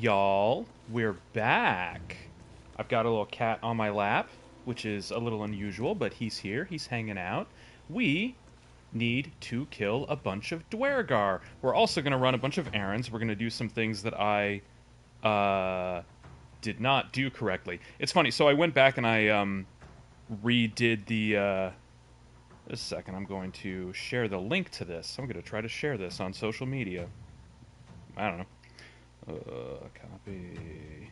Y'all, we're back. I've got a little cat on my lap, which is a little unusual, but he's here. He's hanging out. We need to kill a bunch of Duergar. We're also going to run a bunch of errands. We're going to do some things that I did not do correctly. It's funny. So I went back and I redid the... Just a second. I'm going to share the link to this. I'm going to try to share this on social media. I don't know. Copy.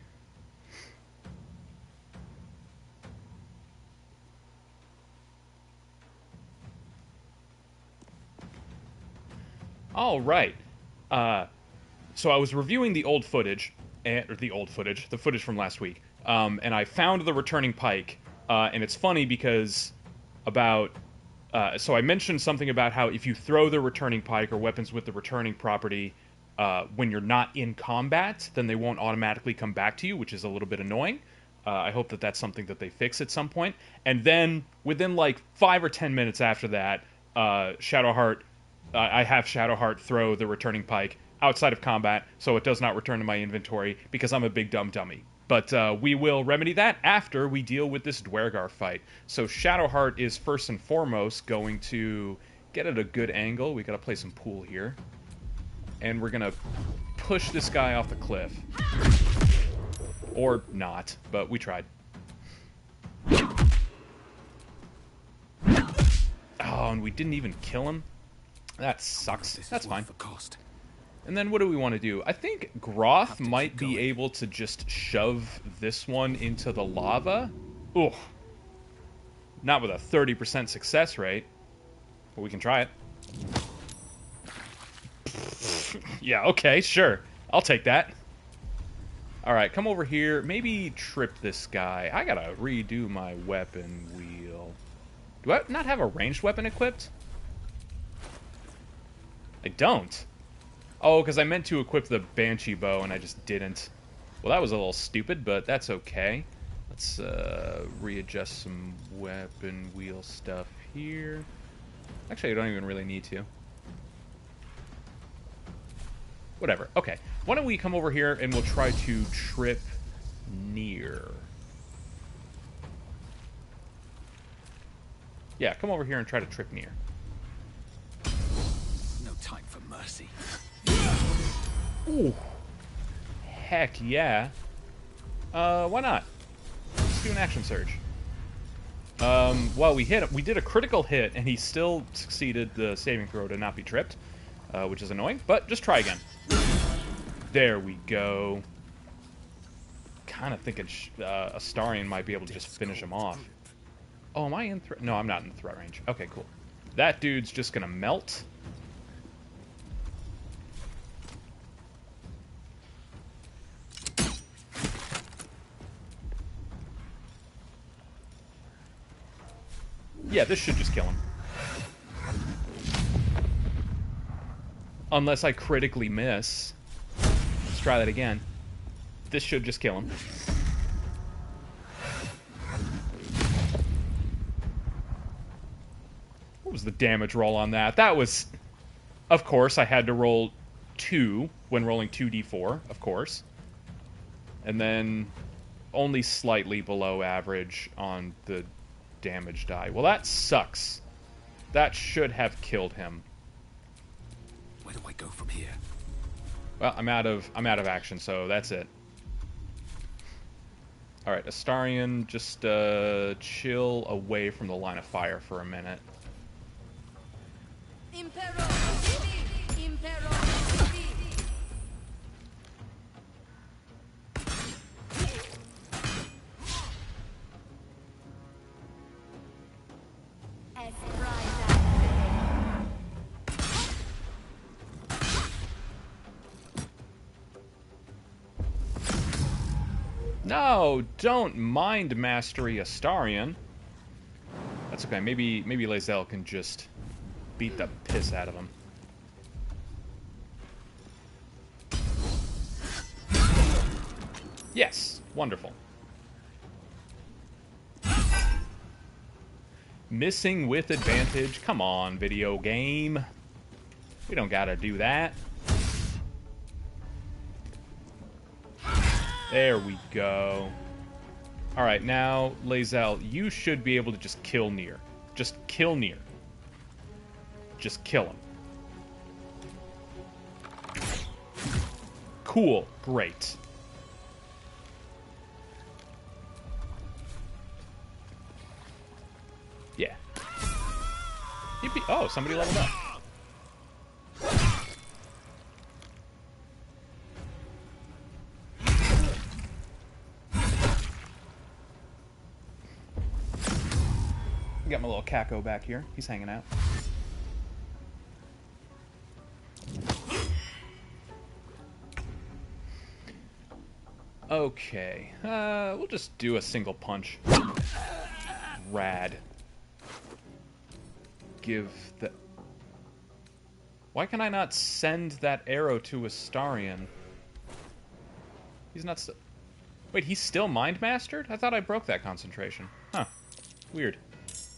All right. So I was reviewing the old footage, the footage from last week, and I found the returning pike. And it's funny because so I mentioned something about how if you throw the returning pike or weapons with the returning property when you're not in combat, then they won't automatically come back to you, which is a little bit annoying. I hope that that's something that they fix at some point. And then, within like 5 or 10 minutes after that, Shadowheart, I have Shadowheart throw the returning pike outside of combat, so it does not return to my inventory, because I'm a big dumb dummy. But we will remedy that after we deal with this Duergar fight. So Shadowheart is first and foremost going to get at a good angle. We gotta play some pool here. And we're gonna push this guy off the cliff. Or not, but we tried. Oh, and we didn't even kill him? That sucks. That's fine. And then what do we want to do? I think Groth might be able to just shove this one into the lava. Ugh. Not with a 30% success rate. But we can try it. Yeah, okay, sure. I'll take that. Alright, come over here. Maybe trip this guy. I gotta redo my weapon wheel. Do I not have a ranged weapon equipped? I don't. Oh, because I meant to equip the Banshee bow and I just didn't. Well, that was a little stupid, but that's okay. Let's readjust some weapon wheel stuff here. Actually, I don't even really need to. Whatever. Okay. Why don't we come over here and we'll try to trip near. Yeah, come over here and try to trip near. No time for mercy. Ooh. Heck yeah. Why not? Let's do an action surge. Well, we did a critical hit, and he still succeeded the saving throw to not be tripped, which is annoying, but just try again. There we go. Kind of thinking Astarion might be able to just finish him off. Oh, am I in threat? No, I'm not in threat range. Okay, cool. That dude's just gonna melt. Yeah, this should just kill him. Unless I critically miss. Let's try that again. This should just kill him. What was the damage roll on that? That was... Of course, I had to roll 2 when rolling 2d4, of course. And then only slightly below average on the damage die. Well, that sucks. That should have killed him. Where do I go from here? Well, I'm out of action, so that's it. All right, Astarion, just chill away from the line of fire for a minute. No, don't mind Mastery Astarion. That's okay. Maybe Lae'zel can just beat the piss out of him. Yes, wonderful. Missing with advantage. Come on, video game. We don't gotta do that. There we go. Alright, now, Lae'zel, you should be able to just kill Nier. Just kill Nier. Just kill him. Cool. Great. Yeah. Yippee. Oh, somebody leveled up. Got my little Caco back here. He's hanging out. Okay. We'll just do a single punch. Rad. Give the... Why can I not send that arrow to Astarion? He's not... Wait, he's still Mind Mastered? I thought I broke that concentration. Huh. Weird.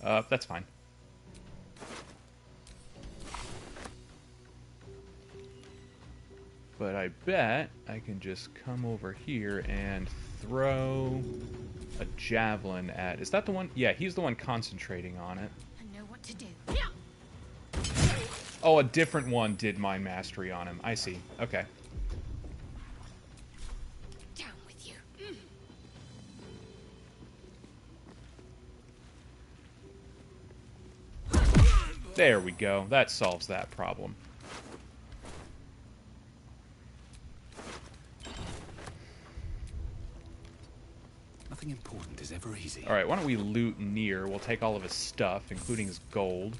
That's fine. But I bet I can just come over here and throw a javelin at... Is that the one? Yeah, he's the one concentrating on it. I know what to do. Oh, a different one did Mind Mastery on him. I see. Okay. Down with you. There we go. That solves that problem. Nothing important is ever easy. Alright, why don't we loot Nier? We'll take all of his stuff, including his gold.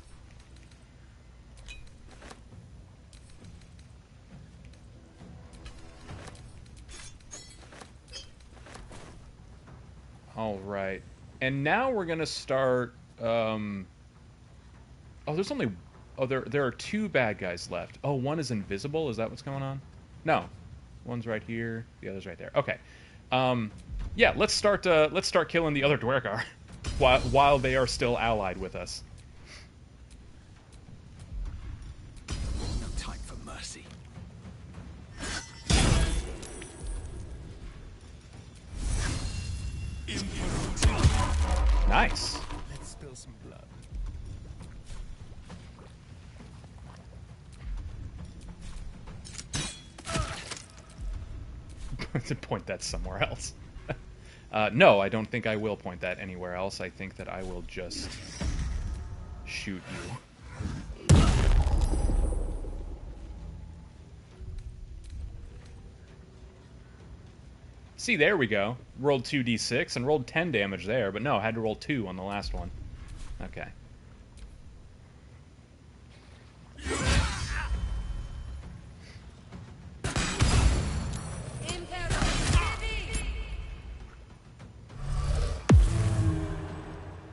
Alright. And now we're gonna start... Oh, there's only... Oh, there are two bad guys left. Oh, one is invisible? Is that what's going on? No. One's right here. The other's right there. Okay. Yeah, let's start killing the other Duergar while they are still allied with us. No time for mercy. Nice. Let's spill some blood. To point that somewhere else. No, I don't think I will point that anywhere else. I think that I will just shoot you. See, there we go. Rolled 2d6 and rolled 10 damage there, but no, had to roll 2 on the last one. Okay.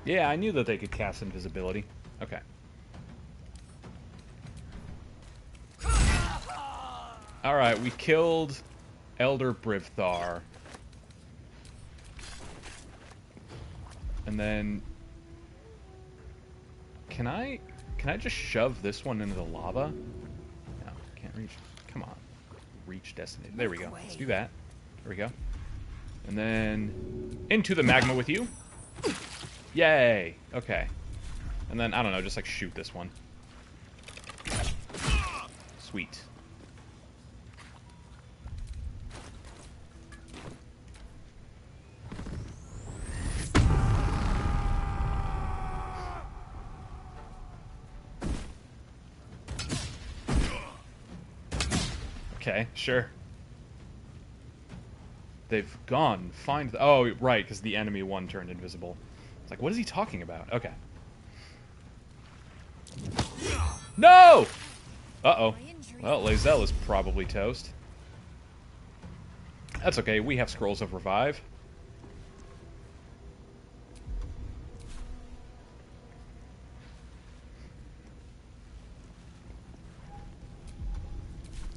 Yeah, I knew that they could cast invisibility. Okay. Alright, we killed Elder Brivthar. And then... Can I just shove this one into the lava? No, can't reach. Come on. Reach destiny. There we go. Let's do that. There we go. And then... Into the magma with you. Yay! Okay. And then, I don't know, just like shoot this one. Sweet. Okay, sure. They've gone. Find the... Oh, right, because the enemy one turned invisible. It's like, what is he talking about? Okay. No! Uh-oh. Well, Lae'zel is probably toast. That's okay, we have Scrolls of Revive.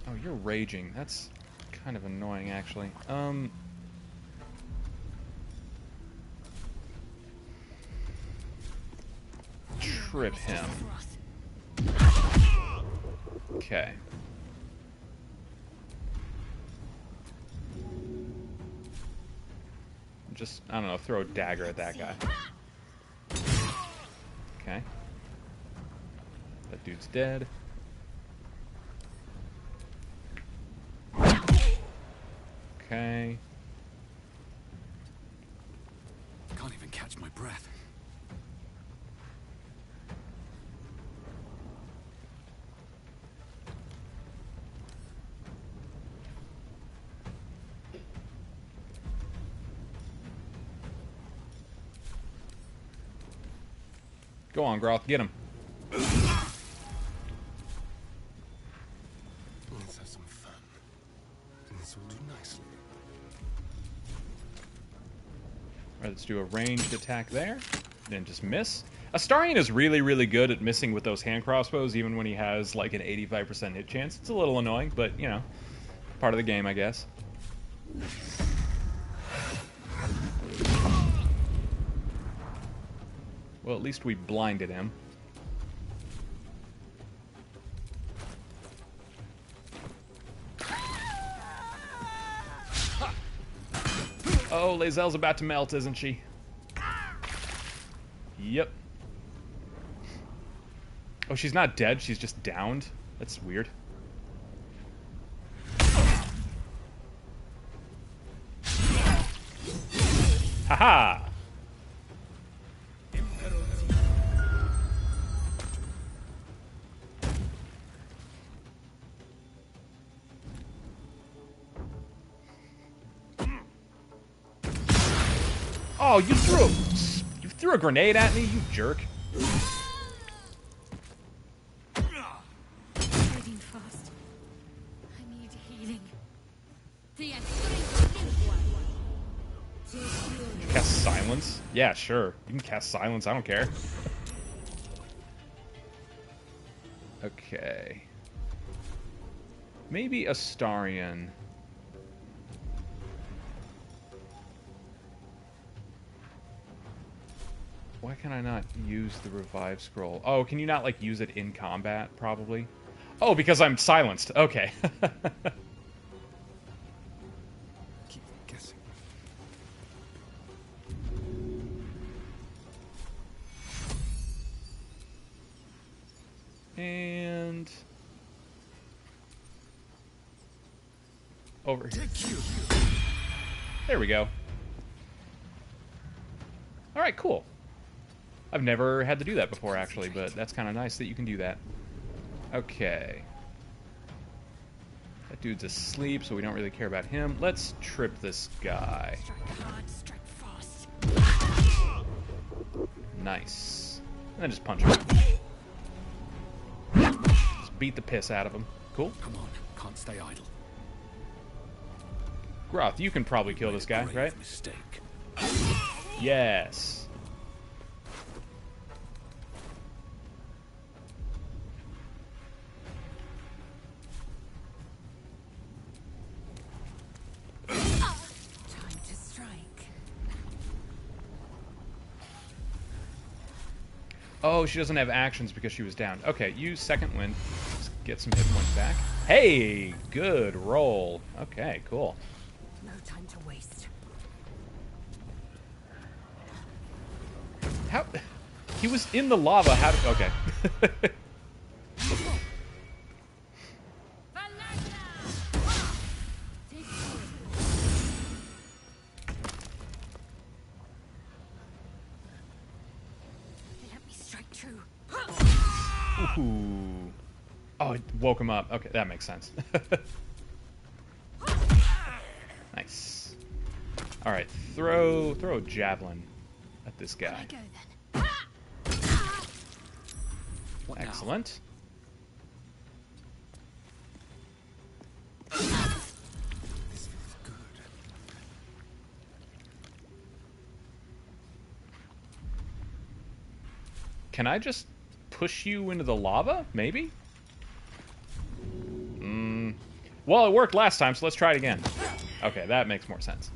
Oh, you're raging. That's kind of annoying, actually. Trip him. Okay. just, I don't know, throw a dagger at that guy. Okay. That dude's dead. Okay. Can't even catch my breath. Go on, Groth, get him. Let's have some fun. This will do nicely. Alright, let's do a ranged attack there. Then just miss. Astarion is really, really good at missing with those hand crossbows, even when he has like an 85% hit chance. It's a little annoying, but, you know, part of the game, I guess. Well, at least we blinded him. Oh, Lae'zel's about to melt, isn't she? Yep. Oh, she's not dead, she's just downed? That's weird. Haha! Oh, you threw a grenade at me, you jerk. Bleeding fast. I need healing. Cast silence? Yeah, sure. You can cast silence, I don't care. Okay. Maybe Astarion. Why can I not use the revive scroll? Oh, can you not, like, use it in combat, probably? Oh, because I'm silenced. Okay. Keep guessing. And... over here. There we go. Alright, cool. I've never had to do that before, actually, but that's kind of nice that you can do that. Okay. That dude's asleep, so we don't really care about him. Let's trip this guy. Strike hard, strike fast. Nice. And then just punch him. Just beat the piss out of him. Cool. Come on, can't stay idle. Groth, you can probably kill this guy, right? Mistake. Yes. Time to strike. Oh, she doesn't have actions because she was down. Okay, use second wind. Let's get some hit points back. Hey, good roll. Okay, cool. No time to waste. How? He was in the lava. How did... Okay. Let me strike true. Ooh. Oh, it woke him up. Okay, that makes sense. Nice. All right, throw a javelin at this I guy. go then. What now? Excellent. This feels good. Can I just push you into the lava? Maybe? Well, it worked last time, so let's try it again. Okay, that makes more sense.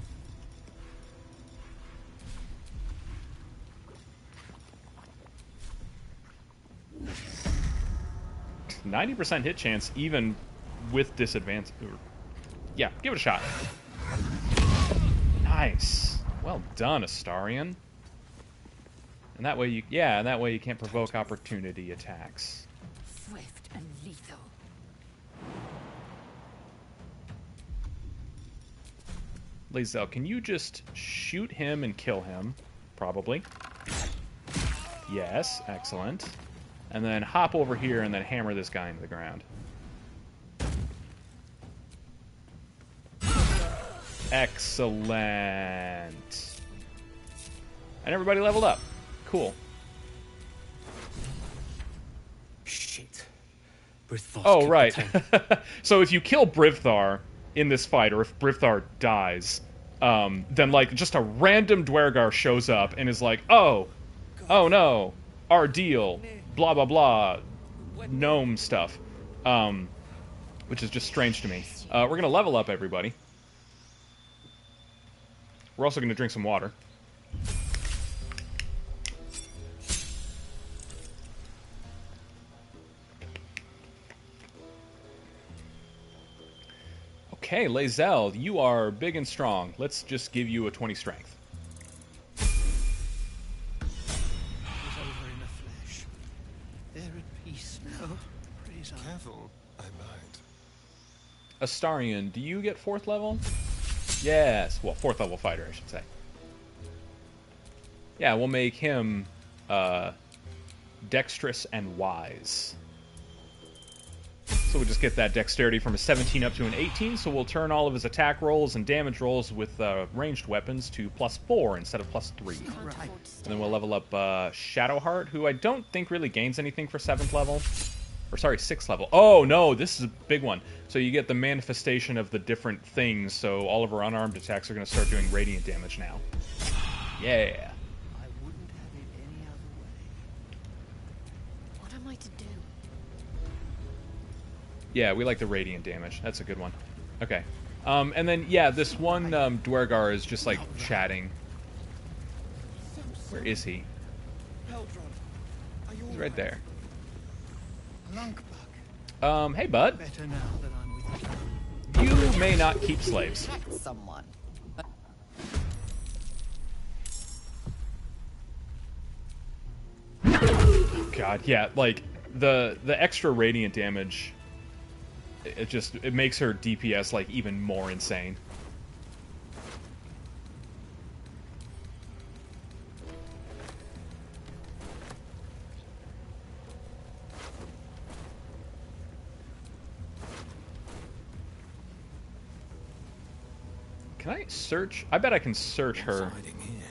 %90 hit chance, even with disadvantage. Yeah, give it a shot. Nice. Well done, Astarion. And that way you, yeah, and that way you can't provoke opportunity attacks. Swift and lethal. Lae'zel, can you just shoot him and kill him? Probably. Yes, excellent. And then hop over here and then hammer this guy into the ground. Excellent. And everybody leveled up. Cool. Shit. Brithvar's Oh, kept right. the tank. So if you kill Brithvar in this fight, or if Brithvar dies, then, like, just a random Duergar shows up and is like, oh no, our deal, blah, blah, blah, gnome stuff. Which is just strange to me. We're going to level up, everybody. We're also going to drink some water. Okay, Lae'zel, you are big and strong. Let's just give you a 20 strength. Was over in the flesh. They're at peace now. Praise our Careful, I might. Astarion, do you get 4th level? Yes. Well, 4th level fighter, I should say. Yeah, we'll make him dexterous and wise. So we'll just get that dexterity from a 17 up to an 18, so we'll turn all of his attack rolls and damage rolls with ranged weapons to +4 instead of +3. And then we'll level up Shadowheart, who I don't think really gains anything for 7th level. Or sorry, 6th level. Oh no, this is a big one. So you get the manifestation of the different things, so all of our unarmed attacks are going to start doing radiant damage now. Yeah. I wouldn't have it any other way. What am I to do? Yeah, we like the radiant damage. That's a good one. Okay. And then, yeah, this one Duergar is just, like, chatting. Where is he? He's right there. Lunkbuck. Hey, bud. Better now that I'm with you. You may not keep slaves. Someone. God, yeah, like, the extra radiant damage, it makes her DPS, like, even more insane. Can I search? I bet I can search her,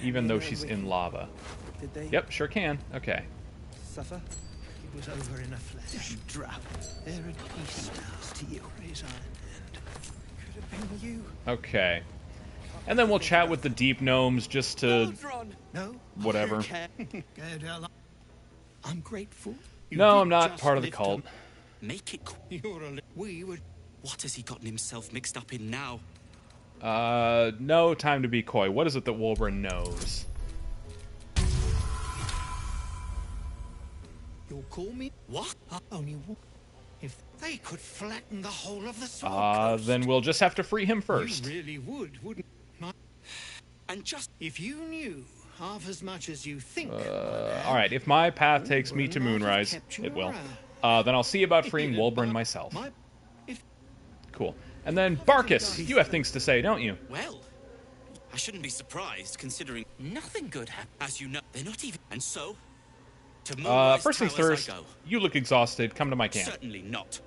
even though she's in lava. Did they Yep, sure can. Okay. suffer? It was over in the flesh. Drop. They're at peace now. To you. Praise our hand. Could have been you. Okay. And then we'll chat with the deep gnomes just to... No. Whatever. I'm grateful. You No, did I'm not just part of the lift cult. them. Make it. You're a we were. What has he gotten himself mixed up in now? No time to be coy. What is it that Wolverine knows? You'll call me? What? Only one. If they could flatten the whole of the Sword Coast, Then we'll just have to free him first. You really would, wouldn't? And just If you knew half as much as you think. Alright, if my path takes me to Moonrise, it will. Then I'll see about freeing Wolverine myself. Cool. And then, Barkus, you have things to say, don't you? well, I shouldn't be surprised considering nothing good happened. As you know, they're not even. And so, to Moonrise First things Towers first, I go. you look exhausted. Come to my camp. Certainly not.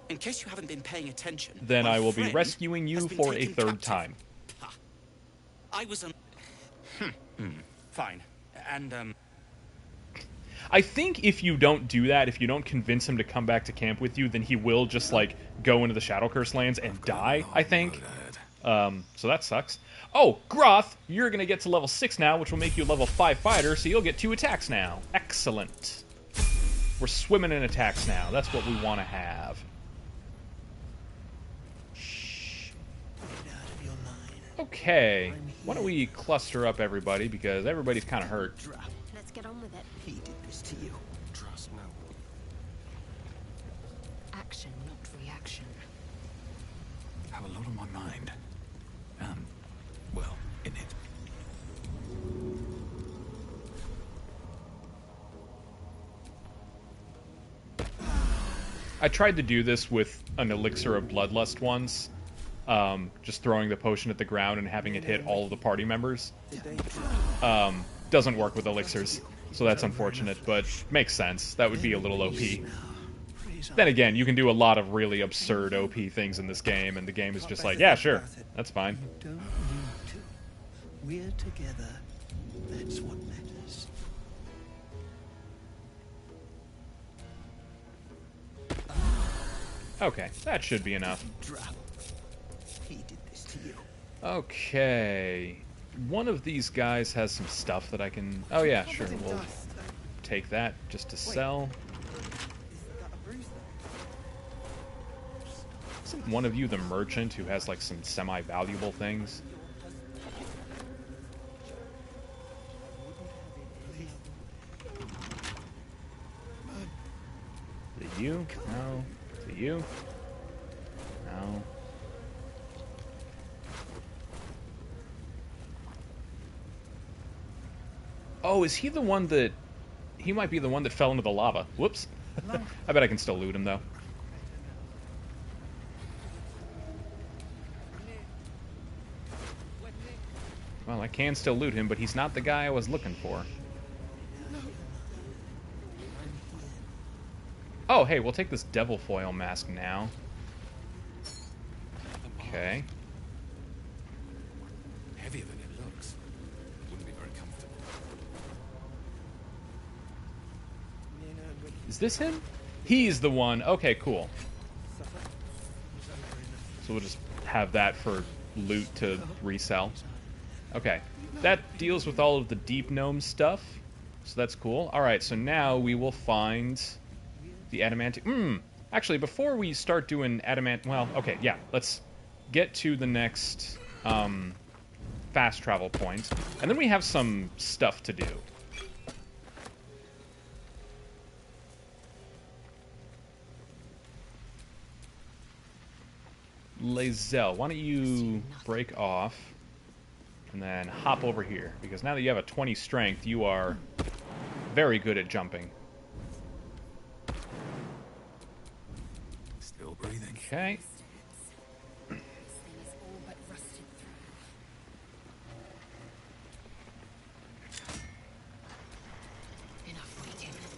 In case you haven't been paying attention, Then my I will be friend rescuing you has been for a taken 3rd captive. time. Ha. I was fine. And I think if you don't do that, if you don't convince him to come back to camp with you, then he will just, like, go into the Shadow Curse lands and die, I think. So that sucks. Oh, Groth, you're going to get to level 6 now, which will make you a level 5 fighter, so you'll get 2 attacks now. Excellent. We're swimming in attacks now. That's what we want to have. Get out of your line. Okay. Why don't we cluster up everybody, because everybody's kind of hurt. Let's get on with it. He did this to you. Trust no one. Action, not reaction. Have a lot on my mind. Well, in it. I tried to do this with an Elixir of Bloodlust once, just throwing the potion at the ground and having it hit all of the party members. Doesn't work with elixirs, so that's unfortunate, but makes sense. That would be a little OP. Then again, you can do a lot of really absurd OP things in this game, and the game is just like, yeah, sure, that's fine. You don't need to. We're together. That's what matters. Okay, that should be enough. He did this to you. Okay, one of these guys has some stuff that I can... Oh yeah, sure, we'll take that just to sell. Isn't one of you the merchant who has like some semi-valuable things? Is it you? No. Is it you? No. Oh, is he the one that... He might be the one that fell into the lava. Whoops. I bet I can still loot him, though. Well, I can still loot him, but he's not the guy I was looking for. Oh, hey, we'll take this devil foil mask now. Okay. Heavier than it looks. Wouldn't be very comfortable. Is this him? He's the one. Okay, cool. So we'll just have that for loot to resell. Okay. That deals with all of the deep gnome stuff. So that's cool. Alright, so now we will find the adamantine. Actually, before we start doing adamant... Well, okay, yeah. Let's get to the next fast travel point. And then we have some stuff to do. Lae'zel, why don't you break off and then hop over here? Because now that you have a 20 strength, you are very good at jumping. Still breathing. Okay.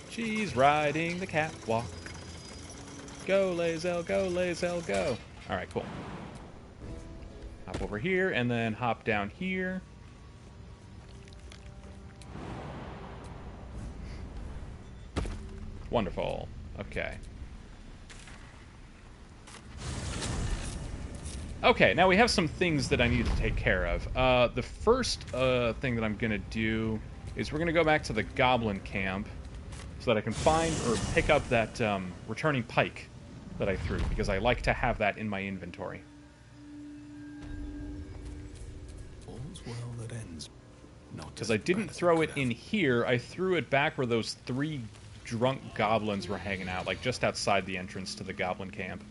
She's riding the catwalk. Go, Lae'zel, go, Lae'zel, go. Alright, cool. Hop over here, and then hop down here. Wonderful. Okay. Okay, now we have some things that I need to take care of. The first thing that I'm going to do is we're going to go back to the goblin camp so that I can find or pick up that returning pike that I threw, because I like to have that in my inventory. All's well that ends. Because I didn't throw it in here, I threw it back where those 3 drunk goblins were hanging out, like just outside the entrance to the goblin camp.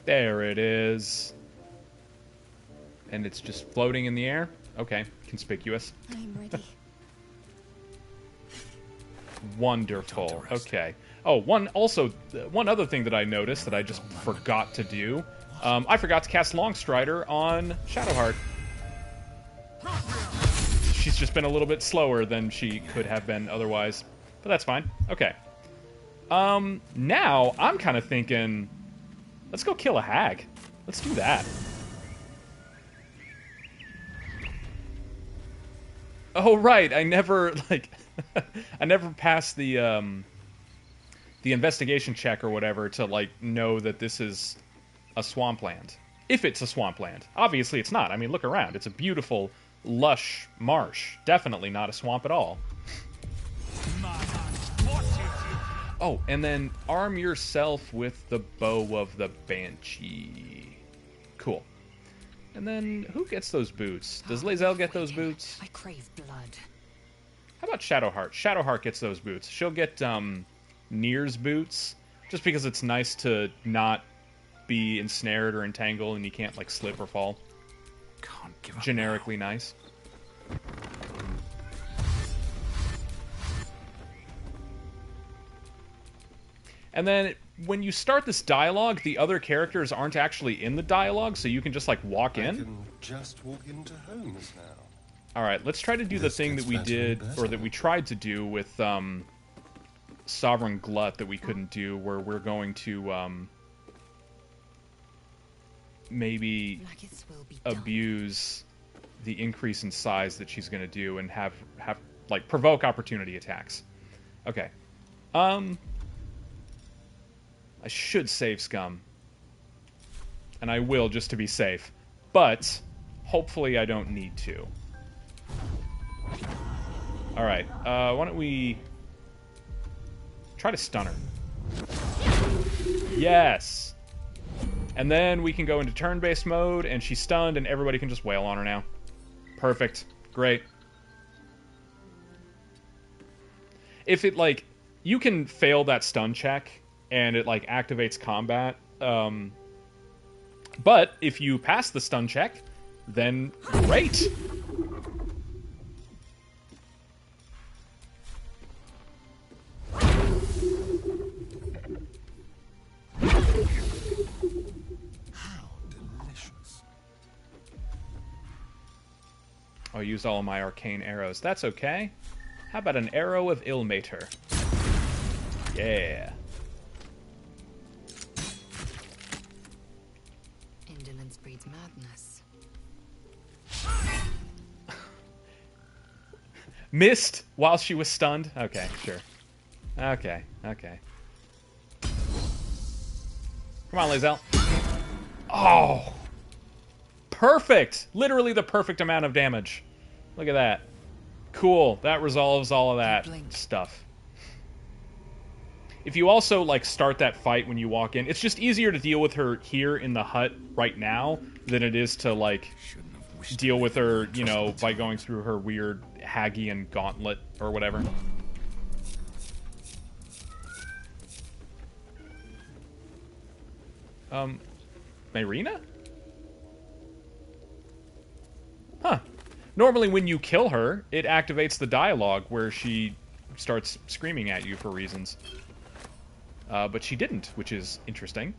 There it is. And it's just floating in the air? Okay, conspicuous. I'm ready. Wonderful. Okay. Oh, one other thing that I noticed that I just forgot to do. I forgot to cast Longstrider on Shadowheart. She's just been a little bit slower than she could have been otherwise. But that's fine. Okay. Now, I'm kind of thinking... Let's go kill a hag. Let's do that. Oh, right. I never, like... I never passed the investigation check or whatever to, like, know that this is a swampland. If it's a swampland. Obviously, it's not. I mean, look around. It's a beautiful, lush marsh. Definitely not a swamp at all. Oh, and then arm yourself with the bow of the Banshee. Cool. And then, who gets those boots? Does Lae'zel get those boots? I crave blood. How about Shadowheart? Shadowheart gets those boots. She'll get, Nir's boots, just because it's nice to not be ensnared or entangled and you can't, like, slip or fall. Can't give up Generically nice. And then, when you start this dialogue, the other characters aren't actually in the dialogue, so you can just, like, walk I in. can just walk into homes now. Alright, let's try to do the This thing gets that we better did, and or better. that we tried to do with, Sovereign Glut that we couldn't do, where we're going to, maybe Blackest will be done. abuse the increase in size that she's going to do and have, like, provoke opportunity attacks. Okay. I should save Scum. And I will, just to be safe. But, hopefully I don't need to. Alright, why don't we try to stun her. Yes! And then we can go into turn-based mode, and she's stunned, and everybody can just wail on her now. Perfect. Great. If it, like, you can fail that stun check, and it, like, activates combat. But if you pass the stun check, then great! How delicious. I used all of my arcane arrows. That's okay. How about an arrow of Ilmater? Yeah. Indolence breeds madness. Missed while she was stunned? Okay, sure. Okay. Come on, Lae'zel. Oh! Perfect! Literally the perfect amount of damage. Look at that. Cool. That resolves all of that stuff. If you also, like, start that fight when you walk in, it's just easier to deal with her here in the hut right now than it is to, like, deal with her, you know, by going through her weird Hagian gauntlet or whatever. Marina? Huh. Normally when you kill her, it activates the dialogue where she starts screaming at you for reasons. But she didn't, which is interesting.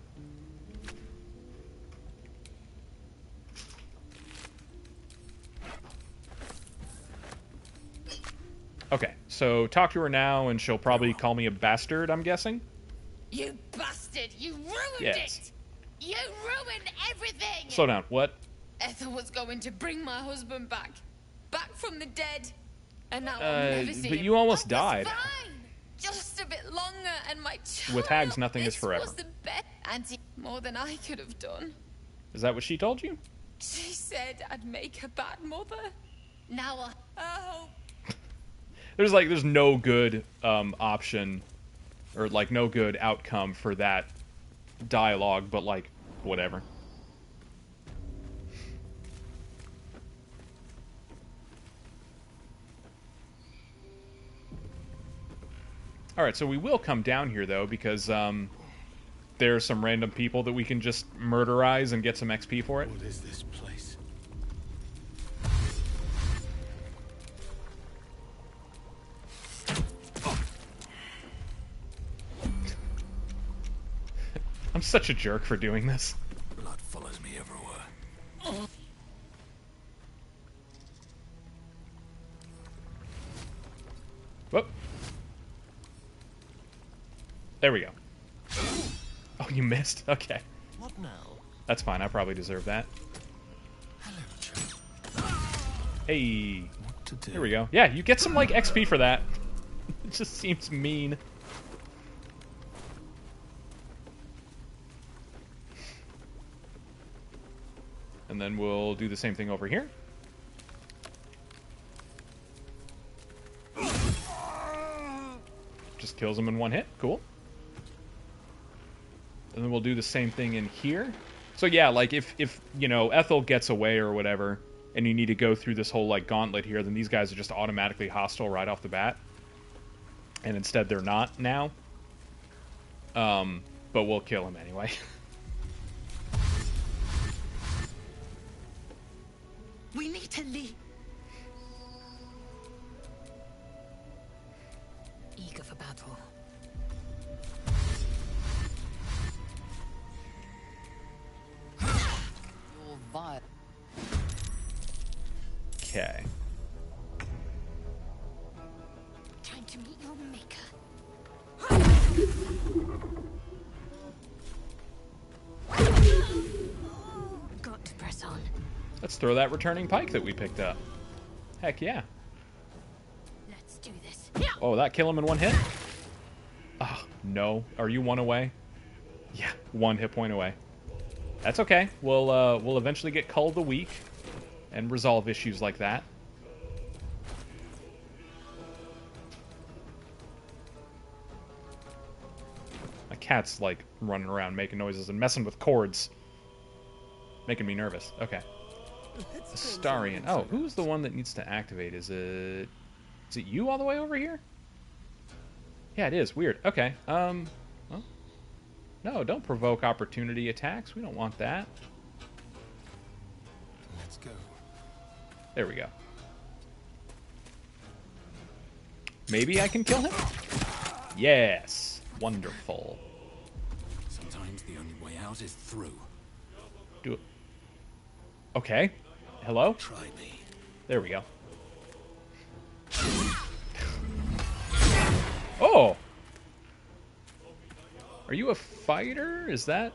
Okay, so talk to her now, and she'll probably call me a bastard, I'm guessing? You bastard! You ruined Yes. it! You ruined everything! Slow down. What? Ethel was going to bring my husband back. Back from the dead. And now I'll never see but him. you almost I was died. fine. Just a bit longer and my child. With hags, nothing is forever. This was the best. Auntie, more than I could have done. Is that what she told you? She said I'd make a bad mother. Now oh. There's no good option, or like no good outcome for that dialogue, but like whatever. All right, so we will come down here though because there are some random people that we can just murderize and get some XP for it. What is this place? I'm such a jerk for doing this. Blood follows me everywhere. Whoop. There we go. Oh, you missed? Okay. What now? That's fine. I probably deserve that. Hello, chap. Hey. What to do? Here we go. Yeah, you get some, like, XP for that. It just seems mean. And then we'll do the same thing over here. Just kills him in one hit. Cool. And then we'll do the same thing in here. So yeah, like if you know Ethel gets away or whatever, and you need to go through this whole like gauntlet here, then these guys are just automatically hostile right off the bat, and instead they're not now. But we'll kill him anyway. We need to leave. Eager for battle. You're vile. Okay. Time to meet your maker. Got to press on. Let's throw that returning pike that we picked up. Heck yeah. Let's do this. Oh, that kill him in one hit? Oh, no. Are you one away? Yeah, 1 hit point away. That's okay. We'll eventually get Cull the Weak and resolve issues like that. My cat's like running around making noises and messing with cords. Making me nervous. Okay. Astarion. Oh, who's the one that needs to activate? Is it you all the way over here? Yeah, it is. Weird. Okay. Well, no, don't provoke opportunity attacks. We don't want that. Let's go. There we go. Maybe I can kill him? Yes. Wonderful. Sometimes the only way out is through. Do it. Okay. Hello? Try me. There we go. Oh! Are you a fighter? Is that...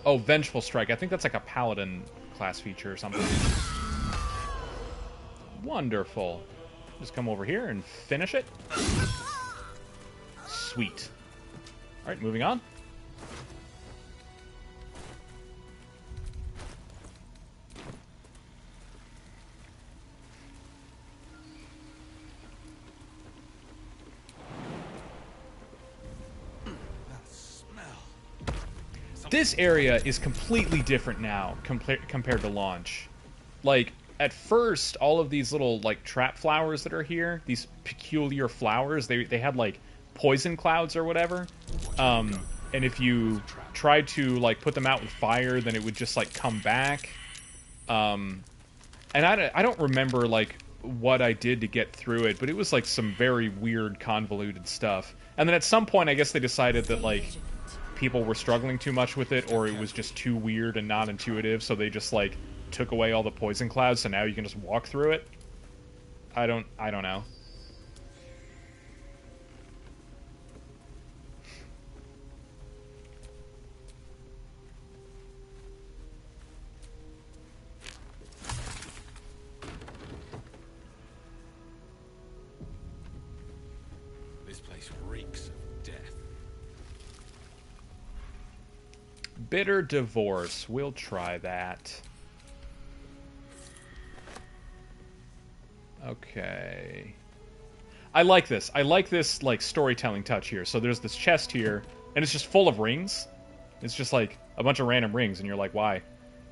Oh, Vengeful Strike. I think that's like a Paladin class feature or something. Wonderful. Just come over here and finish it. Sweet. Alright, moving on. This area is completely different now compared to launch. Like, at first, all of these little, like, trap flowers that are here, these peculiar flowers, they had, like, poison clouds or whatever. And if you tried to, like, put them out with fire, then it would just, like, come back. And I don't remember, like, what I did to get through it, but it was, like, some very weird, convoluted stuff. And then at some point, I guess they decided that, like, people were struggling too much with it, or it was just too weird and not intuitive, so they just, like, took away all the poison clouds, so now you can just walk through it. I don't know. This place reeks of death. Bitter Divorce. We'll try that. Okay. I like this. I like this, like, storytelling touch here. So there's this chest here, and it's just full of rings. It's just, like, a bunch of random rings, and you're like, why? And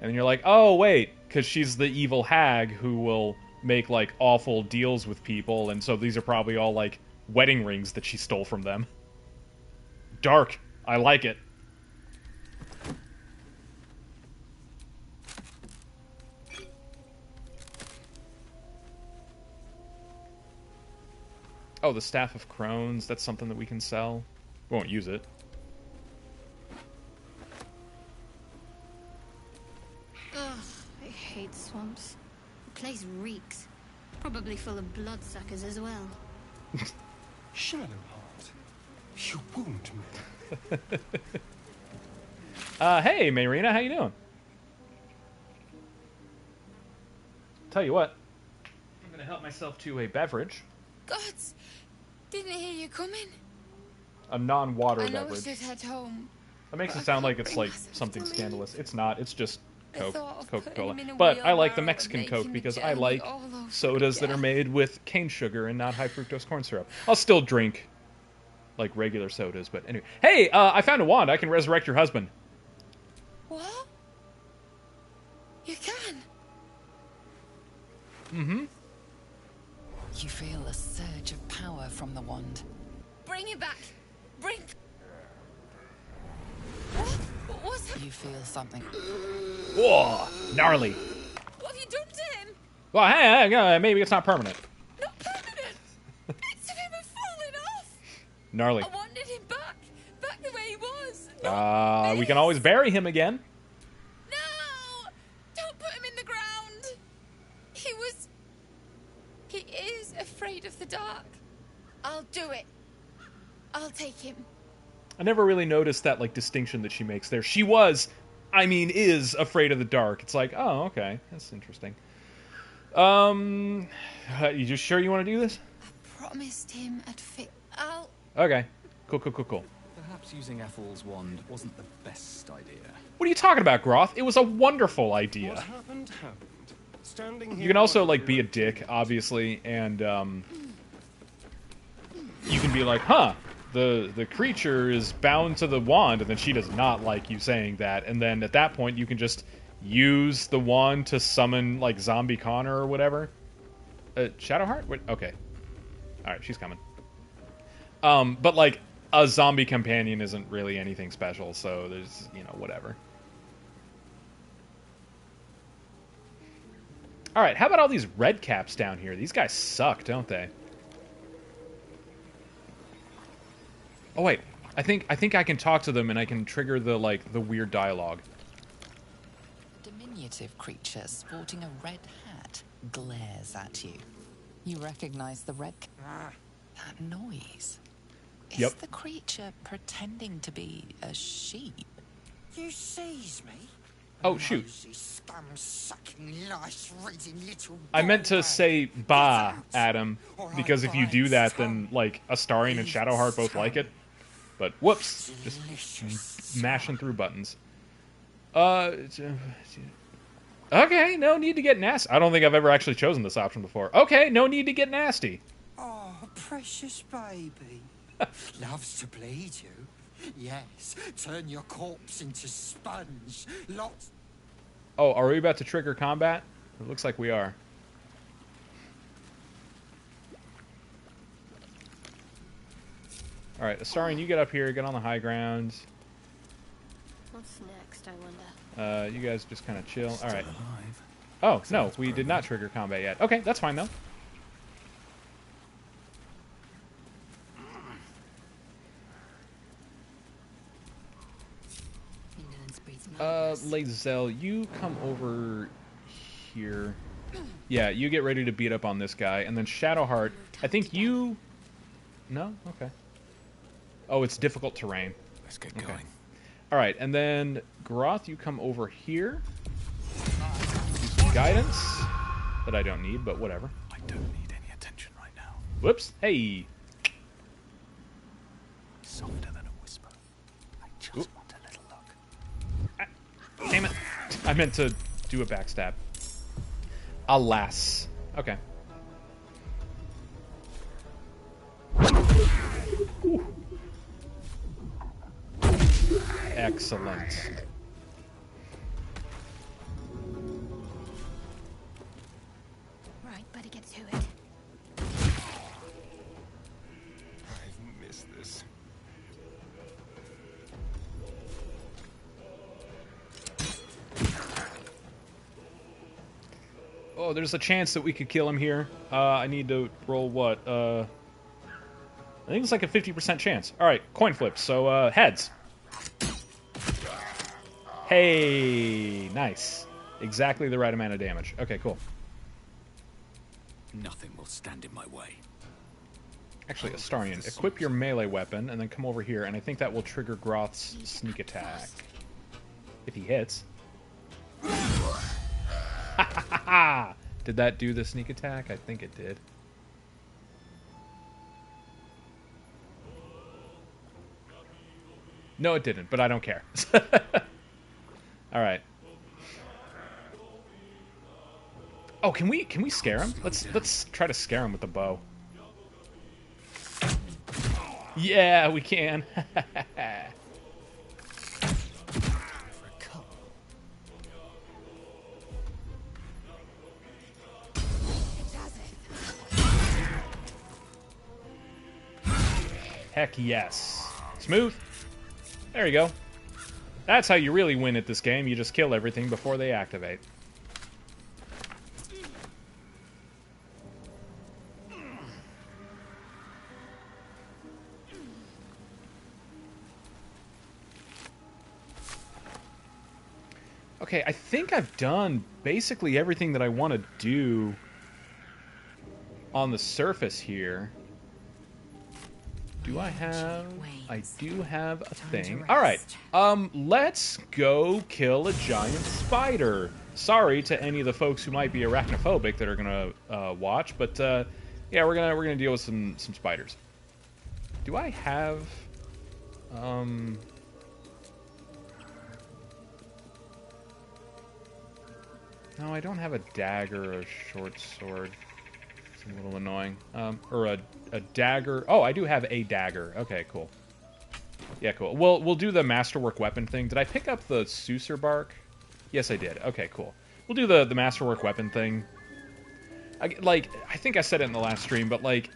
then you're like, oh, wait, because she's the evil hag who will make, like, awful deals with people, and so these are probably all, like, wedding rings that she stole from them. Dark. I like it. Oh, the Staff of Crones. That's something that we can sell. We won't use it. Ugh, I hate swamps. The place reeks. Probably full of bloodsuckers as well. Shadowheart, you wound me. Hey, Marina, how you doing? Tell you what, I'm gonna help myself to a beverage. Gods, didn't hear you coming. A non-water I know beverage. Sid head home. That makes but it I sound can't like it's bring like myself to something leave. scandalous. It's not. It's just Coke. thought It's of Coca-Cola. putting him in a But I like the wheelbarrow Mexican and Coke making the because I journey like all over sodas that are again. made with cane sugar and not high fructose corn syrup. I'll still drink like regular sodas, but anyway. Hey, I found a wand. I can resurrect your husband. What? You can? Mm-hmm. You feel a surge of power from the wand. Bring it back. Bring... What? What's happening? You feel something. Whoa, gnarly. What have you done to him? Well, hey, maybe it's not permanent. Not permanent. Bits of him have fallen off. Gnarly. I wanted him back. Back the way he was. Not We can always bury him again. No! Don't put him in the ground. He is afraid of the dark. I'll do it. I'll take him. I never really noticed that like distinction that she makes there. She is afraid of the dark. It's like, oh, okay, that's interesting. You just sure you want to do this? I promised him I'd fit. Okay, cool. Perhaps using Ethel's wand wasn't the best idea. What are you talking about, Groth? It was a wonderful idea. What happened, happened. Standing here You can also wondering like be a dick, obviously, and you can be like, huh, the creature is bound to the wand, and then she does not like you saying that, and then at that point you can just use the wand to summon like Zombie Connor or whatever. Shadowheart? Wait, okay. Alright, she's coming. But like a zombie companion isn't really anything special, so there's, whatever. Alright, how about all these red caps down here? These guys suck, don't they? Oh wait, I think I can talk to them and I can trigger the weird dialogue. A diminutive creature sporting a red hat glares at you. You recognize the red... That noise. Is Yep. the creature pretending to be a sheep? You seize me? Oh, shoot. Nosy, scum-sucking, lice-reading little I meant to ball say bag. bah, Get out, Adam, or I because if you do bite that, scum. then, like, Astarion and Shadowheart both like it. But, whoops, just Delicious. mashing through buttons. Okay, no need to get nasty. I don't think I've ever actually chosen this option before. Okay, no need to get nasty. Oh, precious baby. Loves to bleed you. Yes, turn your corpse into sponge. Lots... Oh, are we about to trigger combat? It looks like we are. Alright, Astarion, you get up here, get on the high ground. What's next, I wonder? You guys just kind of chill. Alright. Alive. Oh, no, we did not trigger combat yet. Okay, that's fine, though. Lazel, you come over here. Yeah, you get ready to beat up on this guy, and then Shadowheart, I think you... No? Okay. Oh, it's difficult terrain. Let's get Okay. going. Alright, and then Groth, you come over here. Do some guidance. That I don't need, but whatever. I don't need any attention right now. Whoops. Hey. Softer than a whisper. I just Oop. want a little look. Damn it. I meant to do a backstab. Alas. Okay. Ooh. Excellent. Right, better get to it. I've missed this. Oh, there's a chance that we could kill him here. I need to roll what? I think it's like a 50% chance. Alright, coin flip. So, heads. Hey, nice. Exactly the right amount of damage. Okay, cool. Nothing will stand in my way. Actually, Astarion, equip your melee weapon and then come over here, and I think that will trigger Groth's sneak attack. If he hits. Did that do the sneak attack? I think it did. No, it didn't, but I don't care. Alright. Oh, can we scare him? Let's try to scare him with the bow. Yeah, we can. Heck yes. Smooth. There you go. That's how you really win at this game. You just kill everything before they activate. Okay, I think I've done basically everything that I want to do on the surface here. Do I have... I do have a thing. Alright, let's go kill a giant spider. Sorry to any of the folks who might be arachnophobic that are gonna watch, but yeah, we're gonna deal with some spiders. Do I have... No, I don't have a dagger or a short sword. It's a little annoying. Or a dagger. Oh, I do have a dagger. Okay, cool. Yeah, cool. We'll do the masterwork weapon thing. Did I pick up the Sucer bark? Yes, I did. Okay, cool. We'll do the masterwork weapon thing. I think I said it in the last stream, but like,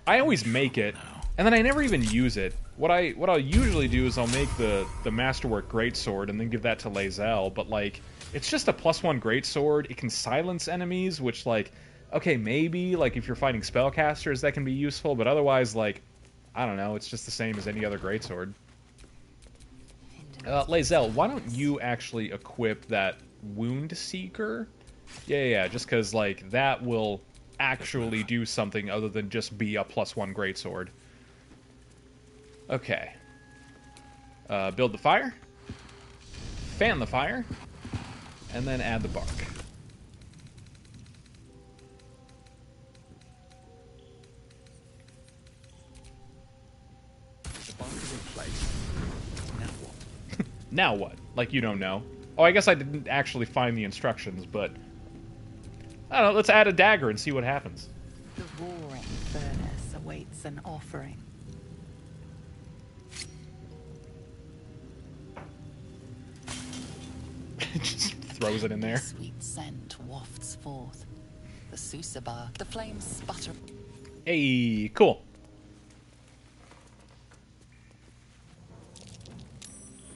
I always make it, and then I never even use it. What I'll usually do is I'll make the masterwork greatsword and then give that to Lae'zel, but like, it's just a +1 greatsword. It can silence enemies, which like, okay, maybe like if you're fighting spellcasters that can be useful, but otherwise like, I don't know, it's just the same as any other greatsword. Lae'zel, why don't you actually equip that Wound Seeker? Yeah, just because like that will actually do something other than just be a +1 greatsword. Okay. Build the fire. Fan the fire. And then add the bark. The bark is in place. Now what? Now what? Like you don't know. Oh, I guess I didn't actually find the instructions, but... I don't know, let's add a dagger and see what happens. The roaring furnace awaits an offering. Just throws it in there. Sweet scent wafts forth. The Sucer bark, the flames sputter. Hey, cool.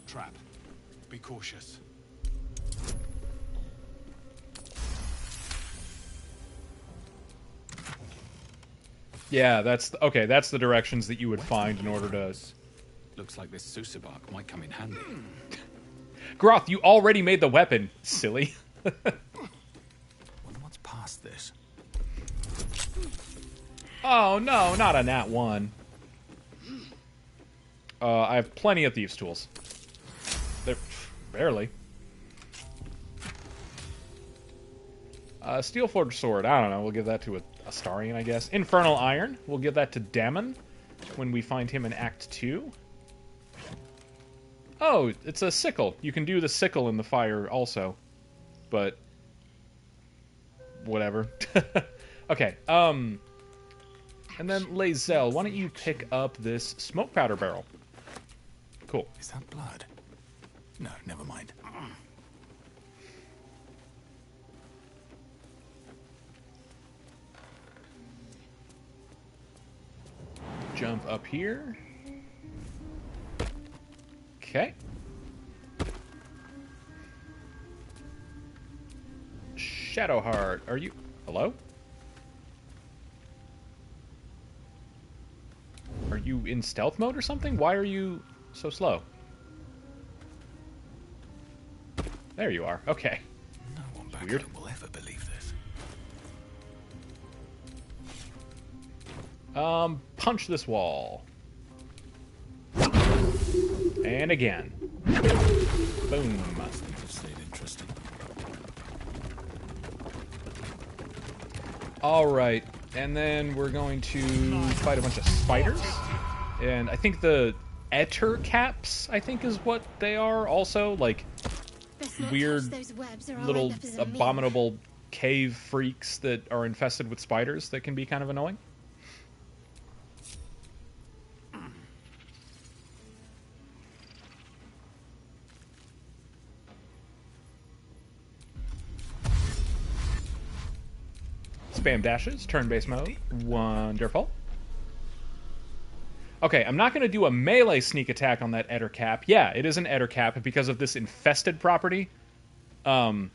Trap. Be cautious. Yeah, that's okay. That's the directions that you would find in order to. Looks like this Sucer bark might come in handy. Groth, you already made the weapon, silly. Wonder what's past this. Oh no, not a nat 1. I have plenty of thieves' tools. They're barely. Steelforged sword. I don't know. We'll give that to a Astarian, I guess. Infernal iron. We'll give that to Dammon when we find him in Act 2. Oh, it's a sickle. You can do the sickle in the fire also. But whatever. Okay. And then Lae'zel, why don't you pick up this smoke powder barrel? Cool. Is that blood? No, never mind. Jump up here. Okay. Shadowheart, are you... Hello? Are you in stealth mode or something? Why are you so slow? There you are. Okay. No one back Weird. home will ever believe this. Punch this wall. And again. Boom. Things have stayed interesting. Alright, and then we're going to fight a bunch of spiders. And I think the Etter caps, I think is what they are also. Like, Best not weird touch those webs or I'll little end up as a meal. abominable cave freaks that are infested with spiders that can be kind of annoying. Spam dashes, turn-based mode. Wonderful. Okay, I'm not going to do a melee sneak attack on that Ettercap. Yeah, it is an Ettercap, but because of this infested property, that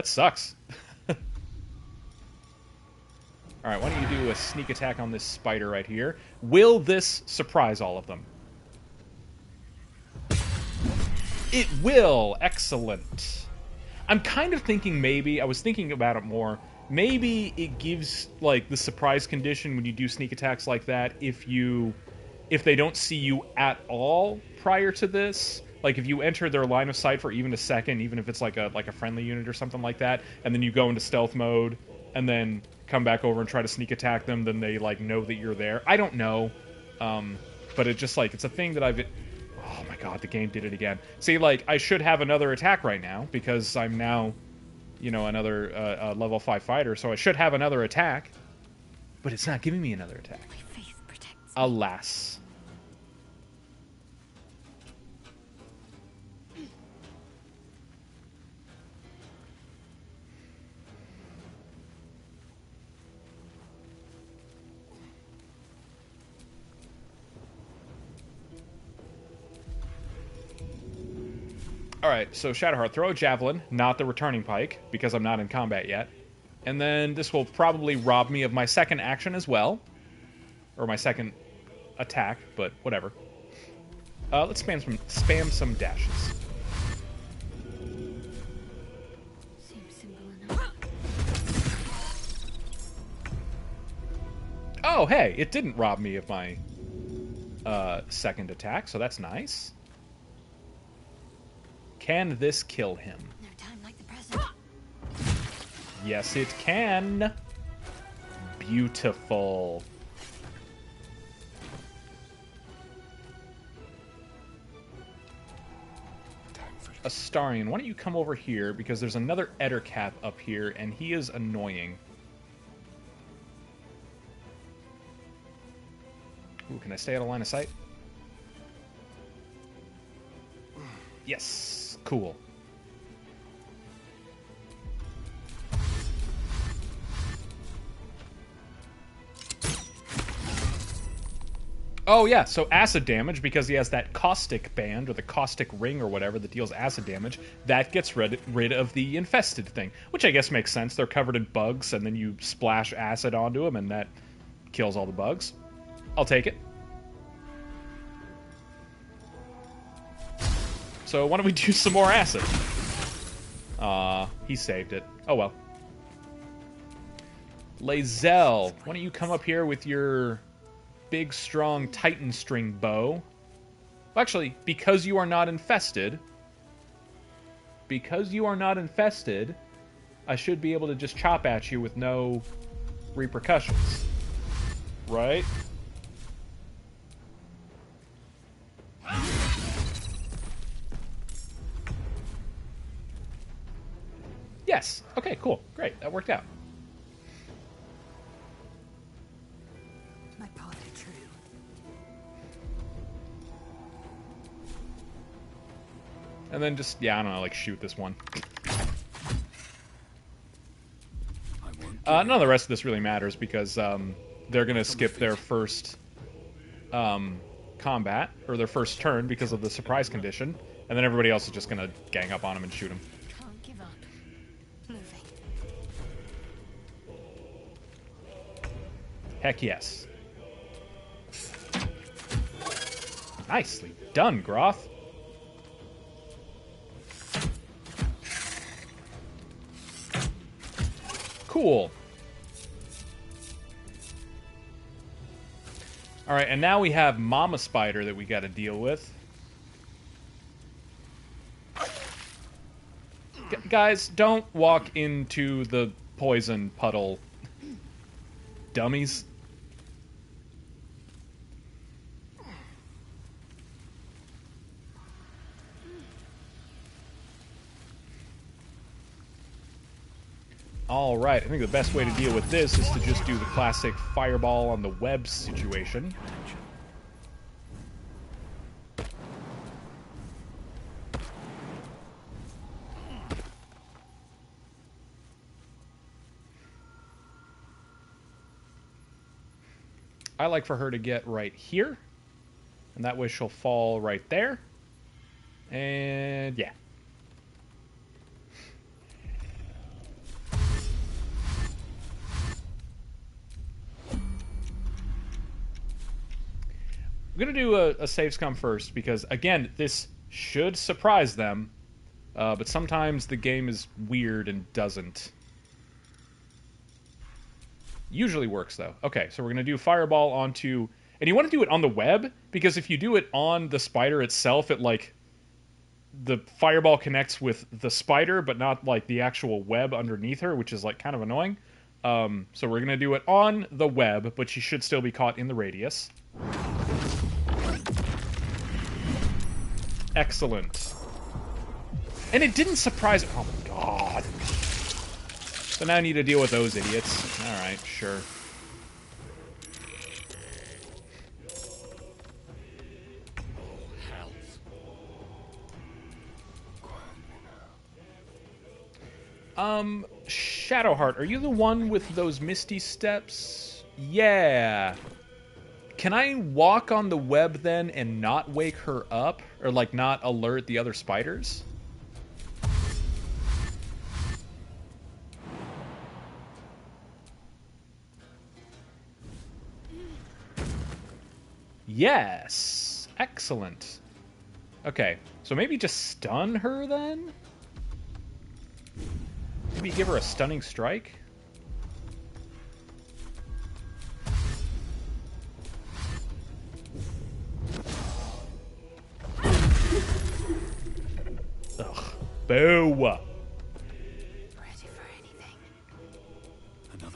sucks. Alright, why don't you do a sneak attack on this spider right here? Will this surprise all of them? It will! Excellent. I'm kind of thinking maybe, I was thinking about it more, maybe it gives, like, the surprise condition when you do sneak attacks like that if they don't see you at all prior to this. Like, if you enter their line of sight for even a second, even if it's like a friendly unit or something like that, and then you go into stealth mode, and then come back over and try to sneak attack them, then they, like, know that you're there. I don't know. But it just, like, it's a thing that I've... Oh my god, the game did it again. See, like, I should have another attack right now, because I'm now, you know, another level 5 fighter, so I should have another attack. But it's not giving me another attack. My faith protects me. Alas. Alright, so Shadowheart, throw a javelin, not the returning pike, because I'm not in combat yet. And then this will probably rob me of my second action as well. Or my second attack, but whatever. Let's spam some dashes. Seems simple enough. Oh, hey, it didn't rob me of my second attack, so that's nice. Can this kill him? No time like the present. Yes, it can. Beautiful. Astarion, why don't you come over here, because there's another Ettercap up here, and he is annoying. Ooh, can I stay out of line of sight? Yes. Cool. Oh yeah, so acid damage, because he has that caustic band, or the caustic ring, or whatever, that deals acid damage, that gets rid of the infested thing. Which I guess makes sense. They're covered in bugs, and then you splash acid onto them, and that kills all the bugs. I'll take it. So why don't we do some more acid? He saved it. Oh well. Lae'zel, why don't you come up here with your big, strong Titan string bow? Well, actually, because you are not infested, I should be able to just chop at you with no repercussions. Right? Yes. Okay, cool. Great. That worked out. My path is true. And then just, yeah, I don't know, like, shoot this one. None of the rest of this really matters, because they're going to skip their first combat, or their first turn, because of the surprise condition, and then everybody else is just going to gang up on them and shoot them. Can't give up. Moving. Heck yes. Nicely done, Groth. Cool. Alright, and now we have Mama Spider that we gotta deal with. Guys, don't walk into the poison puddle. Dummies. Alright, I think the best way to deal with this is to just do the classic fireball on the web situation. I like for her to get right here, and that way she'll fall right there. And yeah. I'm going to do a save scum first, because, again, this should surprise them, but sometimes the game is weird and doesn't. Usually works, though. Okay, so we're going to do fireball onto... And you want to do it on the web, because if you do it on the spider itself, it, like... The fireball connects with the spider, but not, like, the actual web underneath her, which is, like, kind of annoying. So we're going to do it on the web, but she should still be caught in the radius. Excellent. And it didn't surprise... Oh, my God. So now I need to deal with those idiots. Alright, sure. Shadowheart, are you the one with those misty steps? Yeah. Can I walk on the web then and not wake her up? Or, like, not alert the other spiders? Yes. Excellent. Okay, so maybe just stun her then? Maybe give her a stunning strike? Ugh. Boo! Ready for anything.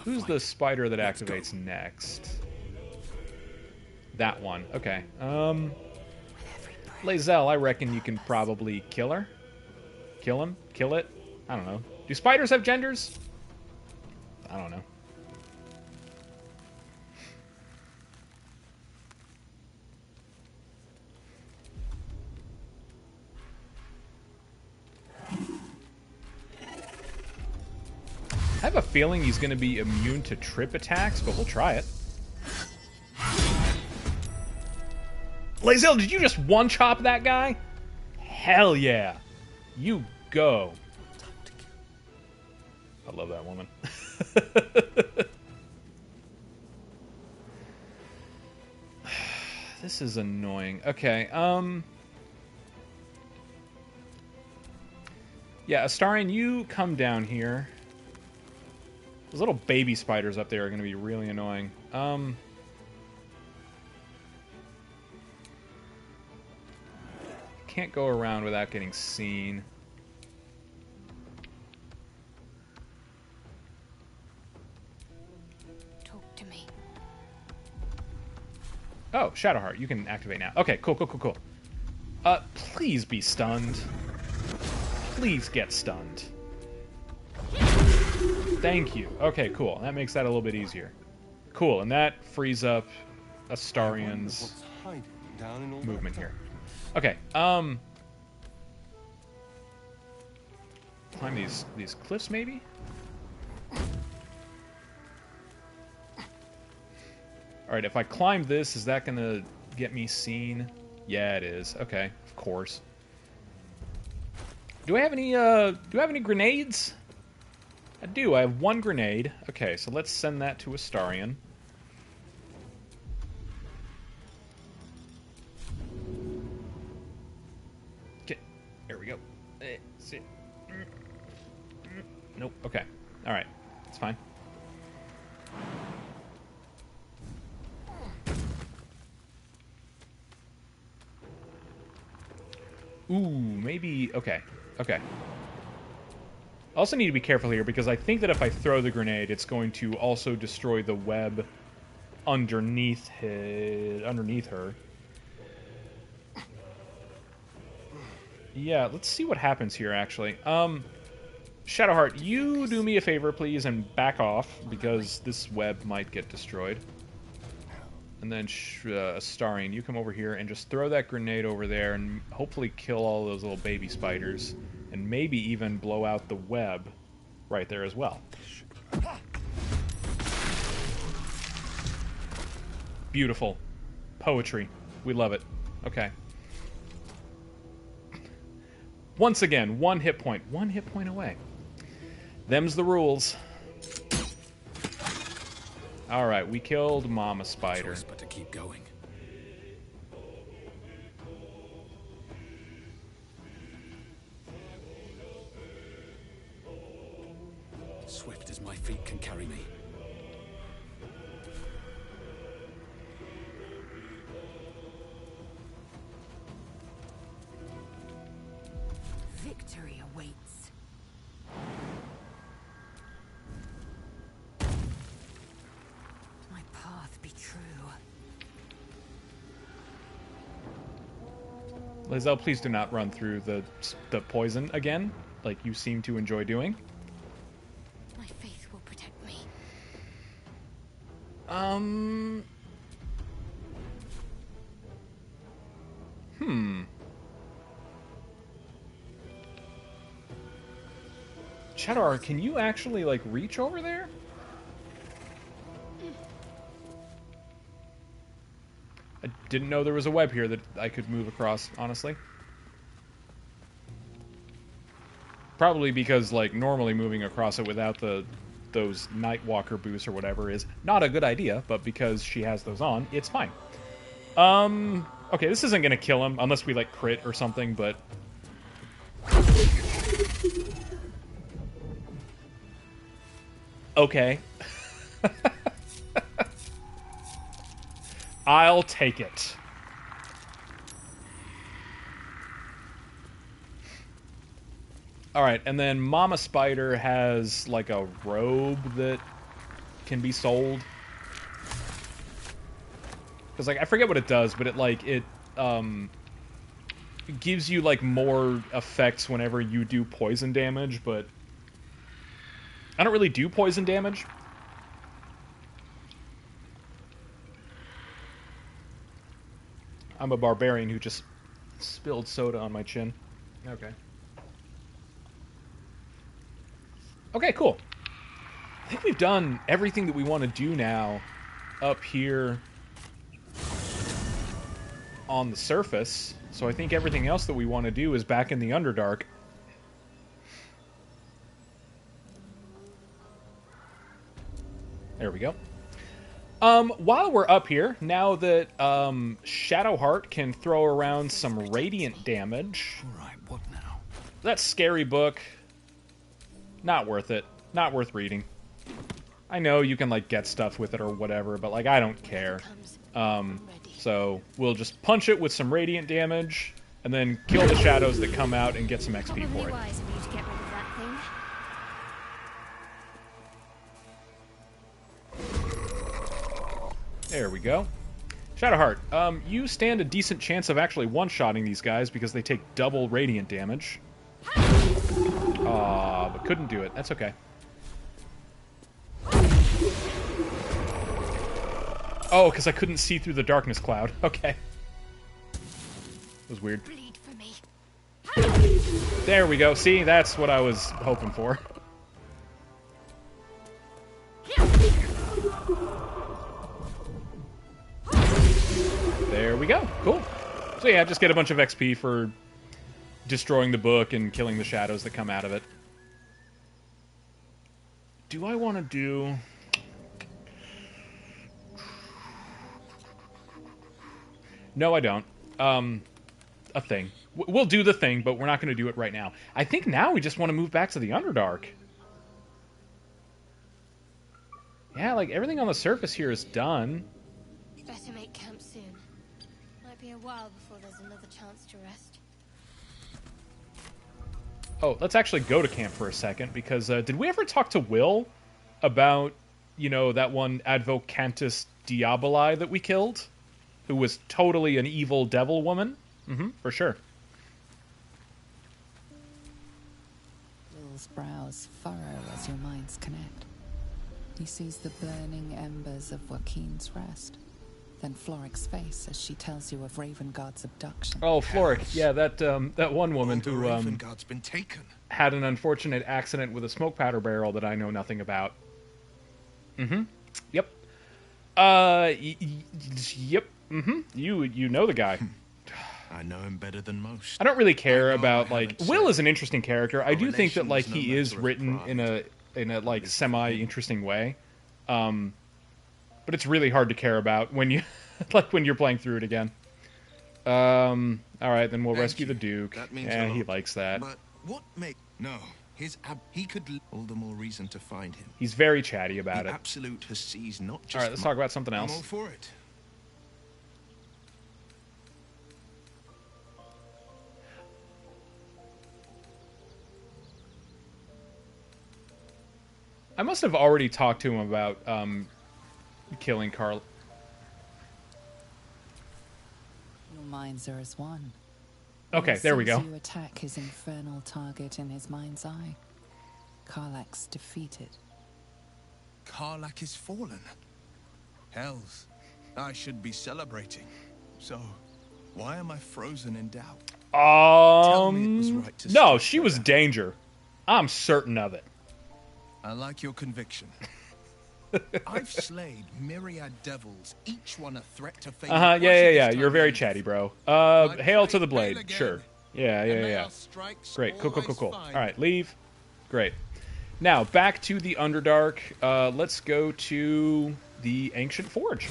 Who's the spider that activates next? That one. Okay. Lae'zel, I reckon you can probably kill her. Kill him? Kill it? I don't know. Do spiders have genders? I don't know. I have a feeling he's going to be immune to trip attacks, but we'll try it. Lae'zel, did you just one-chop that guy? Hell yeah. You go. I love that woman. This is annoying. Okay, yeah, Astarion, you come down here. Those little baby spiders up there are going to be really annoying. Can't go around without getting seen. Talk to me. Oh, Shadowheart, you can activate now. Okay, cool. Please be stunned. Please get stunned. Thank you. Okay, cool. That makes that a little bit easier. Cool, and that frees up Astarion's movement here. Okay, climb these cliffs, maybe? Alright, if I climb this, is that gonna get me seen? Yeah, it is. Okay, of course. Do I have any grenades? I do. I have one grenade. Okay, so let's send that to Astarion. Okay, there we go. Sit. Nope. Okay. All right. It's fine. Ooh, maybe... Okay. Okay. I also need to be careful here, because I think that if I throw the grenade, it's going to also destroy the web underneath her. Yeah, let's see what happens here, actually. Shadowheart, you do me a favor, please, and back off, because this web might get destroyed. And then, Astarion, you come over here and just throw that grenade over there and hopefully kill all those little baby spiders. And maybe even blow out the web right there as well. Beautiful. Poetry. We love it. Okay. Once again, 1 hit point. 1 hit point away. Them's the rules. Alright, we killed Mama Spider. Choice but to keep going. Swift as my feet can carry me. Victory awaits. My path be true. Lizelle, please do not run through the poison again, like you seem to enjoy doing. My faith will protect me. Shadowheart, can you actually, like, reach over there? I didn't know there was a web here that I could move across, honestly. Probably because, like, normally moving across it without those Nightwalker boosts or whatever is not a good idea, but because she has those on, it's fine. Okay, this isn't gonna kill him, unless we, like, crit or something, but... Okay. I'll take it. Alright, and then Mama Spider has, like, a robe that can be sold. Because, like, I forget what it does, but it gives you, like, more effects whenever you do poison damage, but I don't really do poison damage. I'm a barbarian who just spilled soda on my chin. Okay. Okay, cool. I think we've done everything that we want to do now up here on the surface. So I think everything else that we want to do is back in the Underdark. There we go. While we're up here, now that Shadowheart can throw around some radiant damage. Alright, what now? That scary book, not worth it. Not worth reading. I know you can, like, get stuff with it or whatever, but, like, I don't care. So we'll just punch it with some radiant damage, and then kill the shadows that come out and get some XP for it. Wise of you to get rid of that thing. There we go. Shadowheart, you stand a decent chance of actually one-shotting these guys because they take double radiant damage. Aw, but couldn't do it. That's okay. Oh, because I couldn't see through the darkness cloud. Okay. It was weird. Bleed for me. There we go. See, that's what I was hoping for. There we go. Cool. So yeah, just get a bunch of XP for destroying the book and killing the shadows that come out of it. Do I want to do... No, I don't. A thing. We'll do the thing, but we're not going to do it right now. I think now we just want to move back to the Underdark. Yeah, like, everything on the surface here is done. Better make camp soon. Might be a while before there's another chance to rest. Oh, let's actually go to camp for a second, because did we ever talk to Will about, you know, that one Advocantus Diaboli that we killed? Who was totally an evil devil woman? Mm-hmm, for sure. Will's Floric's brows furrow as your minds connect. He sees the burning embers of Joaquin's rest, then Floric's face as she tells you of Ravengard's abduction. Oh, Floric, yeah, that one woman who Ravengard's been taken. had an unfortunate accident with a smoke powder barrel that I know nothing about. Mm-hmm. Yep. Yep. Mm-hmm. You know the guy. I know him better than most. I don't really care about, I like, haven't Will said is an interesting character. I do think that, like, relation's he no is matter of written pride. in a like semi-interesting way. But it's really hard to care about when you like when you're playing through it again. All right, then we'll Thank rescue you. the Duke. That means Yeah, a he lot. likes that. But what make no? He could all the more reason to find him. He's very chatty about The it. Absolute has seized not just. All right, let's talk about something I'm else. all for it. I must have already talked to him about killing Carl. Your minds are as one. Okay, As there we soon go. as you attack his infernal target in his mind's eye, Karlach's defeated. Karlach is fallen. Hells, I should be celebrating. So, why am I frozen in doubt? Tell me it was right to No, strike she her was down. danger. I'm certain of it. I like your conviction. I've slayed myriad devils, each one a threat to fate. Yeah. You're very chatty, bro. Hail to the blade. again. Sure. Yeah. Great. Cool. All right, leave. Great. Now back to the Underdark. Let's go to the Ancient Forge.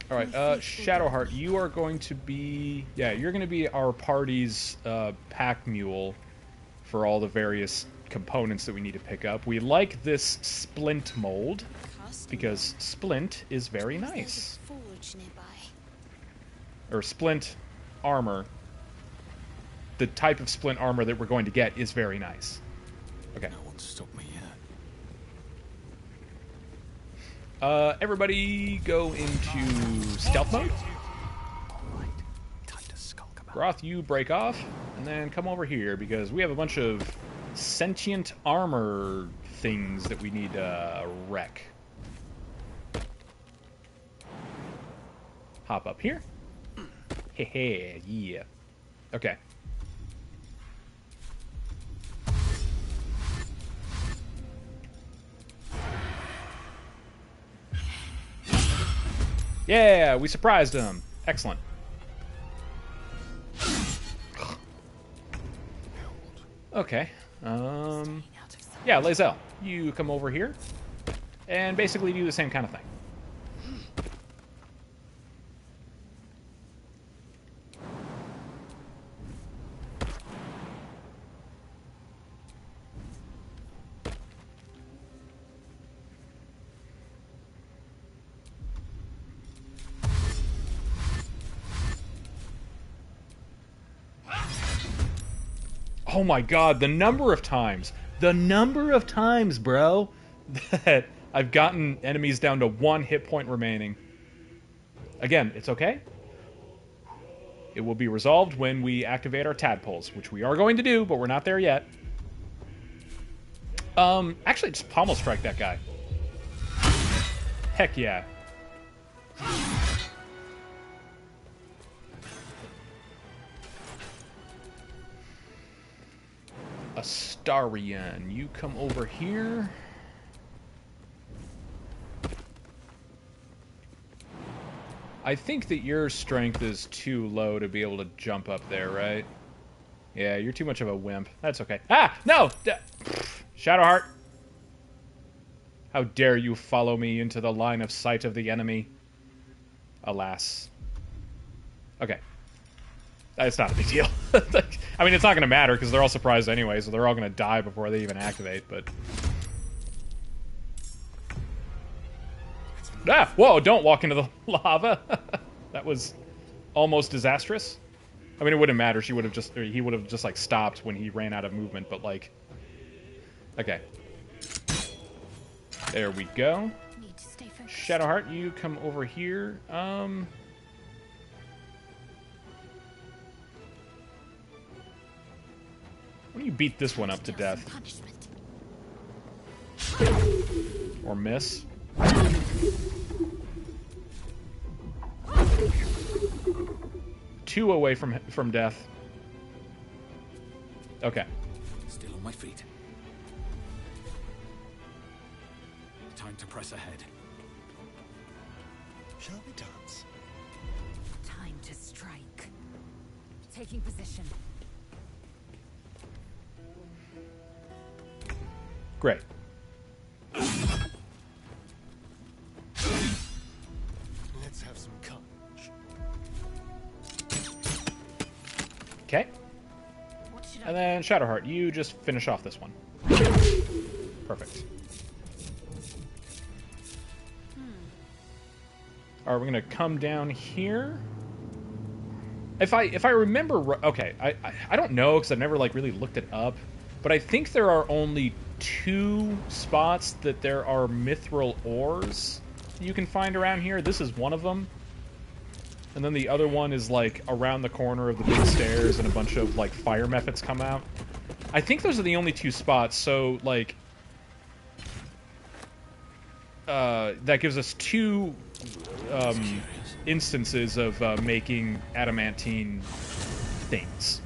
All right, Shadowheart, you are going to be... Yeah, you're going to be our party's pack mule for all the various components that we need to pick up. We like this splint mold, because splint is very nice. Forge nearby. Or splint armor. The type of splint armor that we're going to get is very nice. Okay. No one stop me yet. Everybody go into stealth mode. Alright, time to skulk about. Groth, you break off, and then come over here, because we have a bunch of sentient armor things that we need to wreck. Hop up here. Hehe, yeah. Okay. Yeah, we surprised him. Excellent. Okay. Yeah, Lae'zel, you come over here and basically do the same kind of thing. Oh my god, the number of times, bro, that I've gotten enemies down to 1 hit point remaining. Again, it's okay. It will be resolved when we activate our tadpoles, which we are going to do, but we're not there yet. Actually, just pommel strike that guy. Heck yeah. Astarion, you come over here. I think that your strength is too low to be able to jump up there, right? Yeah, you're too much of a wimp. That's okay. Ah! No! Shadowheart! How dare you follow me into the line of sight of the enemy? Alas. Okay. It's not a big deal. I mean, it's not going to matter because they're all surprised anyway, so they're all going to die before they even activate, but... Ah! Whoa, don't walk into the lava! That was almost disastrous. I mean, it wouldn't matter. He would have just like stopped when he ran out of movement. But like, okay, there we go. Need to stay focused. Shadowheart, you come over here. Why don't you beat this one up to death? Punishment. Or miss? Two away from death. Okay. Still on my feet. Time to press ahead. Shall we dance? Time to strike. Taking position. Great. Let's have some courage. Okay. What should And I then Shadowheart, you just finish off this one. Perfect. Alright, we're gonna come down here. If I remember, okay, I don't know because I've never like really looked it up, but I think there are only 2 spots that there are mithril ores you can find around here. This is one of them, and then the other one is like around the corner of the big stairs, and a bunch of like fire methods come out. I think those are the only 2 spots. So like, that gives us 2 instances of making adamantine things.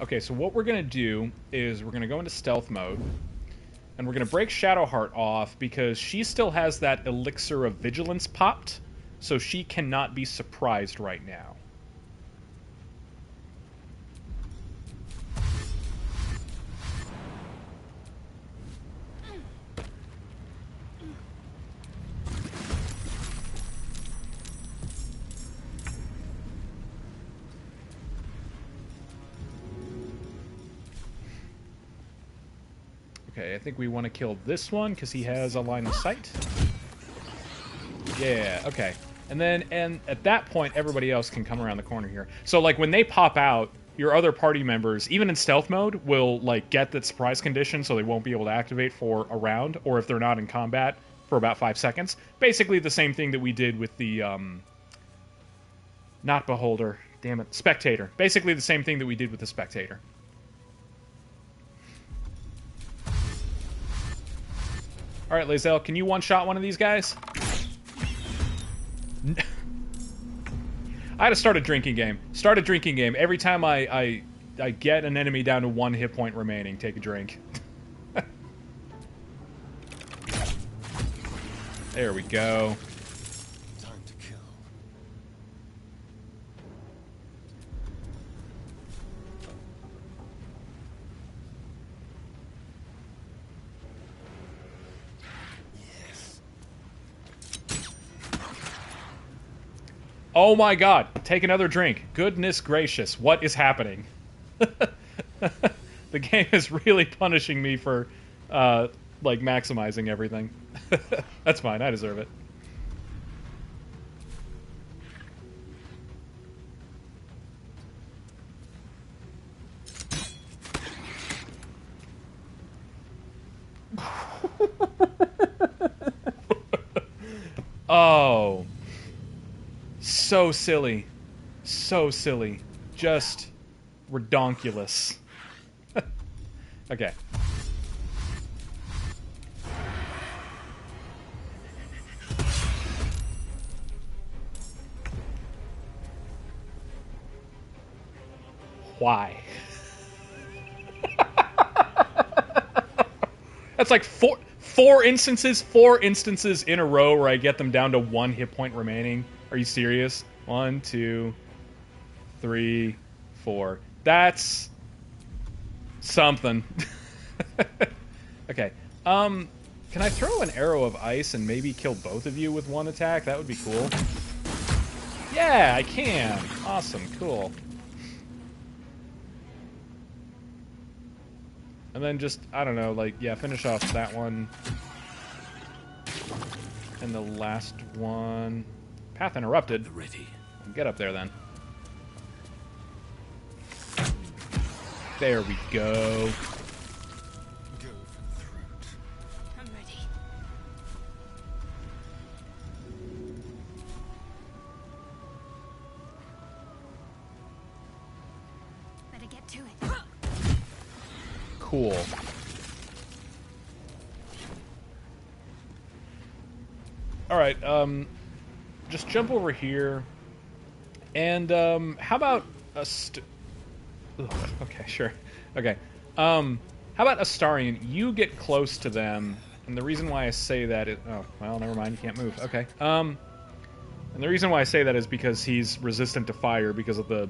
Okay, so what we're going to do is we're going to go into stealth mode, and we're going to break Shadowheart off because she still has that elixir of vigilance popped, so she cannot be surprised right now. Okay, I think we want to kill this one because he has a line of sight. Yeah, okay. And at that point, everybody else can come around the corner here. So, like, when they pop out, your other party members, even in stealth mode, will, like, get that surprise condition, so they won't be able to activate for a round, or if they're not in combat, for about 5 seconds. Basically the same thing that we did with the, not Beholder, damn it, Spectator. Basically the same thing that we did with the Spectator. Alright, Lae'zel, can you one-shot one of these guys? I had to start a drinking game. Start a drinking game. Every time I get an enemy down to 1 hit point remaining, take a drink. There we go. Time to kill. Yes. Oh my god, take another drink. Goodness gracious, what is happening? The game is really punishing me for, like, maximizing everything. That's fine, I deserve it. Oh. So silly. So silly. Just redonkulous. Okay. Why? That's like four instances in a row where I get them down to 1 hit point remaining. Are you serious? 1, 2, 3, 4. That's something. Okay. Can I throw an arrow of ice and maybe kill both of you with one attack? That would be cool. Yeah, I can. Awesome, cool. And then just, I don't know, like, yeah, finish off that one. And the last one. Path interrupted. Ready. Get up there then. There we go. Go for the throat. I'm ready. Better get to it. Cool. Alright, just jump over here. And, how about a okay, sure. Okay. How about Astarion? You get close to them, and the reason why I say that is... Oh, well, never mind, you can't move. Okay. And the reason why I say that is because he's resistant to fire because of the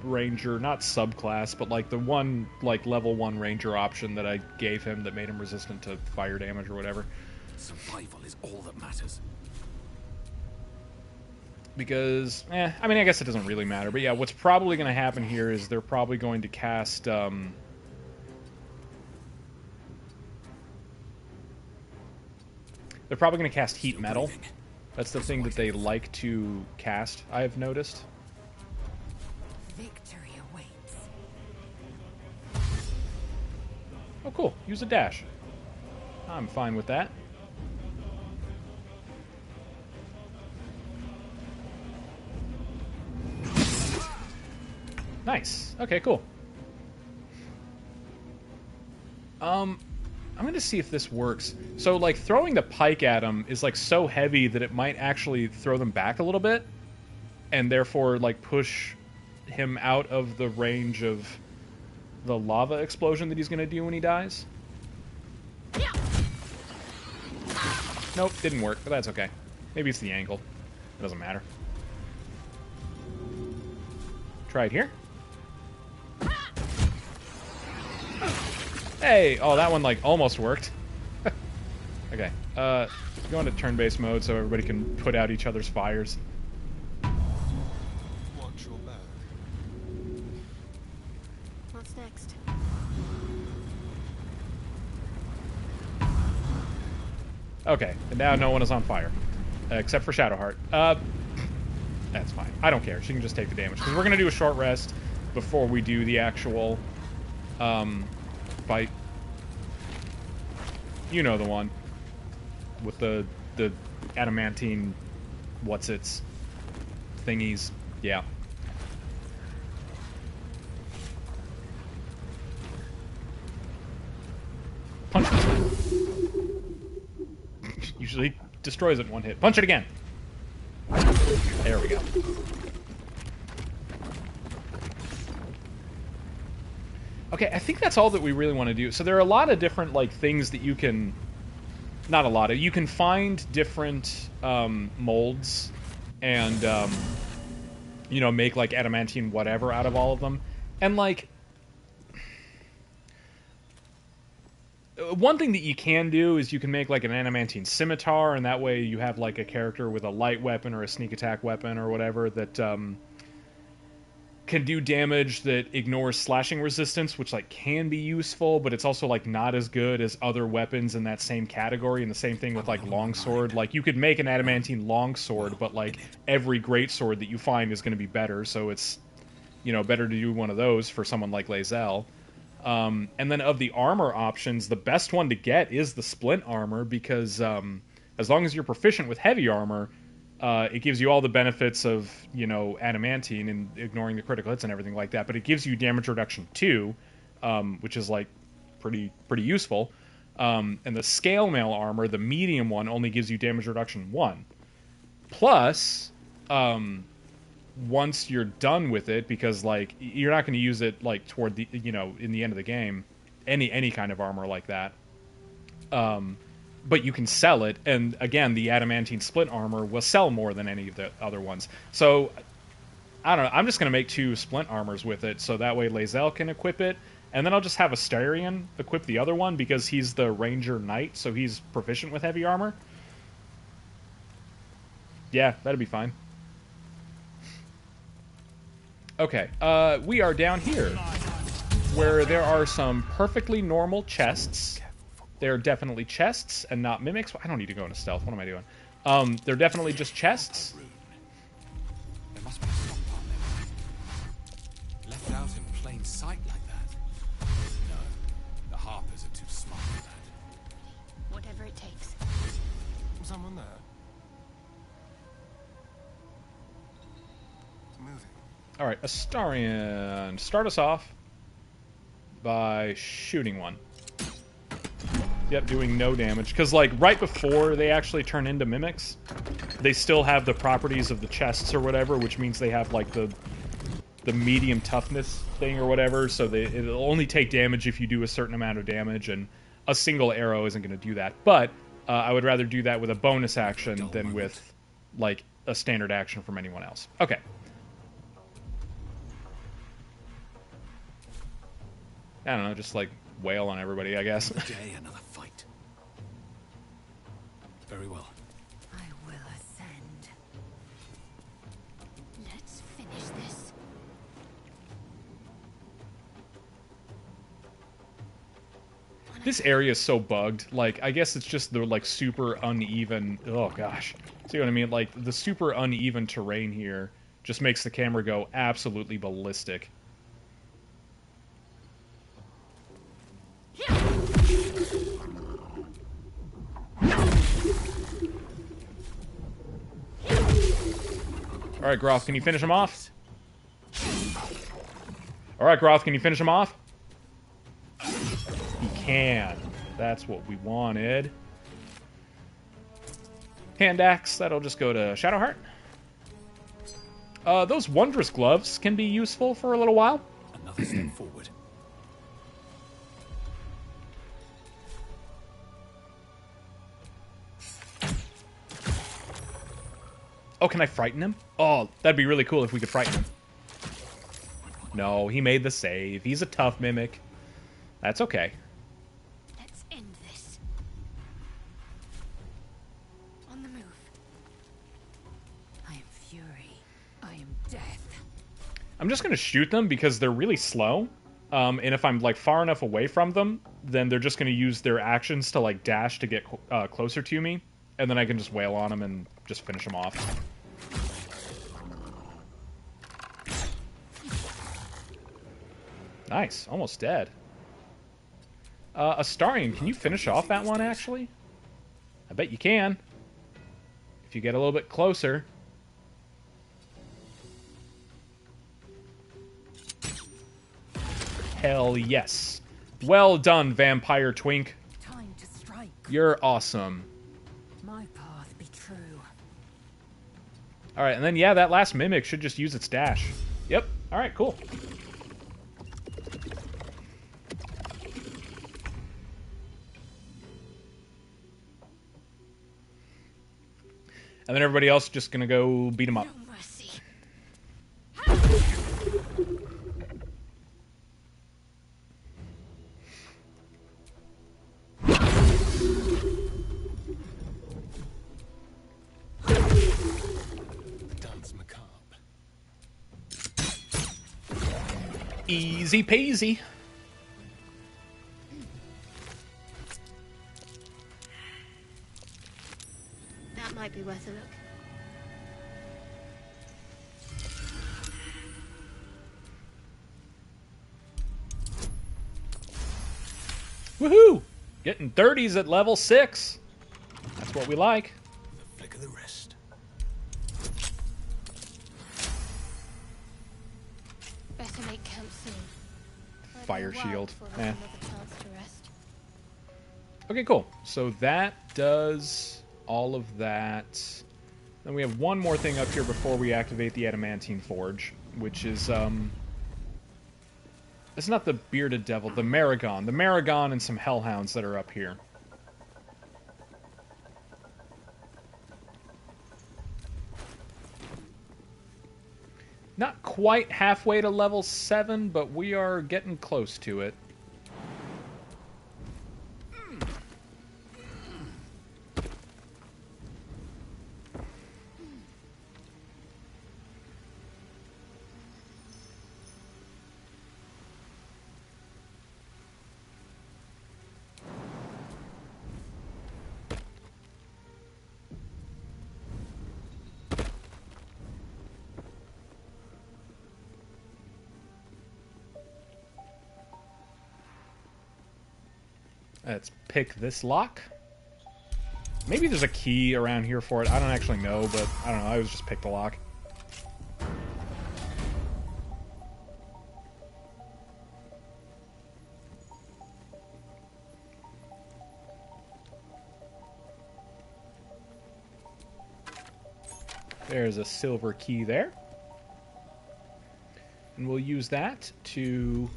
ranger, not subclass, but like the one, like, level 1 ranger option that I gave him that made him resistant to fire damage or whatever. Survival is all that matters. Because, I mean, I guess it doesn't really matter. But yeah, what's probably going to happen here is they're probably going to cast, they're probably going to cast Heat Metal. That's the thing that they like to cast, I've noticed. Victory awaits. Oh, cool. Use a dash. I'm fine with that. Nice. Okay, cool. I'm going to see if this works. So, like, throwing the pike at him is, like, so heavy that it might actually throw them back a little bit, and therefore, like, push him out of the range of the lava explosion that he's going to do when he dies. Nope, didn't work, but that's okay. Maybe it's the angle. It doesn't matter. Try it here. Hey! Oh, that one, like, almost worked. Okay. Go into turn-based mode so everybody can put out each other's fires. Watch your back. What's next? Okay, and now no one is on fire. Except for Shadowheart. That's fine. I don't care. She can just take the damage. Because we're going to do a short rest before we do the actual fight. You know the one. With the adamantine what's-its thingies. Yeah. Punch it. Usually destroys it in one hit. Punch it again. There we go. Okay, I think that's all that we really want to do. So there are a lot of different, like, things that you can... Not a lot of... You can find different molds and, you know, make, like, adamantine whatever out of all of them. And, like... One thing that you can do is you can make, like, an adamantine scimitar, and that way you have, like, a character with a light weapon or a sneak attack weapon or whatever that can do damage that ignores slashing resistance, which, like, can be useful, but it's also, like, not as good as other weapons in that same category. And the same thing with, like, longsword. Like, you could make an adamantine longsword, but, like, every greatsword that you find is going to be better, so it's, you know, better to do one of those for someone like Lae'zel. And then of the armor options, the best one to get is the splint armor, because as long as you're proficient with heavy armor, it gives you all the benefits of, you know, adamantine and ignoring the critical hits and everything like that, but it gives you damage reduction 2, which is, like, pretty useful. And the scale mail armor, the medium one, only gives you damage reduction 1. Plus, once you're done with it, because, like, you're not going to use it, like, toward the, you know, in the end of the game, any kind of armor like that, but you can sell it, and again, the adamantine split armor will sell more than any of the other ones. So I don't know. I'm just going to make 2 splint armors with it, so that way Lae'zel can equip it. And then I'll just have Astarion equip the other one, because he's the Ranger Knight, so he's proficient with heavy armor. Yeah, that'd be fine. Okay, we are down here, where there are some perfectly normal chests. They're definitely chests and not mimics. I don't need to go into stealth. What am I doing? They're definitely just chests. There must be a stockpile there. Left out in plain sight like that. No, the Harpers are too smart for that. Whatever it takes. Someone there? Moving. All right, Astarion, start us off by shooting one. Yep, doing no damage. Because, like, right before they actually turn into mimics, they still have the properties of the chests or whatever, which means they have, like, the medium toughness thing or whatever, so it'll only take damage if you do a certain amount of damage, and a single arrow isn't going to do that. But I would rather do that with a bonus action than with, like, a standard action from anyone else. Okay. I don't know, just, like, wail on everybody, I guess. Another day, another fight. Very well. I will ascend. Let's finish this. This area is so bugged. Like, I guess it's just the, like, super uneven... Oh, gosh. See what I mean? Like, the super uneven terrain here just makes the camera go absolutely ballistic. Alright, Groth, can you finish him off? Alright, Groth, can you finish him off? He can. That's what we wanted. Hand axe, that'll just go to Shadowheart. Those wondrous gloves can be useful for a little while. Another step forward. Oh, can I frighten him? Oh, that'd be really cool if we could frighten him. No, he made the save. He's a tough mimic. That's okay. Let's end this. On the move. I am fury. I am death. I'm just going to shoot them because they're really slow. And if I'm, like, far enough away from them, then they're just going to use their actions to, like, dash to get closer to me. And then I can just wail on them and just finish them off. Nice. Almost dead. Astarion, can you finish off that one, actually? I bet you can. If you get a little bit closer. Hell yes. Well done, Vampire Twink. Time to strike. You're awesome. My path be true. Alright, and then, yeah, that last Mimic should just use its dash. Yep. Alright, cool. And then everybody else just gonna go beat him up. No mercy. Dance macabre. Easy peasy. That might be worth a look. Woohoo! Getting 30s at level 6. That's what we like. The flick of the wrist. Better make camp soon. Might be Fire a while shield. before I Eh. have another chance to rest. Okay, cool. So that does all of that. Then we have one more thing up here before we activate the adamantine forge, which is it's not the bearded devil, the Maragon. The Maragon and some hellhounds that are up here. Not quite halfway to level 7, but we are getting close to it. Let's pick this lock. Maybe there's a key around here for it. I don't actually know, but I don't know. I always just pick the lock. There's a silver key there. And we'll use that to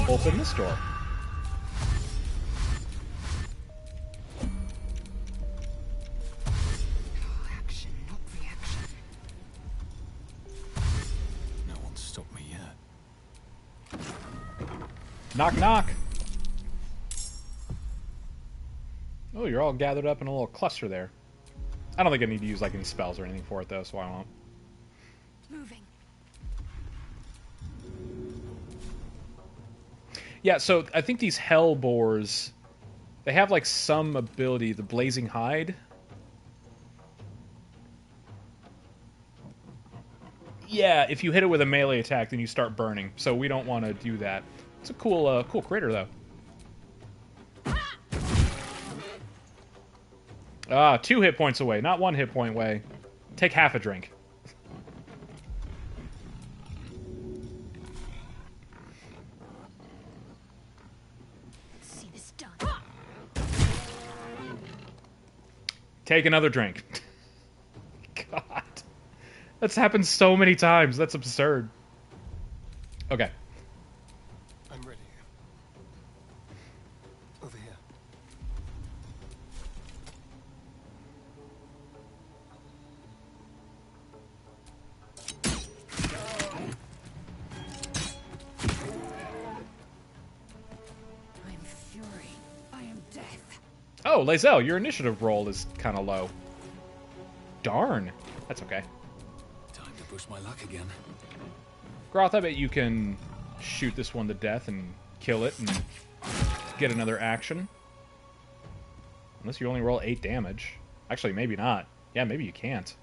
open this door. Action, not reaction. No one stopped me yet. Knock, knock. Oh, you're all gathered up in a little cluster there. I don't think I need to use like any spells or anything for it though, so I won't. Moving. Yeah, so I think these hell boars, they have like some ability, the blazing hide. Yeah, if you hit it with a melee attack, then you start burning. So we don't want to do that. It's a cool, cool critter though. Ah, 2 hit points away, not 1 hit point away. Take half a drink. See this done. Take another drink. God. That's happened so many times. That's absurd. Okay. I'm ready. Over here. I am fury. I am death. Oh, Lae'zel, your initiative roll is kind of low. Darn. That's okay. Time to push my luck again. Groth, I bet you can shoot this one to death and kill it and get another action. Unless you only roll 8 damage. Actually, maybe not. Yeah, maybe you can't.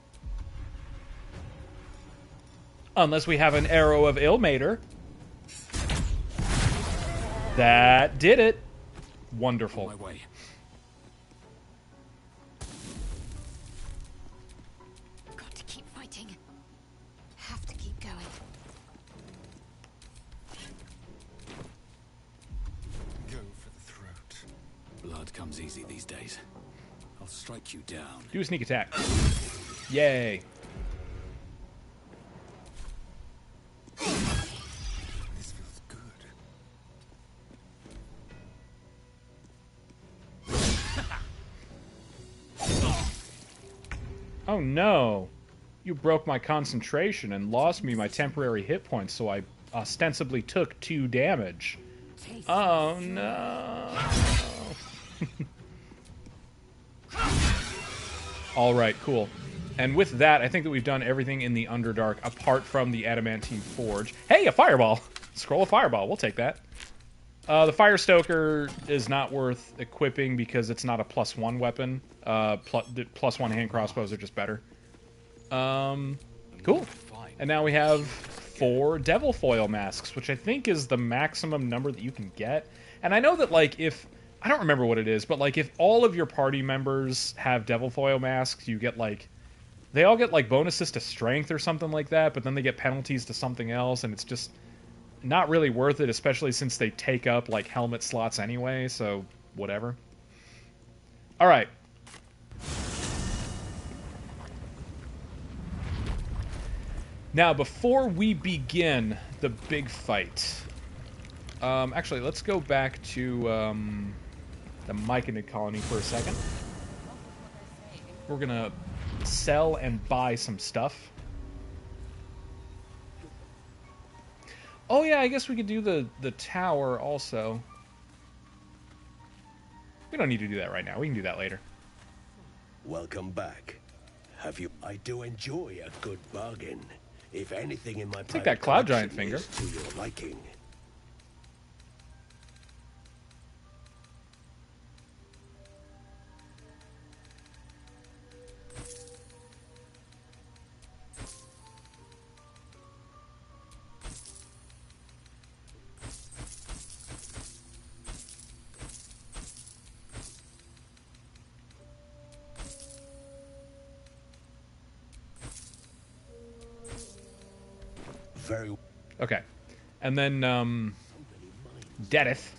Unless we have an arrow of Ilmater. That did it. Wonderful. On my way. Got to keep fighting. Have to keep going. Go for the throat. Blood comes easy these days. I'll strike you down. Do a sneak attack. Yay. This feels good. Oh no. You broke my concentration and lost me my temporary hit points, so I ostensibly took 2 damage. Taste Oh no. Alright, cool. And with that, I think that we've done everything in the Underdark apart from the Adamantine Forge. Hey, a fireball! Scroll of fireball, we'll take that. The Fire Stoker is not worth equipping because it's not a +1 weapon. +1 hand crossbows are just better. Cool. And now we have 4 Devil Foil masks, which I think is the maximum number that you can get. And I know that, like, if... I don't remember what it is, but, like, if all of your party members have Devil Foil masks, you get, like... They all get, like, bonuses to strength or something like that, but then they get penalties to something else, and it's just not really worth it, especially since they take up, like, helmet slots anyway, so whatever. Alright. Now, before we begin the big fight... actually, let's go back to the Myconid colony for a second. We're gonna sell and buy some stuff. Oh yeah, I guess we could do the tower also. We don't need to do that right now. We can do that later. Welcome back. Have you? I do enjoy a good bargain. If anything in my take that cloud giant finger is to your liking. Very. Okay. And then Dedith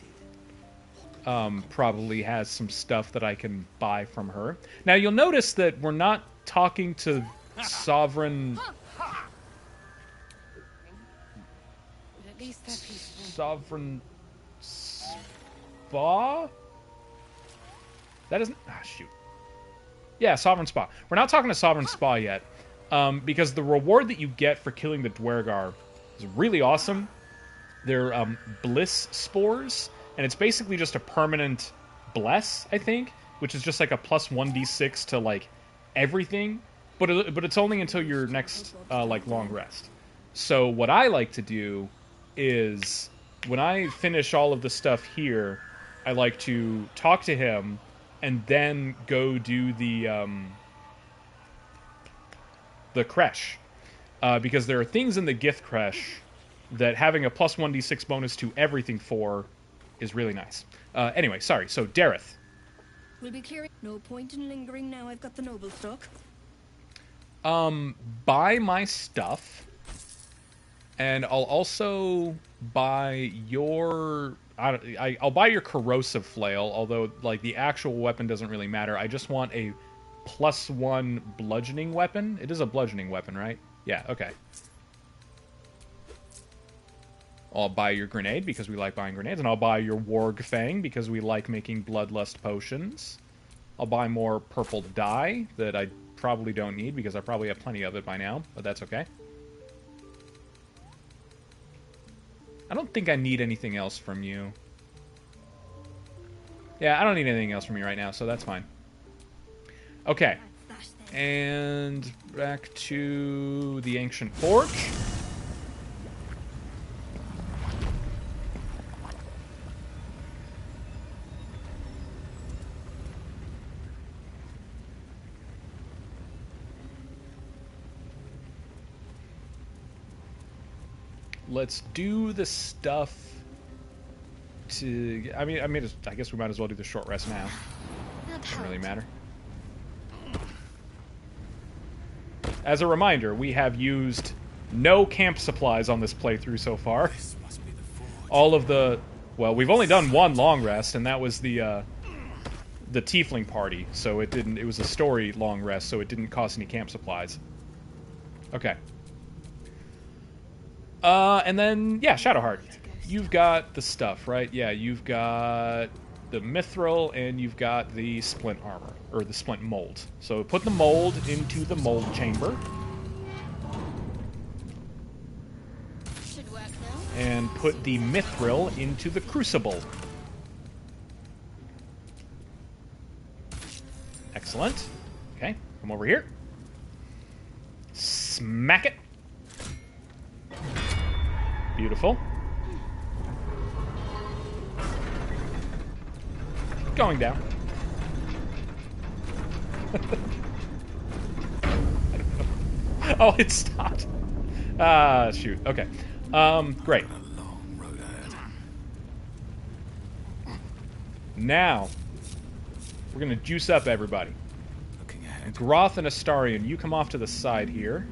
probably has some stuff that I can buy from her. Now you'll notice that we're not talking to Sovereign At least they're peaceful. Sovereign Spa? That isn't... Ah, shoot. Yeah, Sovereign Spa. We're not talking to Sovereign Spa yet. Because the reward that you get for killing the Duergar is really awesome. They're bliss spores, and it's basically just a permanent bless, I think, which is just like a plus 1d6 to like everything, but it's only until your next like long rest. So what I like to do is when I finish all of the stuff here, I like to talk to him and then go do the Creche, because there are things in the Gith Creche that having a plus 1d6 bonus to everything for is really nice. Anyway, sorry, so Dareth. We'll be clearing. No point in lingering now I've got the noble stock. Buy my stuff, and I'll also buy your... I'll buy your corrosive flail, although like the actual weapon doesn't really matter. I just want a +1 bludgeoning weapon. It is a bludgeoning weapon, right? Yeah, okay. I'll buy your grenade because we like buying grenades, and I'll buy your warg fang because we like making bloodlust potions. I'll buy more purple dye that I probably don't need because I probably have plenty of it by now, but that's okay. I don't think I need anything else from you. Yeah, I don't need anything else from you right now, so that's fine. Okay, and back to the ancient forge. Let's do the stuff to... I guess we might as well do the short rest now. Doesn't really matter. As a reminder, we have used no camp supplies on this playthrough so far. All of the... Well, we've only done one long rest, and that was the tiefling party, so it didn't... It was a story long rest, so it didn't cost any camp supplies. Okay. And then, yeah, Shadowheart. You've got the stuff, right? Yeah, you've got the mithril, and you've got the splint armor, or the splint mold. So put the mold into the mold chamber. Should work now. And put the mithril into the crucible. Excellent. Okay, come over here. Smack it. Beautiful. Going down. Oh, it stopped. Ah, shoot. Okay. Great. Now, we're going to juice up everybody. Groth and Astarion, you come off to the side here.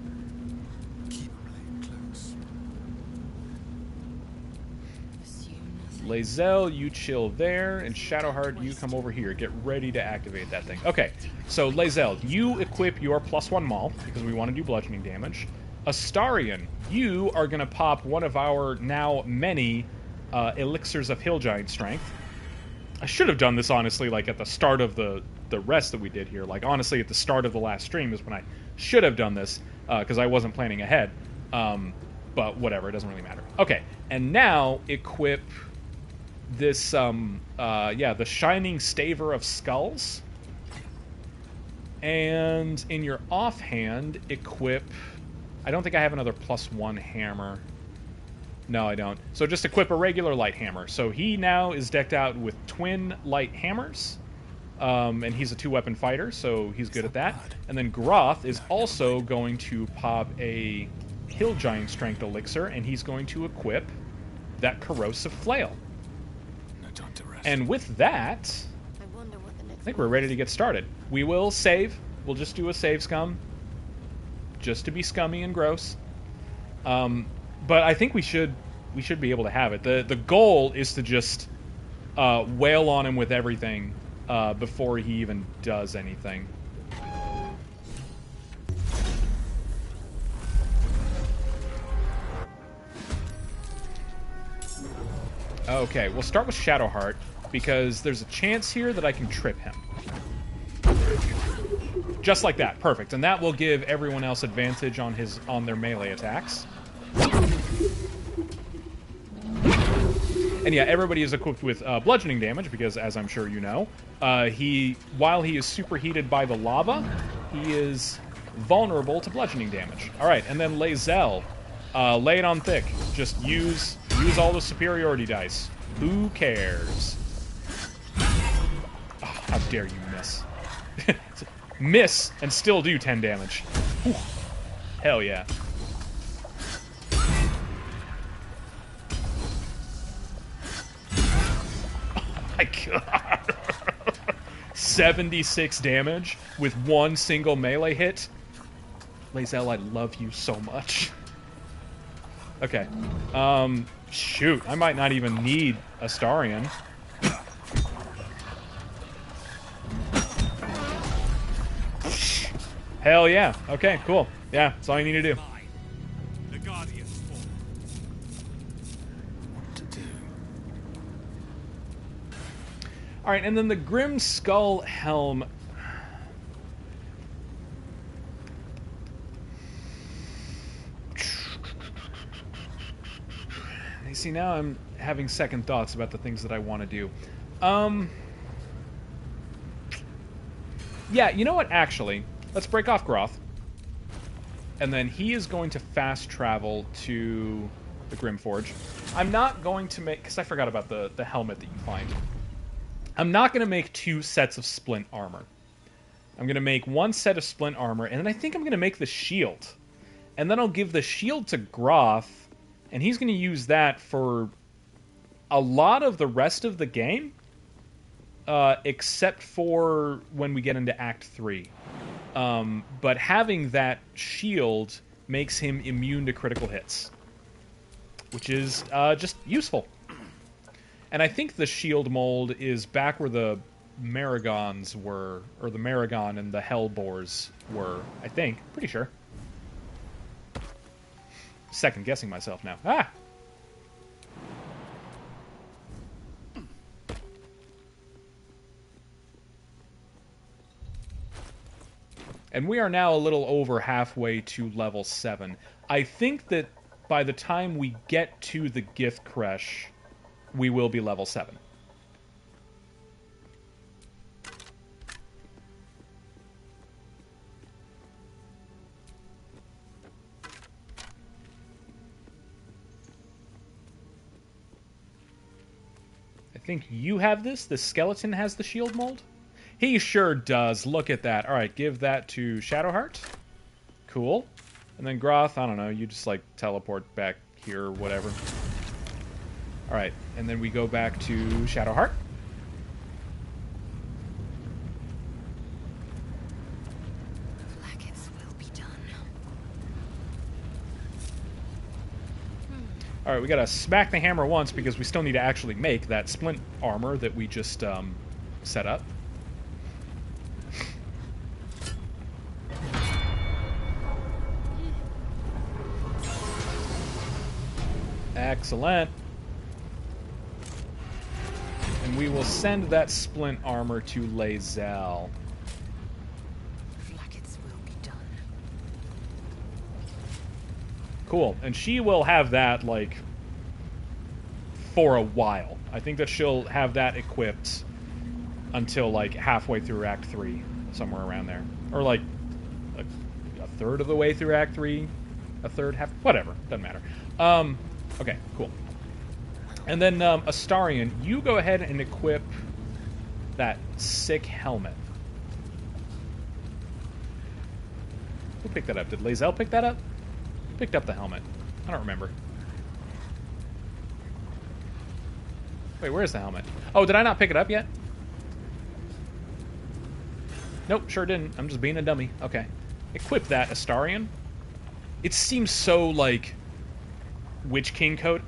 Lae'zel, you chill there, and Shadowheart, you come over here. Get ready to activate that thing. Okay, so Lae'zel, you equip your +1 maul, because we want to do bludgeoning damage. Astarion, you are going to pop one of our now many elixirs of Hill Giant Strength. I should have done this, honestly, like at the start of the rest that we did here. Like, honestly, at the start of the last stream is when I should have done this, because I wasn't planning ahead. but whatever, it doesn't really matter. Okay, and now equip this, the Shining Staver of Skulls. And in your offhand, equip... I don't think I have another +1 hammer. No, I don't. So just equip a regular light hammer. So he now is decked out with twin light hammers. And he's a 2-weapon fighter, so he's good at that. And then Groth is also going to pop a Hill Giant Strength Elixir, and he's going to equip that Corrosive Flail. And with that, I think we're ready to get started. We will save. We'll just do a save scum, just to be scummy and gross. But I think we should be able to have it. The goal is to just wail on him with everything before he even does anything. Okay, we'll start with Shadowheart, because there's a chance here that I can trip him. Just like that, perfect. And that will give everyone else advantage on their melee attacks. And yeah, everybody is equipped with bludgeoning damage, because as I'm sure you know, while he is superheated by the lava, he is vulnerable to bludgeoning damage. Alright, and then Lae'zel, lay it on thick. Just use all the superiority dice. Who cares? Oh, how dare you miss. Miss and still do 10 damage. Whew. Hell yeah. Oh my god. 76 damage with one single melee hit. Lae'zel, I love you so much. Okay. Shoot, I might not even need Astarion. Hell yeah. Okay, cool. Yeah, that's all you need to do. Alright, and then the Grim Skull Helm. See, now I'm having second thoughts about the things that I want to do. Yeah, you know what, actually? Let's break off Groth. And then he is going to fast travel to the Grimforge. I'm not going to make... because I forgot about the helmet that you find. I'm not going to make 2 sets of splint armor. I'm going to make 1 set of splint armor, and then I think I'm going to make the shield. And then I'll give the shield to Groth, and he's going to use that for a lot of the rest of the game, except for when we get into Act 3. But having that shield makes him immune to critical hits, which is just useful. And I think the shield mold is back where the Maragons were, or the Maragon and the Hellboars were, I think. Pretty sure. Second guessing myself now. Ah! And we are now a little over halfway to level 7. I think that by the time we get to the Gith Creche, we will be level 7. I think you have this. The skeleton has the shield mold. He sure does. Look at that. All right, give that to Shadowheart. Cool. And then Groth, I don't know. You just, like, teleport back here or whatever. All right, and then we go back to Shadowheart. All right, we gotta smack the hammer once because we still need to actually make that splint armor that we just set up. Excellent. And we will send that splint armor to Lae'zel. cool. And she will have that, like, for a while. I think that she'll have that equipped until, like, halfway through Act 3, somewhere around there. Or, like, a third of the way through Act 3, a third, half, whatever, doesn't matter. Okay, cool. And then, Astarion, you go ahead and equip that sick helmet. Who picked that up? Did Lae'zel pick that up? Picked up the helmet. I don't remember. Wait, where's the helmet? Oh, did I not pick it up yet? Nope, sure didn't. I'm just being a dummy. Okay. Equip that, Astarion. It seems so, like, Witch King code.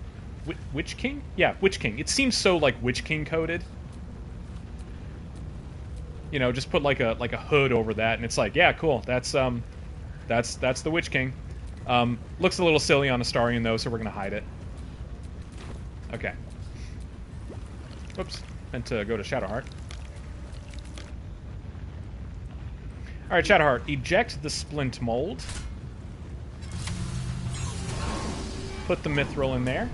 Witch King? Yeah, Witch King. It seems so, like, Witch King coded. You know, just put like a hood over that, and it's like, yeah, cool. That's the Witch King. Looks a little silly on Astarion though, so we're gonna hide it. Okay. Whoops. Meant to go to Shadowheart. All right, Shadowheart. Eject the splint mold. Put the mithril in there.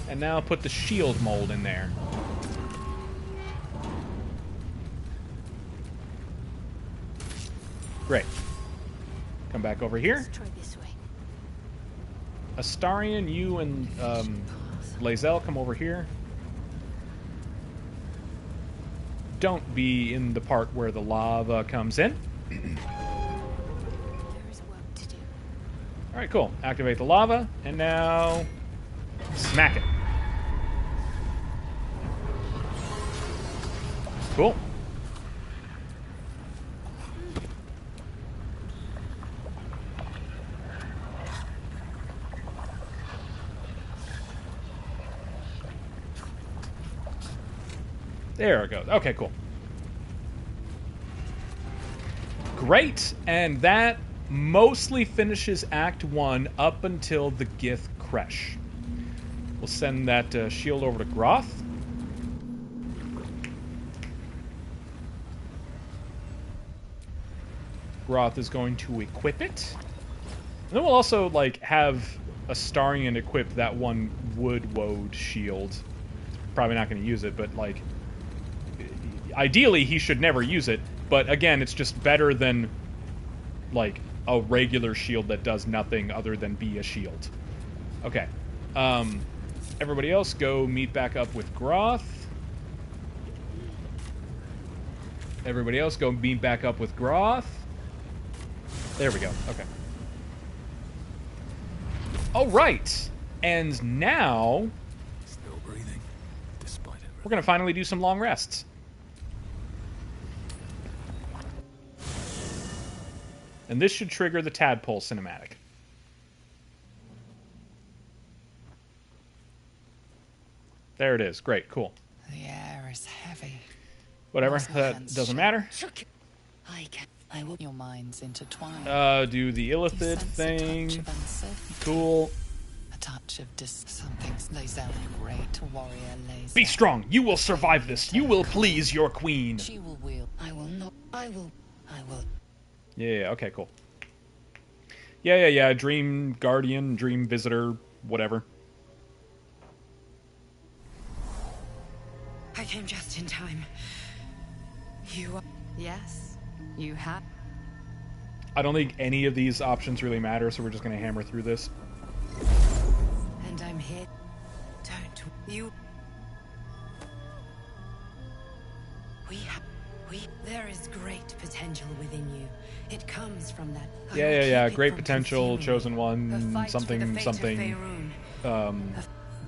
And now put the shield mold in there. Great. Come back over here. Let's try this way. Astarion, you and Lae'zel, come over here. Don't be in the part where the lava comes in. There is work to do. Alright, cool. Activate the lava, and now smack it. Cool. There it goes. Okay, cool. Great, and that mostly finishes Act 1 up until the Gith Creche. We'll send that shield over to Groth. Groth is going to equip it. And then we'll also, like, have Astarion equip that one wood woad shield. Probably not going to use it, but, like, ideally he should never use it. But, again, it's just better than, like, a regular shield that does nothing other than be a shield. Okay. Everybody else go meet back up with Groth. Everybody else go meet back up with Groth. There we go. Okay. All right. And now Still breathing, despite it. we're going to finally do some long rests. And this should trigger the tadpole cinematic. There it is. Great. Cool. The air is heavy. Whatever. Lost my That hands doesn't shake. matter. I will. Your minds intertwine. Do the You illithid sense a thing. touch of uncertainty. Cool. A touch of something's Lae'zel, great warrior Lae'zel. Be strong. You will survive this. You will please your queen. She will wield. I will not. I will. Yeah, okay, cool. Yeah. Dream Guardian, Dream Visitor, whatever. I came just in time. You are... Yes, you have. I don't think any of these options really matter, so we're just going to hammer through this. And I'm here. Don't you... There is great potential within you. It comes from that. Yeah. Great potential, chosen one, something.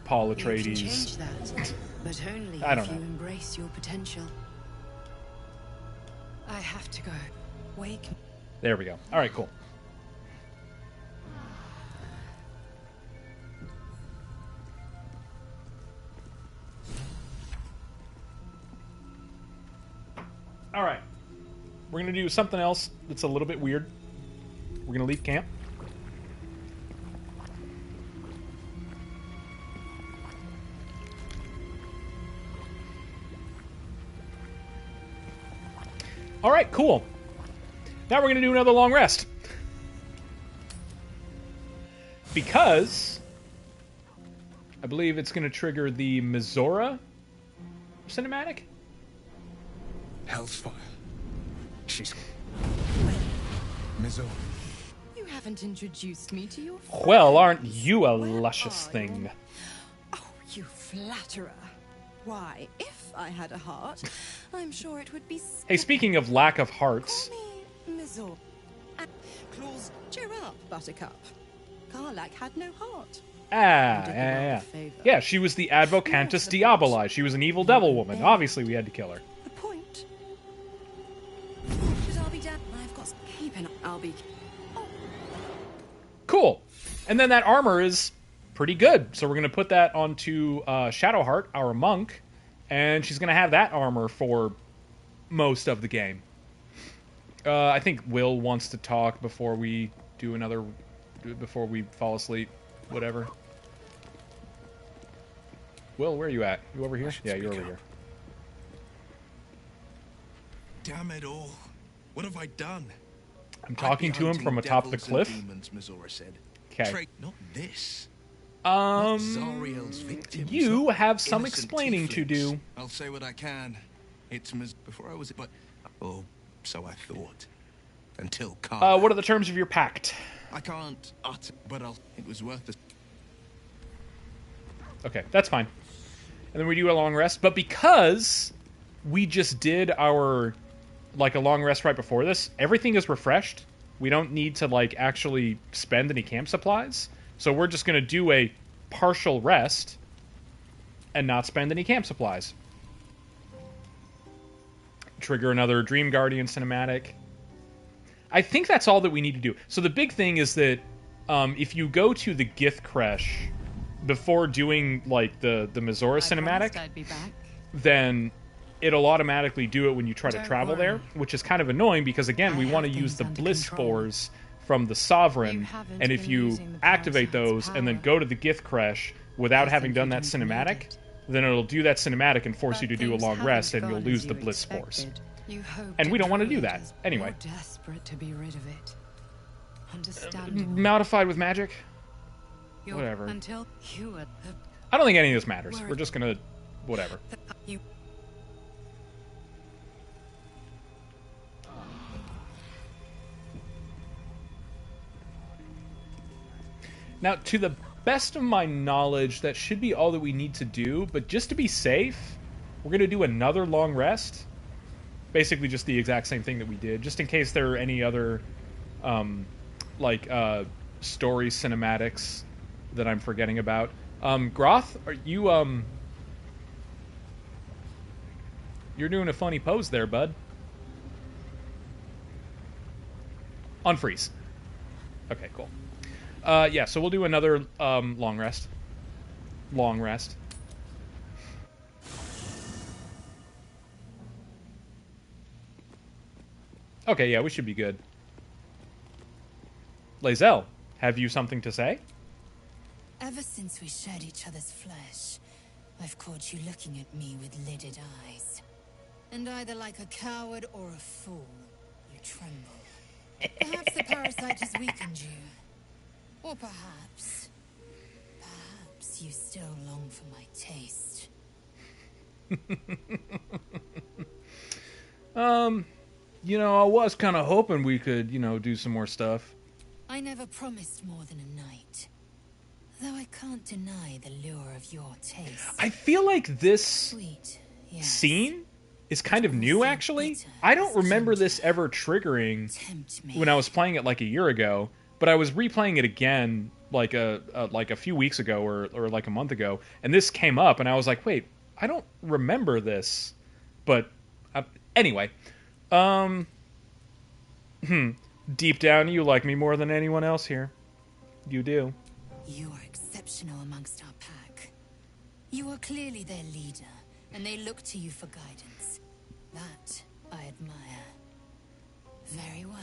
Paul Atreides. You can change that, but only I don't if you know. embrace your potential. I have to go. Wake. There we go. All right, cool. All right. We're going to do something else that's a little bit weird. We're going to leave camp. All right, cool. Now we're going to do another long rest. Because I believe it's going to trigger the Mizora cinematic. Hellsfire. She's... Mizora. You haven't introduced me to your friends. Well, aren't you a luscious thing? Oh, you flatterer. Why, if I had a heart, I'm sure it would be... Hey, speaking of lack of hearts... Call me Mizor. Claws, cheer up, Buttercup. Karlach had no heart. Yeah. Yeah, she was the Advocantus Diaboli. She was an evil devil woman. Obviously, we had to kill her. The point. But I'll be damned. I've got keeping. I'll be... Oh. Cool. And then that armor is pretty good. So we're going to put that onto Shadowheart, our monk, and she's going to have that armor for most of the game. I think Will wants to talk before we do another... before we fall asleep. Whatever. Will, where are you at? You over here? Yeah, you're over here. Damn it all. What have I done? I'm talking to him from atop the cliff. Demons, Mizora said. Okay. Not this. You have some explaining to do. I'll say what I can. It's before I was... But... Oh, so I thought. Until Carl. What are the terms of your pact? I can't utter, but it was worth it. Okay, that's fine. And then we do a long rest. But because we just did our, like, a long rest right before this, everything is refreshed. We don't need to, like, actually spend any camp supplies. So we're just going to do a partial rest and not spend any camp supplies. Trigger another Dream Guardian cinematic. I think that's all that we need to do. So the big thing is that if you go to the Gith Creche before doing like the Mizora cinematic, then it'll automatically do it when you try to travel there, which is kind of annoying because again we want to use the bliss spores from the Sovereign, and if you activate those and then go to the Gith Creche without having done that cinematic, then it'll do that cinematic and force you to do a long rest, and you'll lose the bliss spores. And we don't want to do that. Anyway. Desperate to be rid of it. Understandable. Modified with magic? Whatever. Until you were I don't think any of this matters. We're just gonna... whatever. Now, to the best of my knowledge, that should be all that we need to do, but just to be safe, we're gonna do another long rest. Basically just the exact same thing that we did, just in case there are any other, story cinematics that I'm forgetting about. Groth, are you, you're doing a funny pose there, bud. Unfreeze. Okay, cool. Yeah, so we'll do another, long rest. Long rest. Okay, yeah, we should be good. Lae'zel, have you something to say? Ever since we shared each other's flesh, I've caught you looking at me with lidded eyes. And either like a coward or a fool, you tremble. Perhaps the parasite has weakened you. Or perhaps you still long for my taste. You know, I was kind of hoping we could, you know, do some more stuff. I never promised more than a night. Though I can't deny the lure of your taste. I feel like this Sweet, yes. scene is kind of new, actually. I don't remember this ever triggering when I was playing it like a year ago, but I was replaying it again like a few weeks ago or like a month ago, and this came up, and I was like, wait, I don't remember this. But anyway, deep down, you like me more than anyone else here. You do. You are exceptional amongst our pack. You are clearly their leader, and they look to you for guidance. That I admire. Very well.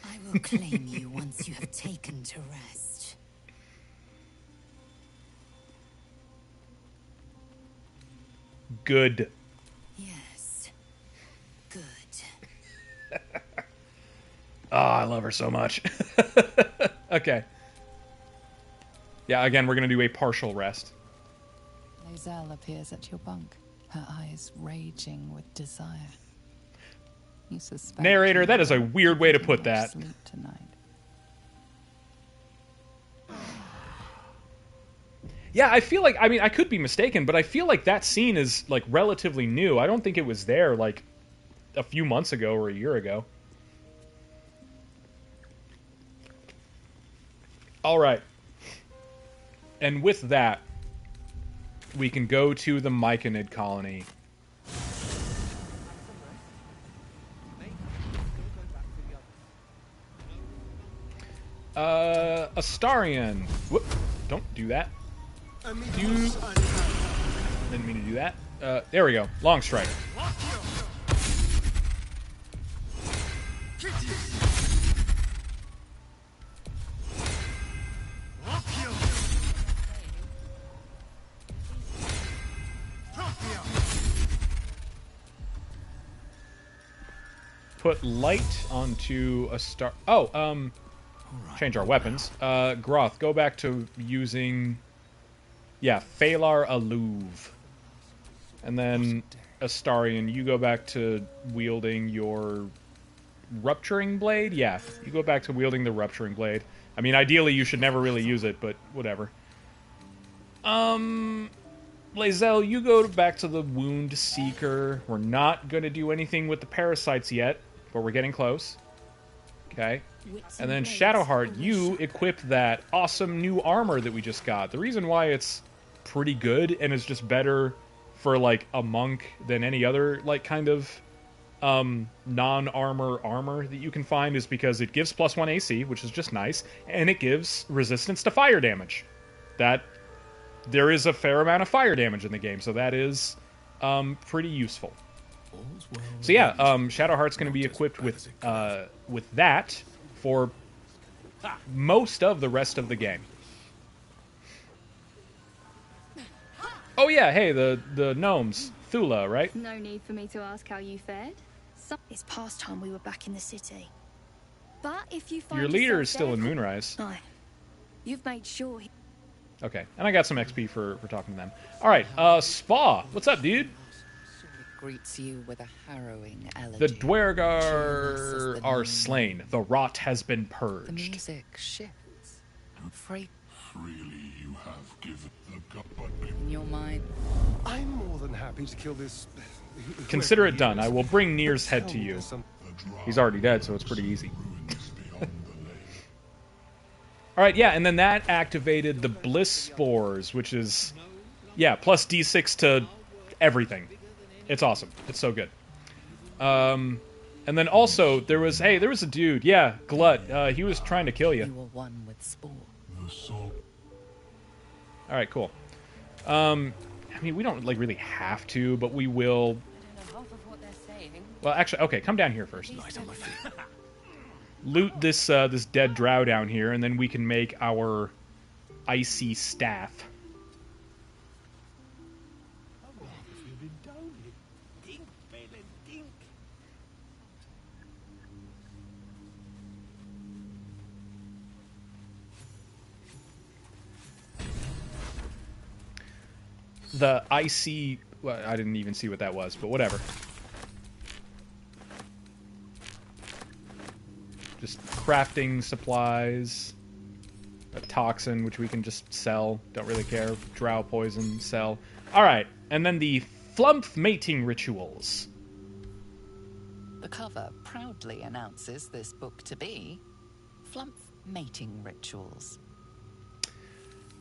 I will claim you once you have taken to rest. Good. Yes. Good. Oh, I love her so much. Okay. Yeah, again, we're going to do a partial rest. Lae'zel appears at your bunk, her eyes raging with desire. You suspect Narrator, that is a you weird way to won't put much that. Sleep tonight. Yeah, I feel like, I mean, I could be mistaken, but I feel like that scene is, like, relatively new. I don't think it was there, like, a few months ago or a year ago. Alright. And with that, we can go to the Myconid colony. Astarion. Whoop. Don't do that. Didn't mean to do that. There we go. Long strike. Put light onto a star. Oh, change our weapons. Groth, go back to using, yeah, Phalar Aluve. And then Astarion, you go back to wielding your Rupturing Blade? Yeah, you go back to wielding the Rupturing Blade. I mean, ideally you should never really use it, but whatever. Lae'zel, you go back to the Wound Seeker. We're not going to do anything with the parasites yet, but we're getting close. Okay. And then Shadowheart, you equip that awesome new armor that we just got. The reason why it's pretty good and is just better for, like, a monk than any other, like, kind of non-armor armor that you can find is because it gives +1 AC, which is just nice, and it gives resistance to fire damage. That there is a fair amount of fire damage in the game, so that is pretty useful. So yeah, Shadowheart's going to be equipped with that for most of the rest of the game. Oh yeah, hey, the gnomes, Thula, right? No need for me to ask how you fared. It's past time we were back in the city. But if you find your leader yourself is still there, in Moonrise. No, you've made sure. Okay, and I got some XP for talking to them. All right, Spa, what's up, dude? Greets you with a harrowing elegy. The Duergar are slain. The rot has been The purged. music shifts. Freely you have given the gut, but in your mind. I'm more than happy to kill this. Consider it done. I will bring Nir's head to you. He's already dead, so it's pretty easy. Alright, yeah, and then that activated the Bliss Spores, which is, yeah, plus D6 to everything. It's awesome. It's so good. And then also, there was a dude, yeah, Glut, he was trying to kill you. You were one with Spore. Alright, cool. I mean, we don't, like, really have to, but we will. Well, actually, okay, come down here first. Loot this this dead drow down here, and then we can make our icy staff. The icy... Well, I didn't even see what that was, but whatever. Just crafting supplies. A toxin, which we can just sell. Don't really care. Drow poison, sell. Alright, and then the Flumph mating rituals. The cover proudly announces this book to be Flumph Mating Rituals.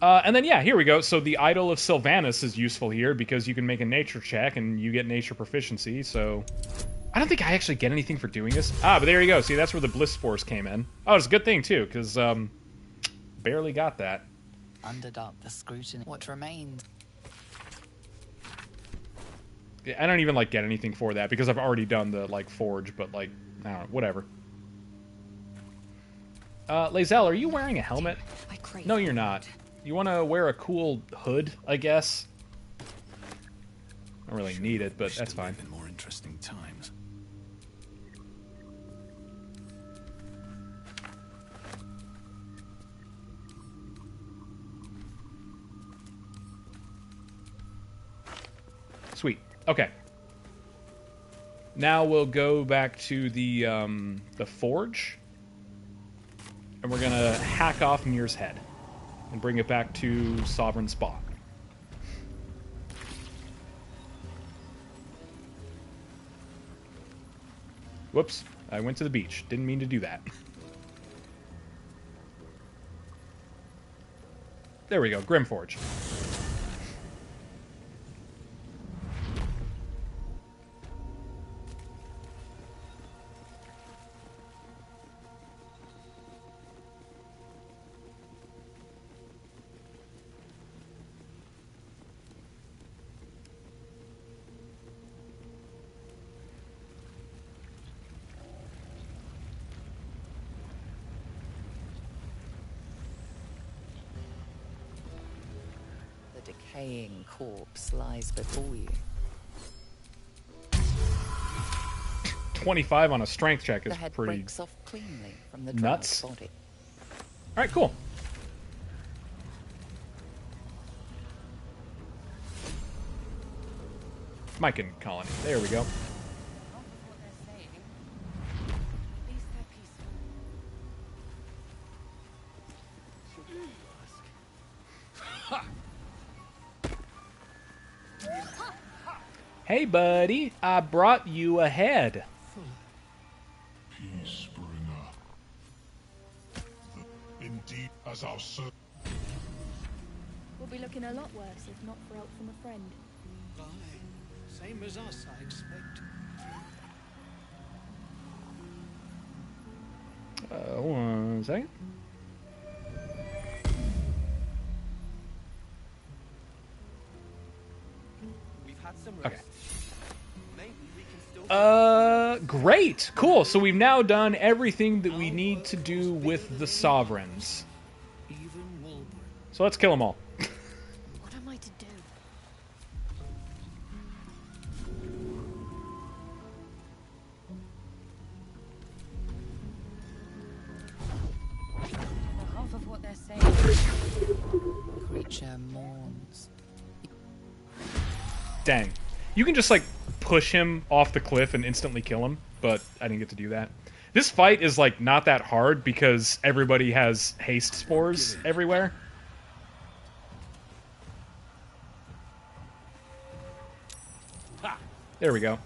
And then, yeah, here we go. So the Idol of Sylvanas is useful here because you can make a nature check and you get nature proficiency, so... I don't think I actually get anything for doing this. Ah, but there you go. See, that's where the Bliss Spores came in. Oh, it's a good thing, too, because, barely got that. Under the scrutiny, what remains? I don't even, like, get anything for that because I've already done the, like, forge, but, like, I don't know, whatever. Lae'zel, are you wearing a helmet? No, you're not. You want to wear a cool hood, I guess? I don't really need it, but that's fine. More interesting times. Sweet. Okay. Now we'll go back to the forge, and we're gonna hack off Mir's head and bring it back to Sovereign Spa. Whoops, I went to the beach. Didn't mean to do that. There we go, Grimforge. The decaying corpse lies before you. 25 on a strength check is The head pretty breaks off cleanly from the nuts. drowned body. All right, cool. Mycan colony. There we go. Hey, buddy, I brought you a head. Peacebringer. Indeed, as our servant. We'll be looking a lot worse if not for help from a friend. Aye, same as us, I expect. Hold on a second. Okay. Great! Cool, so we've now done everything that we need to do with the Sovereigns. So let's kill them all. What am I to do? Half of what they're saying. Creature mourns. Dang. You can just, like, push him off the cliff and instantly kill him, but I didn't get to do that. This fight is, like, not that hard because everybody has haste spores everywhere. There we go.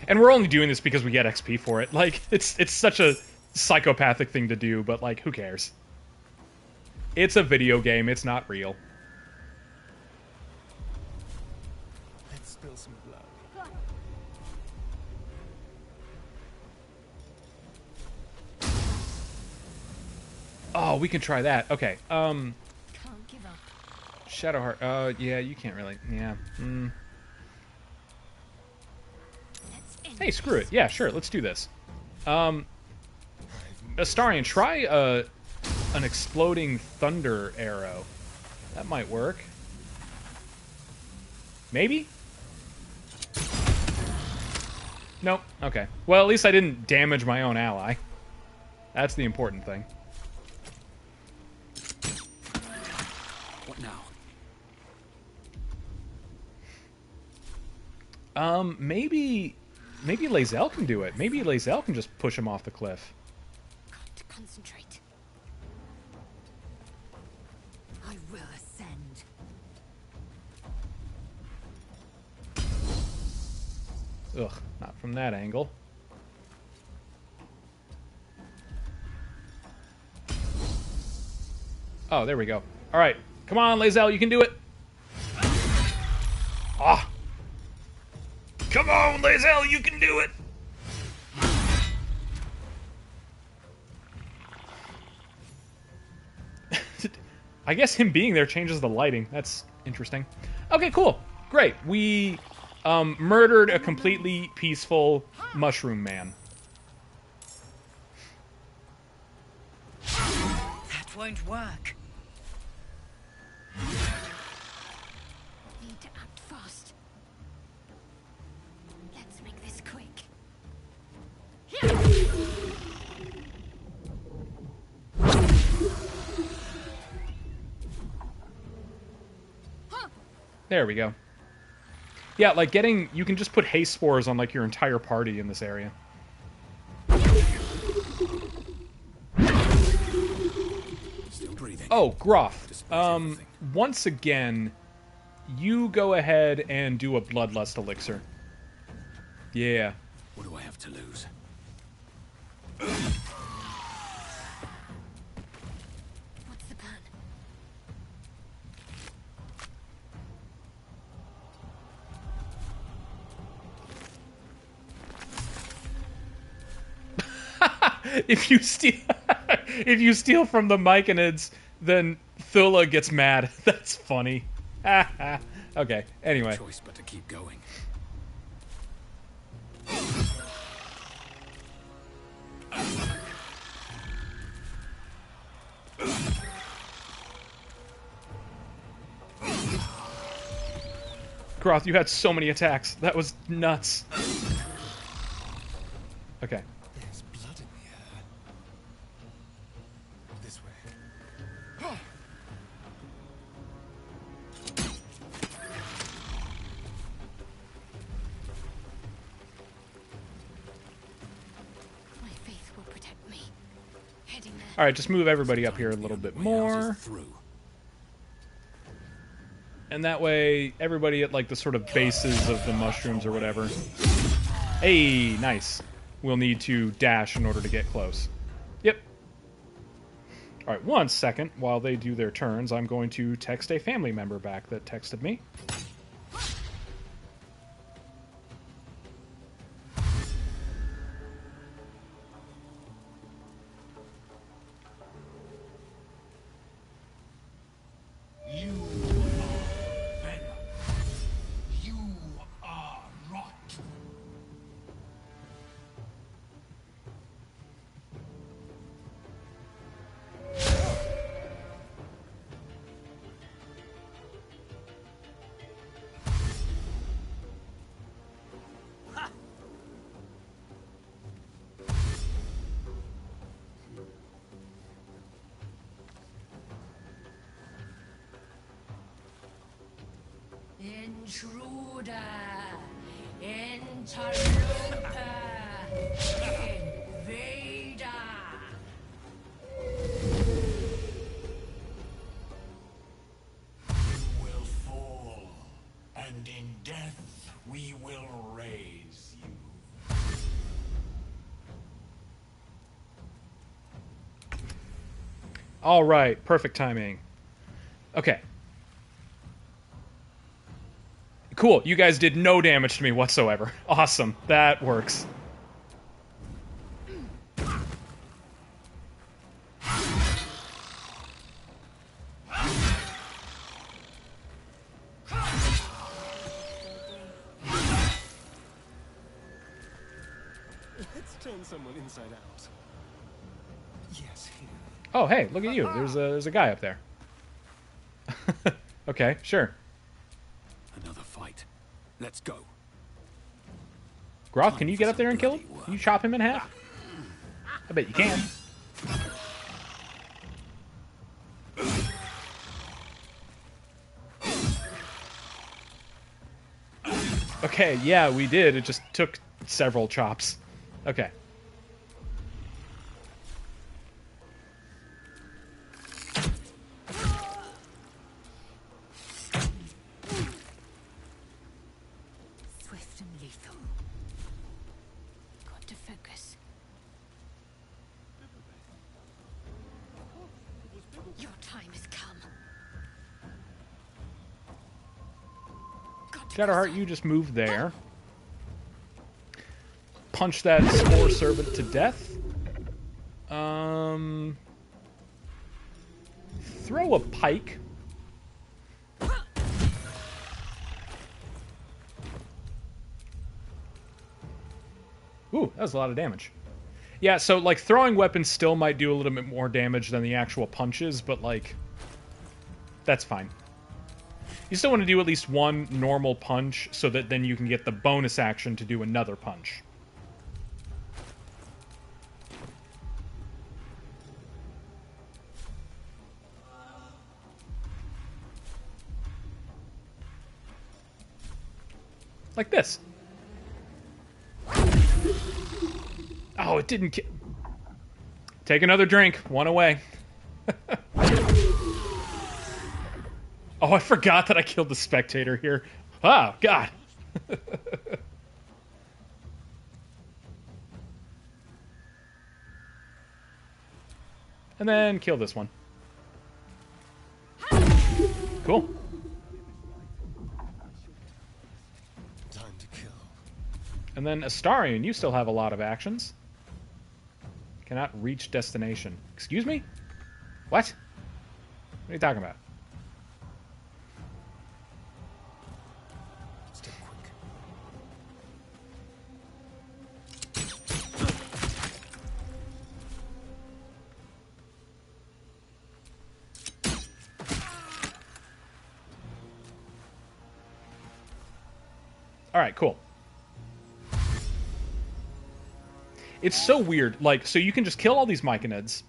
And we're only doing this because we get XP for it. Like, it's such a psychopathic thing to do, but, like, who cares? It's a video game, it's not real. Let's spill some blood. Oh, we can try that. Okay, Can't give up. Shadowheart. Yeah, you can't really. Yeah. Hey, screw it. Yeah, sure. Let's do this. Astarion, try an exploding thunder arrow. That might work. Maybe? Nope. Okay. Well, at least I didn't damage my own ally. That's the important thing. What now? Maybe Lae'zel can do it. Maybe Lae'zel can just push him off the cliff. Got to concentrate. I will ascend. Ugh, not from that angle. Oh, there we go. All right, come on, Lae'zel, you can do it. Ah. Come on, Lae'zel, you can do it! I guess him being there changes the lighting. That's interesting. Okay, cool. Great. We murdered a completely peaceful mushroom man. That won't work. Need to act fast. Let's make this quick. There we go. Yeah, like getting... You can just put haste spores on, like, your entire party in this area. Still breathing. Oh, Groff. Once again, you go ahead and do a Bloodlust elixir. Yeah. What do I have to lose? What's the plan? If you steal from the Myconids, then Thula gets mad. That's funny. Okay, anyway. No choice but to keep going. Groth, you had so many attacks. That was nuts. Okay. There's blood in the air. This way. My faith will protect me. Heading there. All right, just move everybody up here a little bit more. And that way, everybody at, like, the sort of bases of the mushrooms or whatever. Hey, nice. We'll need to dash in order to get close. Yep. All right, 1 second. While they do their turns, I'm going to text a family member back that texted me. Intruder! Interloper! Invader! You will fall, and in death we will raise you. All right, perfect timing. Okay. Cool, you guys did no damage to me whatsoever. Awesome, that works. Let's turn someone inside out. Yes, here. Oh, hey, look at you. There's a guy up there. Okay, sure. Another fight. Let's go. Groth, can you get up there and kill him? Can you chop him in half? I bet you can. Okay, yeah, we did. It just took several chops. Okay. Swift and lethal. Got to focus. Your time has come. Shadowheart, you just move there. Punch that Spore Servant to death. Throw a pike. Ooh, that was a lot of damage. Yeah, so, like, throwing weapons still might do a little bit more damage than the actual punches, but, like, that's fine. You still want to do at least one normal punch so that then you can get the bonus action to do another punch. Like this. Oh, it didn't Take another drink. One away. Oh, I forgot that I killed the spectator here. Oh, God. And then kill this one. Cool. Time to kill. And then Astarion, you still have a lot of actions. Cannot reach destination. Excuse me? What? What are you talking about? Stay quick. Alright, cool. It's so weird. Like, so you can just kill all these Myconids,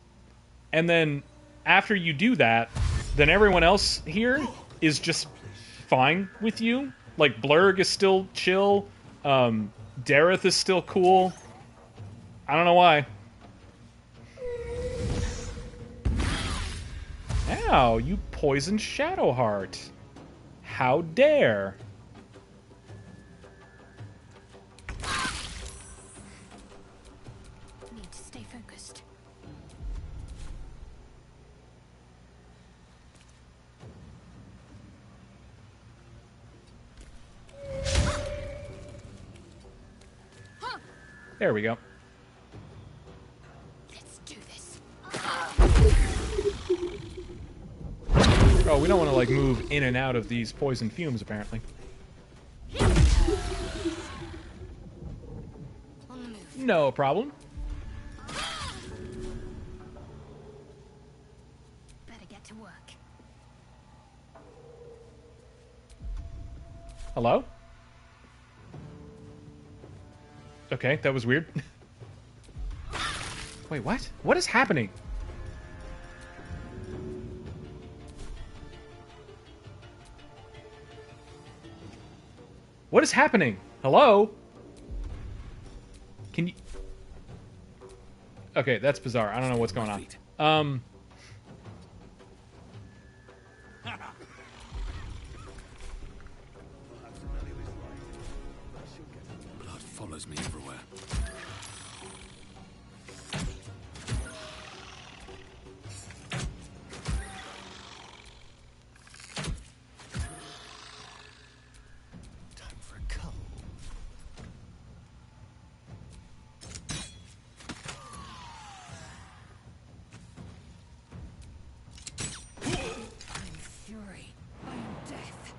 and then after you do that, then everyone else here is just fine with you. Like, Blurg is still chill. Dareth is still cool. I don't know why. Ow, you poisoned Shadowheart. How dare. Need to stay focused. There we go. Let's do this. Oh, we don't want to, like, move in and out of these poison fumes, apparently. No problem. Better get to work. Hello? Okay, that was weird. Wait, what? What is happening? What is happening? Hello? Can you... Okay, that's bizarre. I don't know what's going on. Blood follows me everywhere. Time for a cull. I'm fury. I'm death.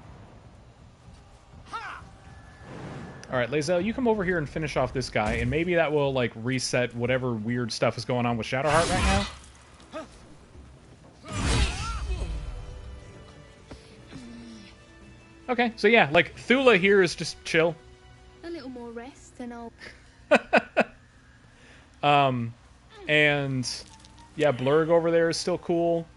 Alright, Lae'zel, you come over here and finish off this guy, and maybe that will, like, reset whatever weird stuff is going on with Shadowheart right now. Okay, so yeah, like, Thula here is just chill. A little more rest and I'll... And, yeah, Blurg over there is still cool.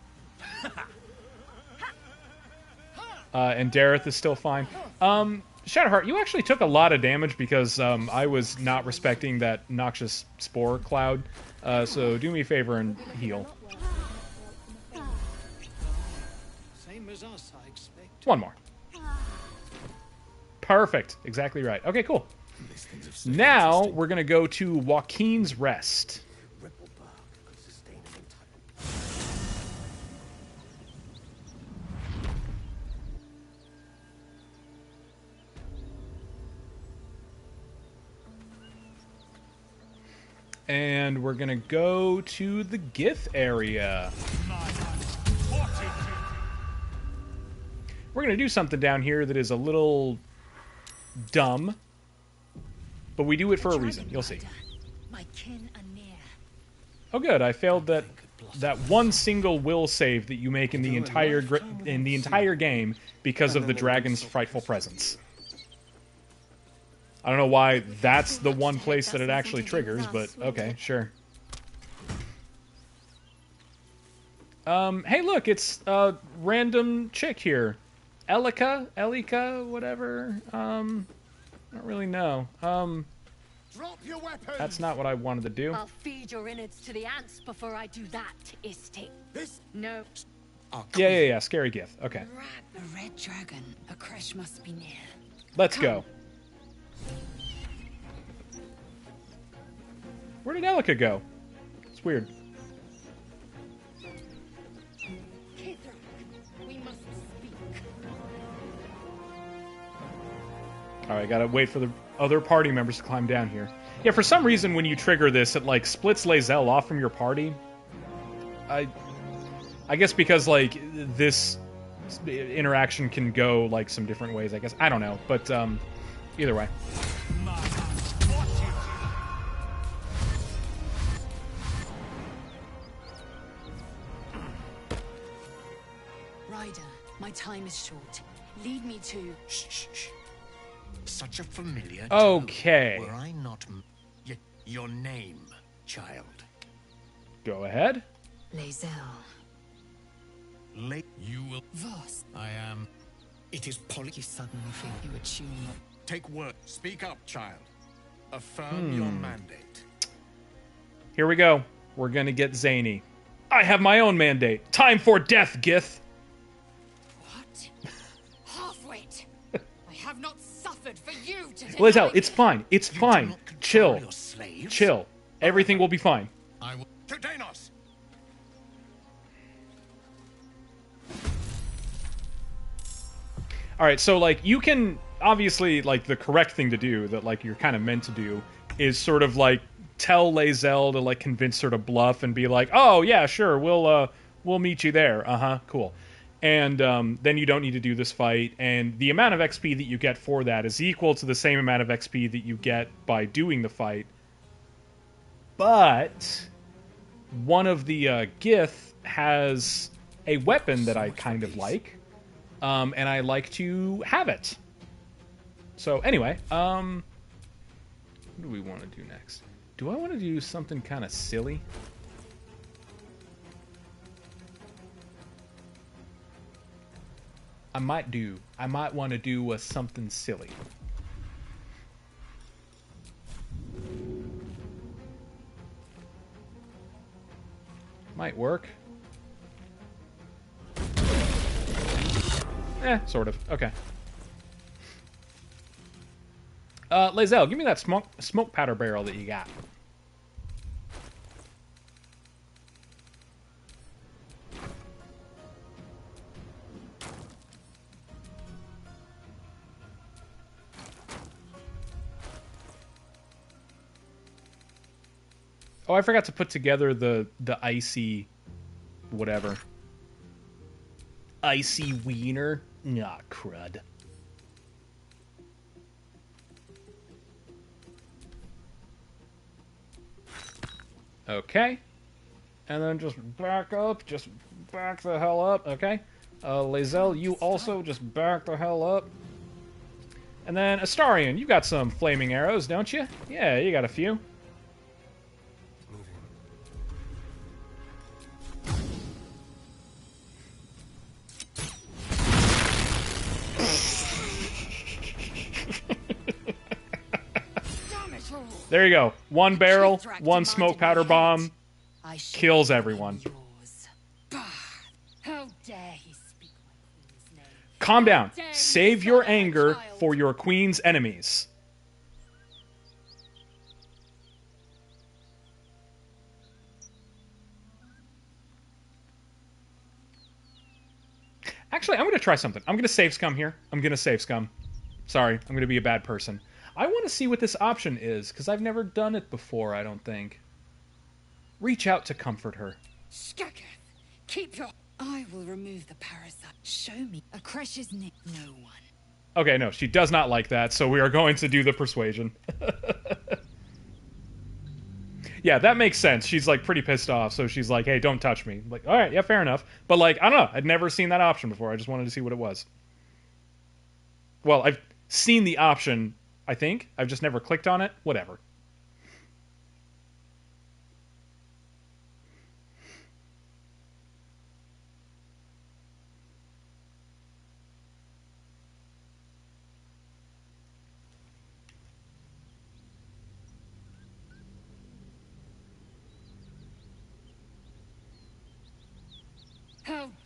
And Dareth is still fine. Shadowheart, you actually took a lot of damage because I was not respecting that noxious spore cloud. So do me a favor and heal. Same as us, I expect. One more. Perfect. Exactly right. Okay, cool. Now we're going to go to Joaquin's Rest. And we're going to go to the Gith area. We're going to do something down here that is a little dumb, but we do it for a reason. You'll see. My kin are near. Oh, good. I failed that one single will save that you make in the entire game because of the dragon's frightful presence. I don't know why that's the one place that it actually triggers, but okay, sure. Hey, look, it's a random chick here. Elika, whatever. I don't really know. Drop your weapons. That's not what I wanted to do. I'll feed your innards to the ants before I do that, Isti. This? No. Yeah. Scary Gith. Okay. A red dragon. A Creche must be near. Let's go. Where did Elika go? It's weird. We must speak. Alright, gotta wait for the other party members to climb down here. Yeah, for some reason when you trigger this, it like splits Lae'zel off from your party. I guess because like this interaction can go like some different ways, I guess. I don't know, but either way. Ryder, my time is short. Lead me to... Shh. Such a familiar Okay. tone. Were I not... Your name, child. Go ahead. Lae'zel. You will... Voss. I am... It is You suddenly feel you attune. Take word. Speak up, child. Affirm your mandate. Here we go. We're gonna get zany. I have my own mandate. Time for death, Gith. What? Half-wit. I have not suffered for you to deny Lae'zel, me. it's fine. It's fine. Chill. Chill. Everything will be fine. I will... To Danos! Alright, so, like, you can... Obviously, like, the correct thing to do, that, like, you're kind of meant to do, is sort of, like, tell Lae'zel to, like, convince her to bluff and be like, oh, yeah, sure, we'll meet you there. Uh-huh, cool. And then you don't need to do this fight, and the amount of XP that you get for that is equal to the same amount of XP that you get by doing the fight. But one of the Gith has a weapon that I kind of like, and I like to have it. So anyway, what do we want to do next? Do I want to do something kind of silly? I might want to do something silly. Might work. Sort of. Okay. Lae'zel, give me that smoke powder barrel that you got. Oh, I forgot to put together the icy whatever. Icy wiener? Nah, crud. Okay. And then just back up. Just back the hell up. Okay. Lae'zel, you also just back the hell up. And then Astarion, you got some flaming arrows, don't you? Yeah, you got a few. There you go. One barrel, one smoke powder bomb, kills everyone. How dare he speak my queen's name? Calm down. Save your anger for your queen's enemies. Actually, I'm going to try something. I'm going to save scum here. I'm going to save scum. Sorry, I'm going to be a bad person. I want to see what this option is, because I've never done it before, I don't think. Reach out to comfort her. Skaketh, keep your... I will remove the parasite. Show me. A Creche's no one. Okay, no, she does not like that, so we are going to do the persuasion. Yeah, that makes sense. She's, like, pretty pissed off, so she's like, hey, don't touch me. Like, alright, yeah, fair enough. But, like, I don't know. I'd never seen that option before. I just wanted to see what it was. Well, I've seen the option... I think. I've just never clicked on it. Whatever.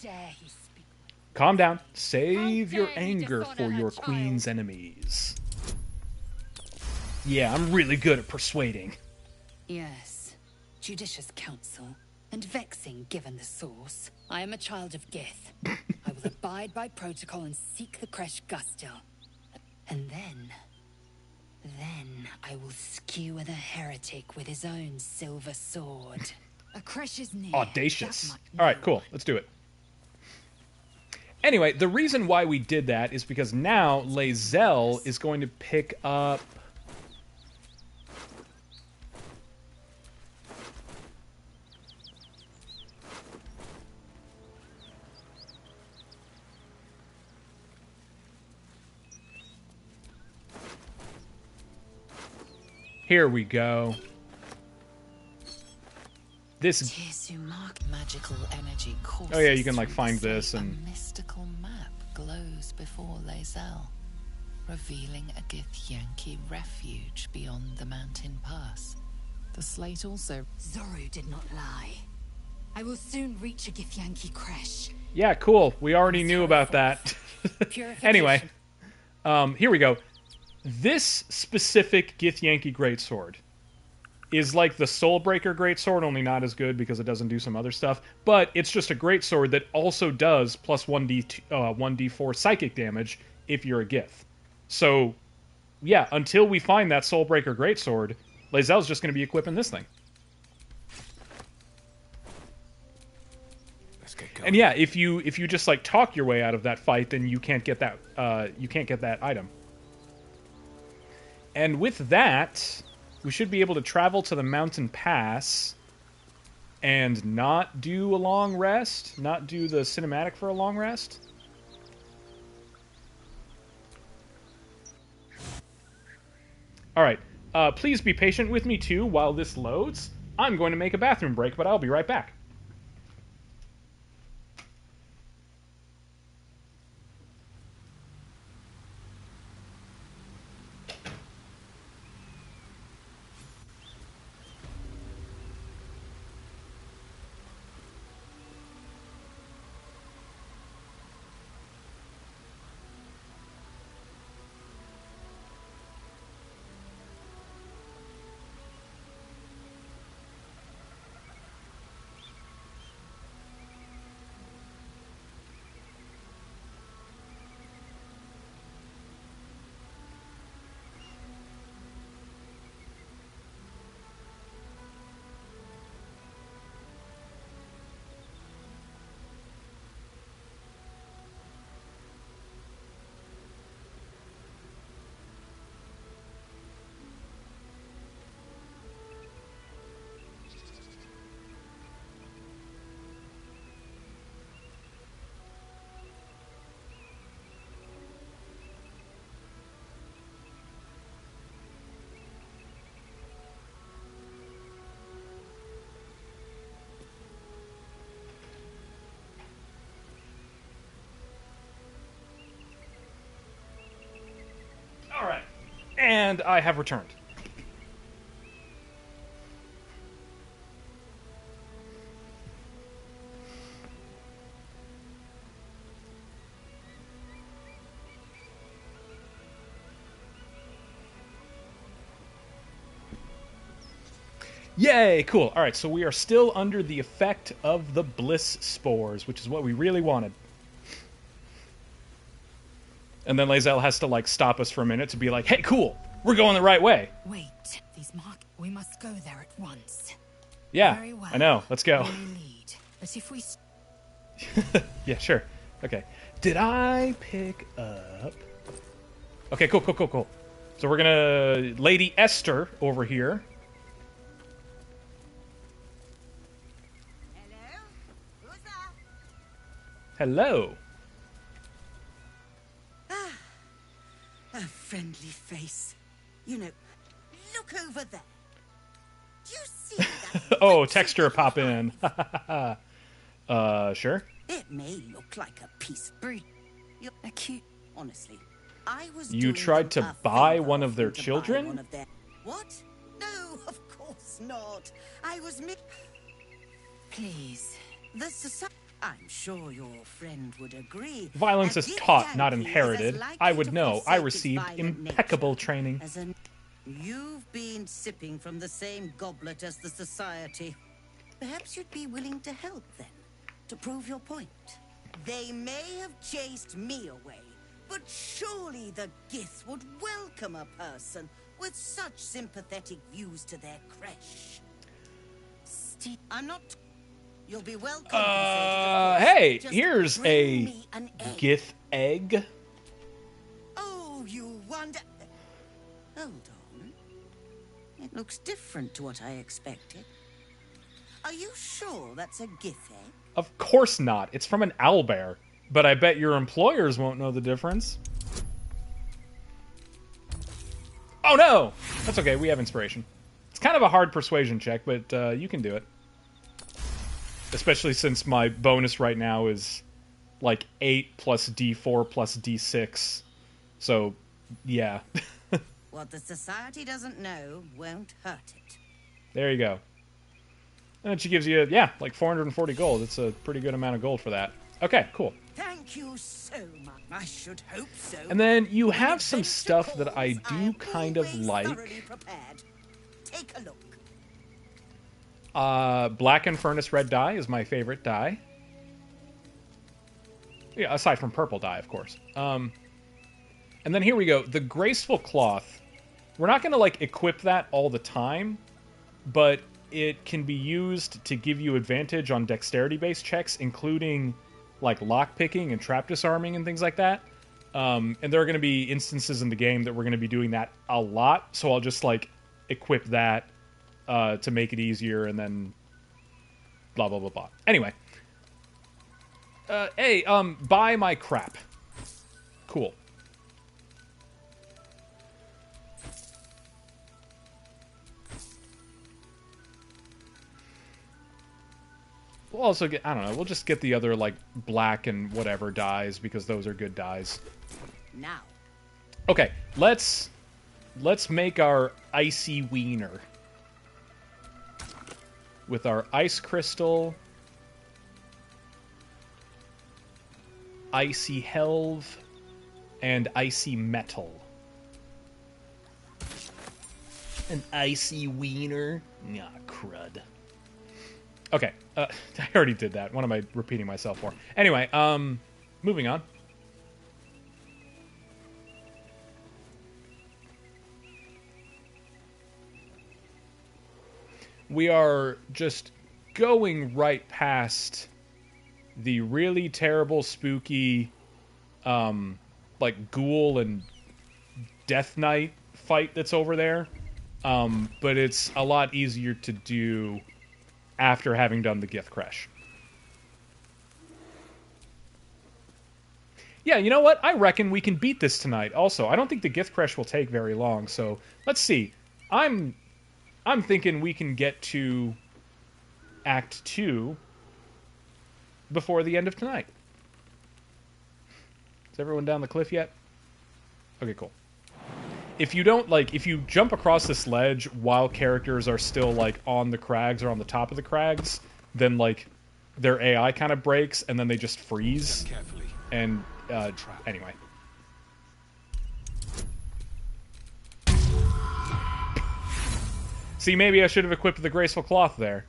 dare he speak? Calm down. Save your dare he anger dishonor for her your child? queen's enemies. Yeah, I'm really good at persuading. Yes. Judicious counsel. And vexing given the source. I am a child of Gith. I will abide by protocol and seek the Creche Gustil. And then I will skewer the heretic with his own silver sword. A Creche is near. Audacious. Alright, cool. Let's do it. Anyway, the reason why we did that is because now Lae'zel is going to pick up... Here we go. This... Magical energy Oh yeah, you can like find this and... A mystical map glows before Lae'zel, revealing a Githyanki refuge beyond the mountain pass. The slate also... Zorru did not lie. I will soon reach a Githyanki Creche. Yeah, cool. We already knew about that. Anyway, here we go. This specific Githyanki Greatsword is like the Soulbreaker Greatsword, only not as good because it doesn't do some other stuff. But it's just a Greatsword that also does plus 1d4 psychic damage if you're a Gith. So, yeah, until we find that Soulbreaker Greatsword, Lae'zel's just going to be equipping this thing. Let's get going. And yeah, if you just like talk your way out of that fight, then you can't get that item. And with that, we should be able to travel to the mountain pass and not do a long rest, not do the cinematic for a long rest. All right, please be patient with me too while this loads. I'm going to make a bathroom break, but I'll be right back. Alright, and I have returned. Yay, cool. Alright, so we are still under the effect of the bliss spores, which is what we really wanted. And then Lae'zel has to, like, stop us for a minute to be like, hey, cool, we're going the right way. Wait, we must go there at once. Yeah, Very well. I know. Let's go. Lead. But if we... Yeah, sure. Okay. Did I pick up... Okay, cool. So we're gonna... Lady Esther over here. Hello? Who's there? Hello. A friendly face. You know, look over there. Do you see that? Oh, texture pop in. Sure. It may look like a piece of breed. You're cute. Honestly, I was. You tried to buy one of their children? What? No, of course not. I was. Please. The society. I'm sure your friend would agree. Violence A is Gith taught, not Yankee is inherited. as likely I would to know. I forsake its received violent impeccable nature training. as You've been sipping from the same goblet as the Society. Perhaps you'd be willing to help then, to prove your point. They may have chased me away, but surely the Gith would welcome a person with such sympathetic views to their creche. I'm not... You'll be well compensated. Hey, Just here's bring a me an egg. Gith egg. Oh, you wonder... Hold on. It looks different to what I expected. Are you sure that's a Gith egg? Of course not. It's from an owlbear. But I bet your employers won't know the difference. Oh no! That's okay, we have inspiration. It's kind of a hard persuasion check, but you can do it. Especially since my bonus right now is like 8 plus D4 plus D6. So, yeah. What the Society doesn't know won't hurt it. There you go. And she gives you, yeah, like 440 gold. It's a pretty good amount of gold for that. Okay, cool. Thank you so much. I should hope so. And then you have some stuff that I do kind of like. Take a look. Black Furnace red dye is my favorite dye. Yeah, aside from purple dye, of course. And then here we go. The Graceful Cloth. We're not going to, like, equip that all the time, but it can be used to give you advantage on dexterity-based checks, including, like, lockpicking and trap disarming and things like that. And there are going to be instances in the game that we're going to be doing that a lot, so I'll just, like, equip that to make it easier, and then blah, blah, blah, blah. Anyway. Hey, buy my crap. Cool. We'll also get, I don't know, we'll just get the other, like, black and whatever dyes, because those are good dyes. Now. Okay, let's make our icy wiener. With our ice crystal, icy helve, and icy metal. An icy wiener? Nah, crud. Okay, I already did that. What am I repeating myself for? Anyway, moving on. We are just going right past the really terrible, spooky, like, ghoul and Death Knight fight that's over there. But it's a lot easier to do after having done the Gith Creche. Yeah, you know what? I reckon we can beat this tonight. Also, I don't think the Gith Creche will take very long, so let's see. I'm thinking we can get to Act 2 before the end of tonight. Is everyone down the cliff yet? Okay, cool. If you don't, like, if you jump across this ledge while characters are still, like, on the crags or on the top of the crags, then, like, their AI kind of breaks, and then they just freeze. And, anyway. See, maybe I should have equipped the Graceful Cloth there.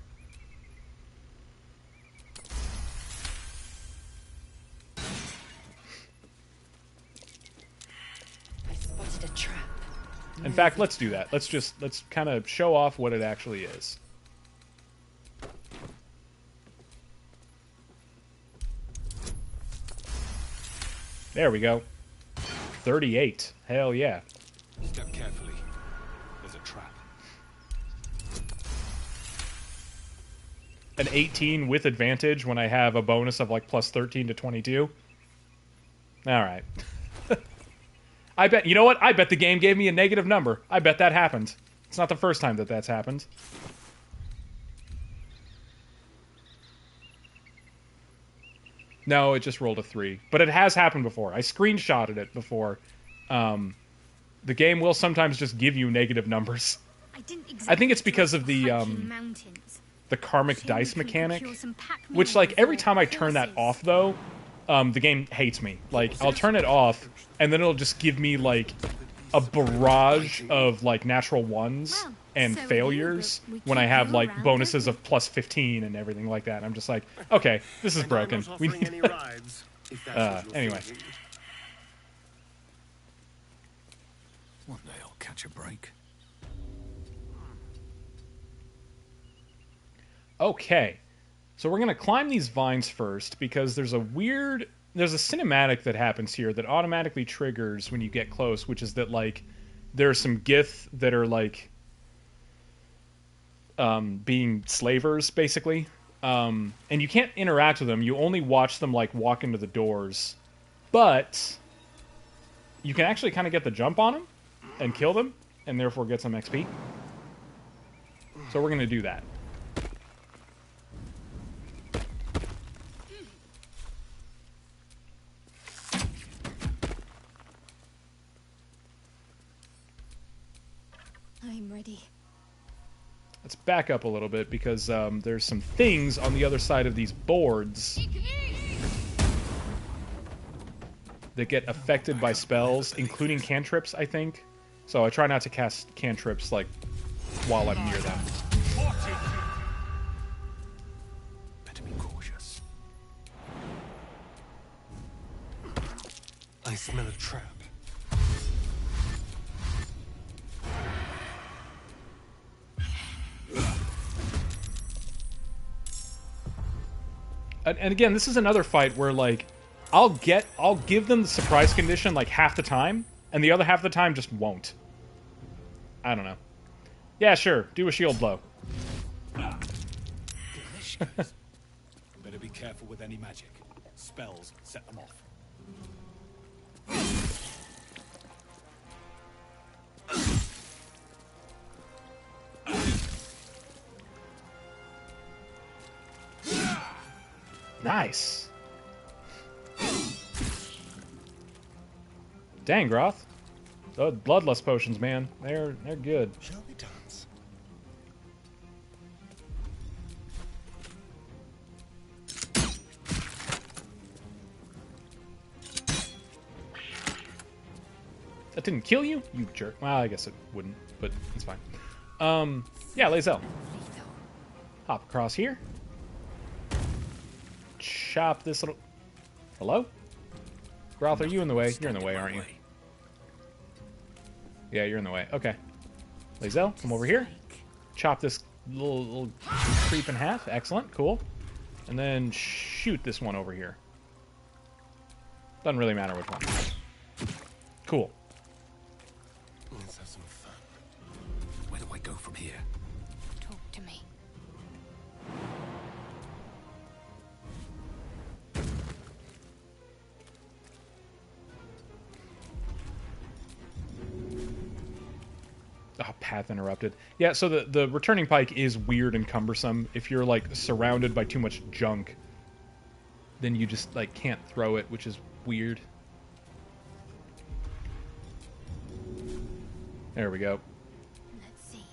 I spotted a trap. In fact, let's do that. Let's kind of show off what it actually is. There we go. 38. Hell yeah. Step carefully. There's a trap. An 18 with advantage when I have a bonus of like plus 13 to 22. Alright. I bet, you know what? I bet the game gave me a negative number. I bet that happened. It's not the first time that that's happened. No, it just rolled a 3. But it has happened before. I screenshotted it before. The game will sometimes just give you negative numbers. I didn't exactly I think it's because of the mountains. the karmic dice mechanic, which, like, every time I turn that off, though, the game hates me. Like, I'll turn it off, and then it'll just give me, like, a barrage of, like, natural ones and failures when I have, like, bonuses of plus 15 and everything like that. I'm just like, okay, this is broken. We need anyway. One day I'll catch a break. Okay, so we're going to climb these vines first because there's a cinematic that happens here that automatically triggers when you get close, which is that, like, there are some Gith that are, like, being slavers, basically. And you can't interact with them. You only watch them, like, walk into the doors. But you can actually kind of get the jump on them and kill them, and therefore get some XP. So we're going to do that. I'm ready. Let's back up a little bit because there's some things on the other side of these boards that get affected by spells, including cantrips, I think. So I try not to cast cantrips, like, while I'm near them. Better be cautious. I smell a trap. And again, this is another fight where, like, I'll give them the surprise condition, like, half the time, and the other half of the time just won't. I don't know. Yeah, sure. Do a shield blow. Delicious. Better be careful with any magic. Spells set them off. Nice. Dang, Groth. Those bloodlust potions, man. They're good. Shall we dance? That didn't kill you? You jerk. Well, I guess it wouldn't, but it's fine. Yeah, Lae'zel. Hop across here. Chop this little... Hello? Groth, are you in the way? You're in the way, aren't you? Yeah, you're in the way. Okay. Lae'zel, come over here. Chop this little creep in half. Excellent. Cool. And then shoot this one over here. Doesn't really matter which one. Cool. Let's have some fun. Where do I go from here? Talk to me. Oh, path interrupted. Yeah, so the returning pike is weird and cumbersome. If you're, like, surrounded by too much junk, then you just, like, can't throw it, which is weird. There we go. Let's see.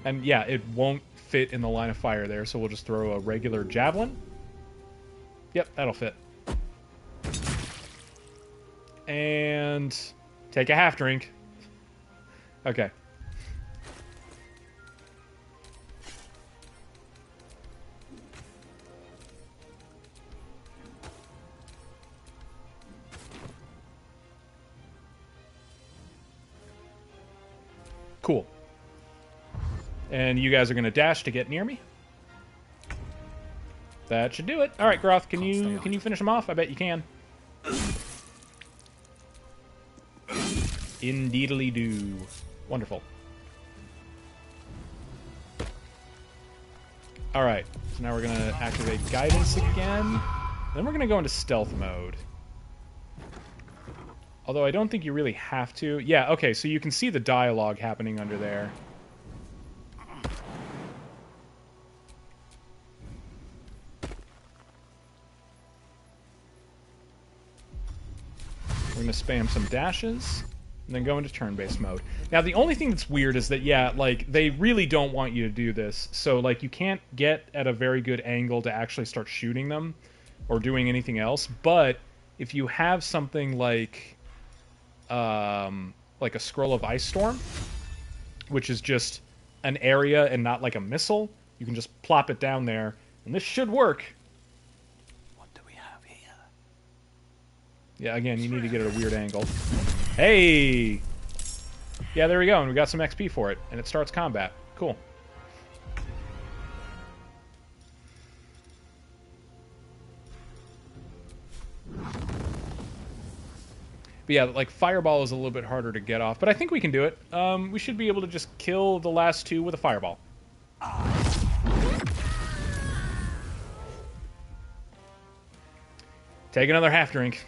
And yeah, it won't fit in the line of fire there, so we'll just throw a regular javelin. Yep, that'll fit. And take a half drink. Okay. Cool. And you guys are going to dash to get near me. That should do it. All right, Groth, can you finish him off? I bet you can. Indeedly do. Wonderful. All right, so now we're going to activate guidance again. Then we're going to go into stealth mode. Although I don't think you really have to. Yeah, okay, so you can see the dialogue happening under there. We're going to spam some dashes, and then go into turn-based mode. Now, the only thing that's weird is that, yeah, like, they really don't want you to do this. So, like, you can't get at a very good angle to actually start shooting them or doing anything else. But if you have something like a Scroll of Ice Storm, which is just an area and not like a missile, you can just plop it down there, and this should work. What do we have here? Yeah, again, you need to get at a weird angle. Hey! Yeah, there we go, and we got some XP for it, and it starts combat. Cool. But yeah, like, Fireball is a little bit harder to get off, but I think we can do it. We should be able to just kill the last two with a Fireball. Take another half drink.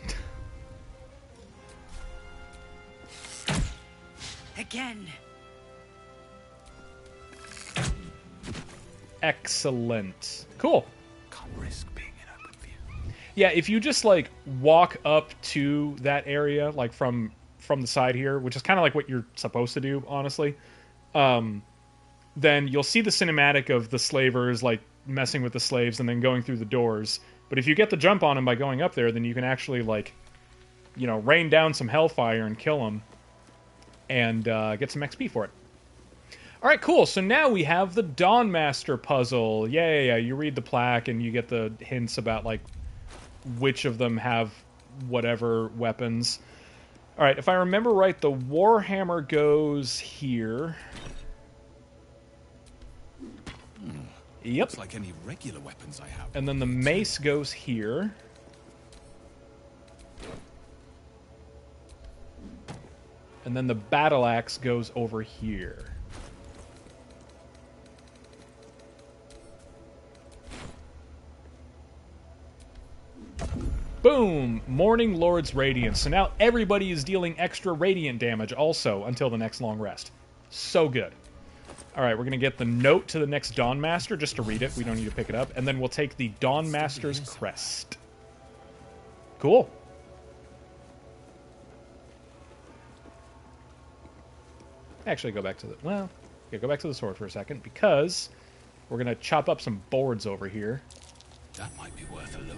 Again. Excellent. Cool. Can't risk being in open view. Yeah, if you just, like, walk up to that area, like, from the side here, which is kind of like what you're supposed to do, honestly, then you'll see the cinematic of the slavers, like, messing with the slaves and then going through the doors. But if you get the jump on them by going up there, then you can actually, like, you know, rain down some hellfire and kill them and get some XP for it. Alright, cool. So now we have the Dawnmaster puzzle. Yeah. You read the plaque and you get the hints about, like, which of them have whatever weapons. Alright, if I remember right, the Warhammer goes here. Yep. Looks like any regular weapons I have. And then the mace goes here. And then the battle axe goes over here. Boom! Morning Lord's Radiance. So now everybody is dealing extra radiant damage also until the next long rest. So good. Alright, we're going to get the note to the next Dawnmaster just to read it. We don't need to pick it up. And then we'll take the Dawnmaster's crest. Cool. Actually, go back to the... Well, yeah, go back to the sword for a second, because we're going to chop up some boards over here. That might be worth a look.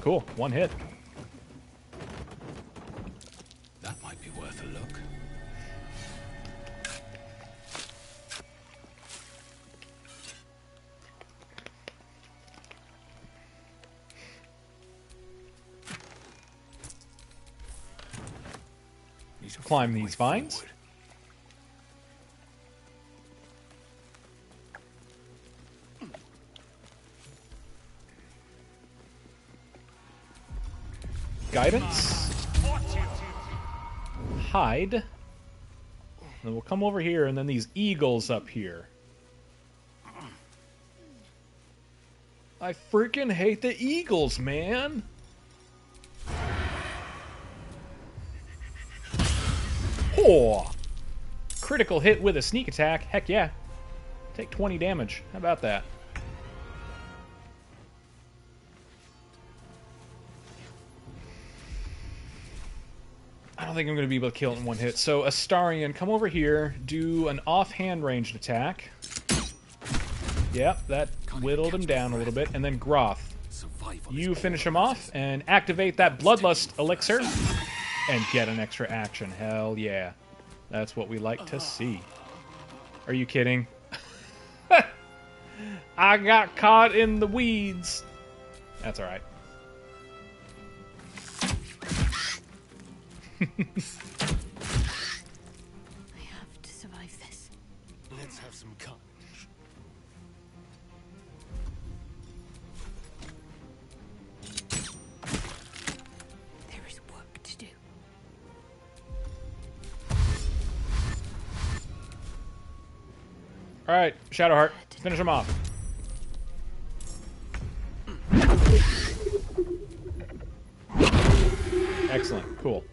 Cool, one hit. That might be worth a look. Climb these vines. Guidance. Hide. And then we'll come over here, and then these eagles up here. I freaking hate the eagles, man. Oh! Critical hit with a sneak attack. Heck yeah. Take 20 damage. How about that? I don't think I'm going to be able to kill it in one hit. So, Astarion, come over here. Do an offhand ranged attack. Yep, that whittled him down a little bit. And then Groth. You finish him off and activate that Bloodlust elixir. And get an extra action. Hell yeah. That's what we like to see. Are you kidding? I got caught in the weeds. That's alright. I have to survive this. Let's have some courage. There is work to do. Alright, Shadowheart. Finish him off. Excellent. Cool.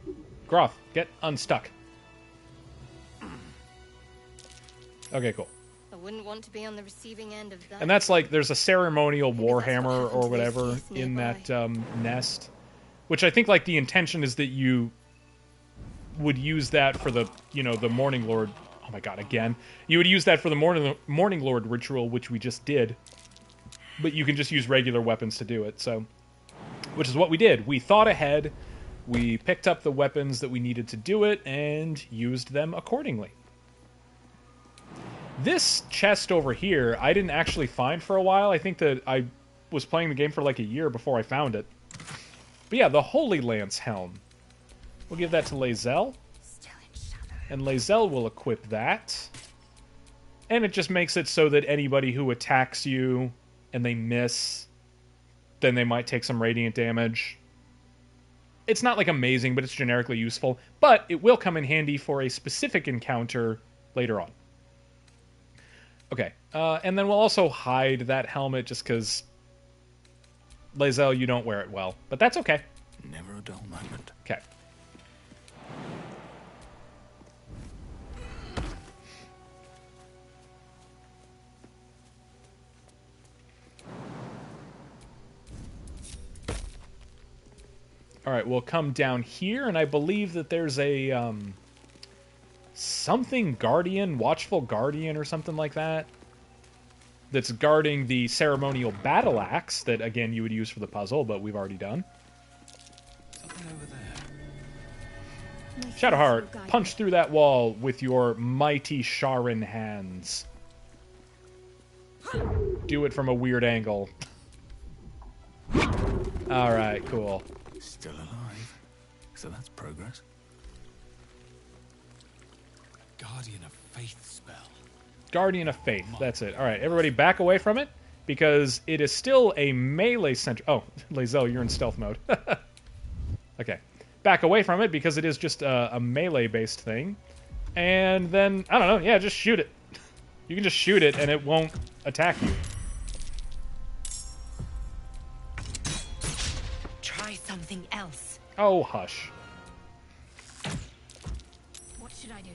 Groth, get unstuck. Okay, cool. wouldn't want to be on the receiving end of that. And that's like, there's a ceremonial warhammer or to whatever this youth in nearby. that nest, which I think like the intention is that you would use that for the, you know, the Morning Lord. Oh my god, again. You would use that for the Morning Lord ritual, which we just did. But you can just use regular weapons to do it, so... Which is what we did. We thought ahead, we picked up the weapons that we needed to do it, and used them accordingly. This chest over here, I didn't actually find for a while. I think that I was playing the game for like a year before I found it. But yeah, the Holy Lance Helm. We'll give that to Lae'zel. And Lae'zel will equip that. And it just makes it so that anybody who attacks you and they miss, then they might take some radiant damage. It's not like amazing, but it's generically useful. But it will come in handy for a specific encounter later on. Okay, and then we'll also hide that helmet just because, Lae'zel, you don't wear it well. But that's okay. Never a dull moment. Okay. Alright, we'll come down here, and I believe that there's a, something Guardian, Watchful Guardian, or something like that, that's guarding the ceremonial battle axe that, again, you would use for the puzzle, but we've already done. Something over there. Shadowheart, punch through that wall with your mighty Sharan hands. Do it from a weird angle. Alright, cool. Still alive. So that's progress. Guardian of Faith spell. Guardian of Faith, that's it. Alright, everybody back away from it, because it is still a melee center. Oh, Lae'zel, you're in stealth mode. Okay. Back away from it, because it is just a melee-based thing. And then, I don't know, yeah, just shoot it. You can just shoot it, and it won't attack you. Try something else. Oh, hush. What should I do?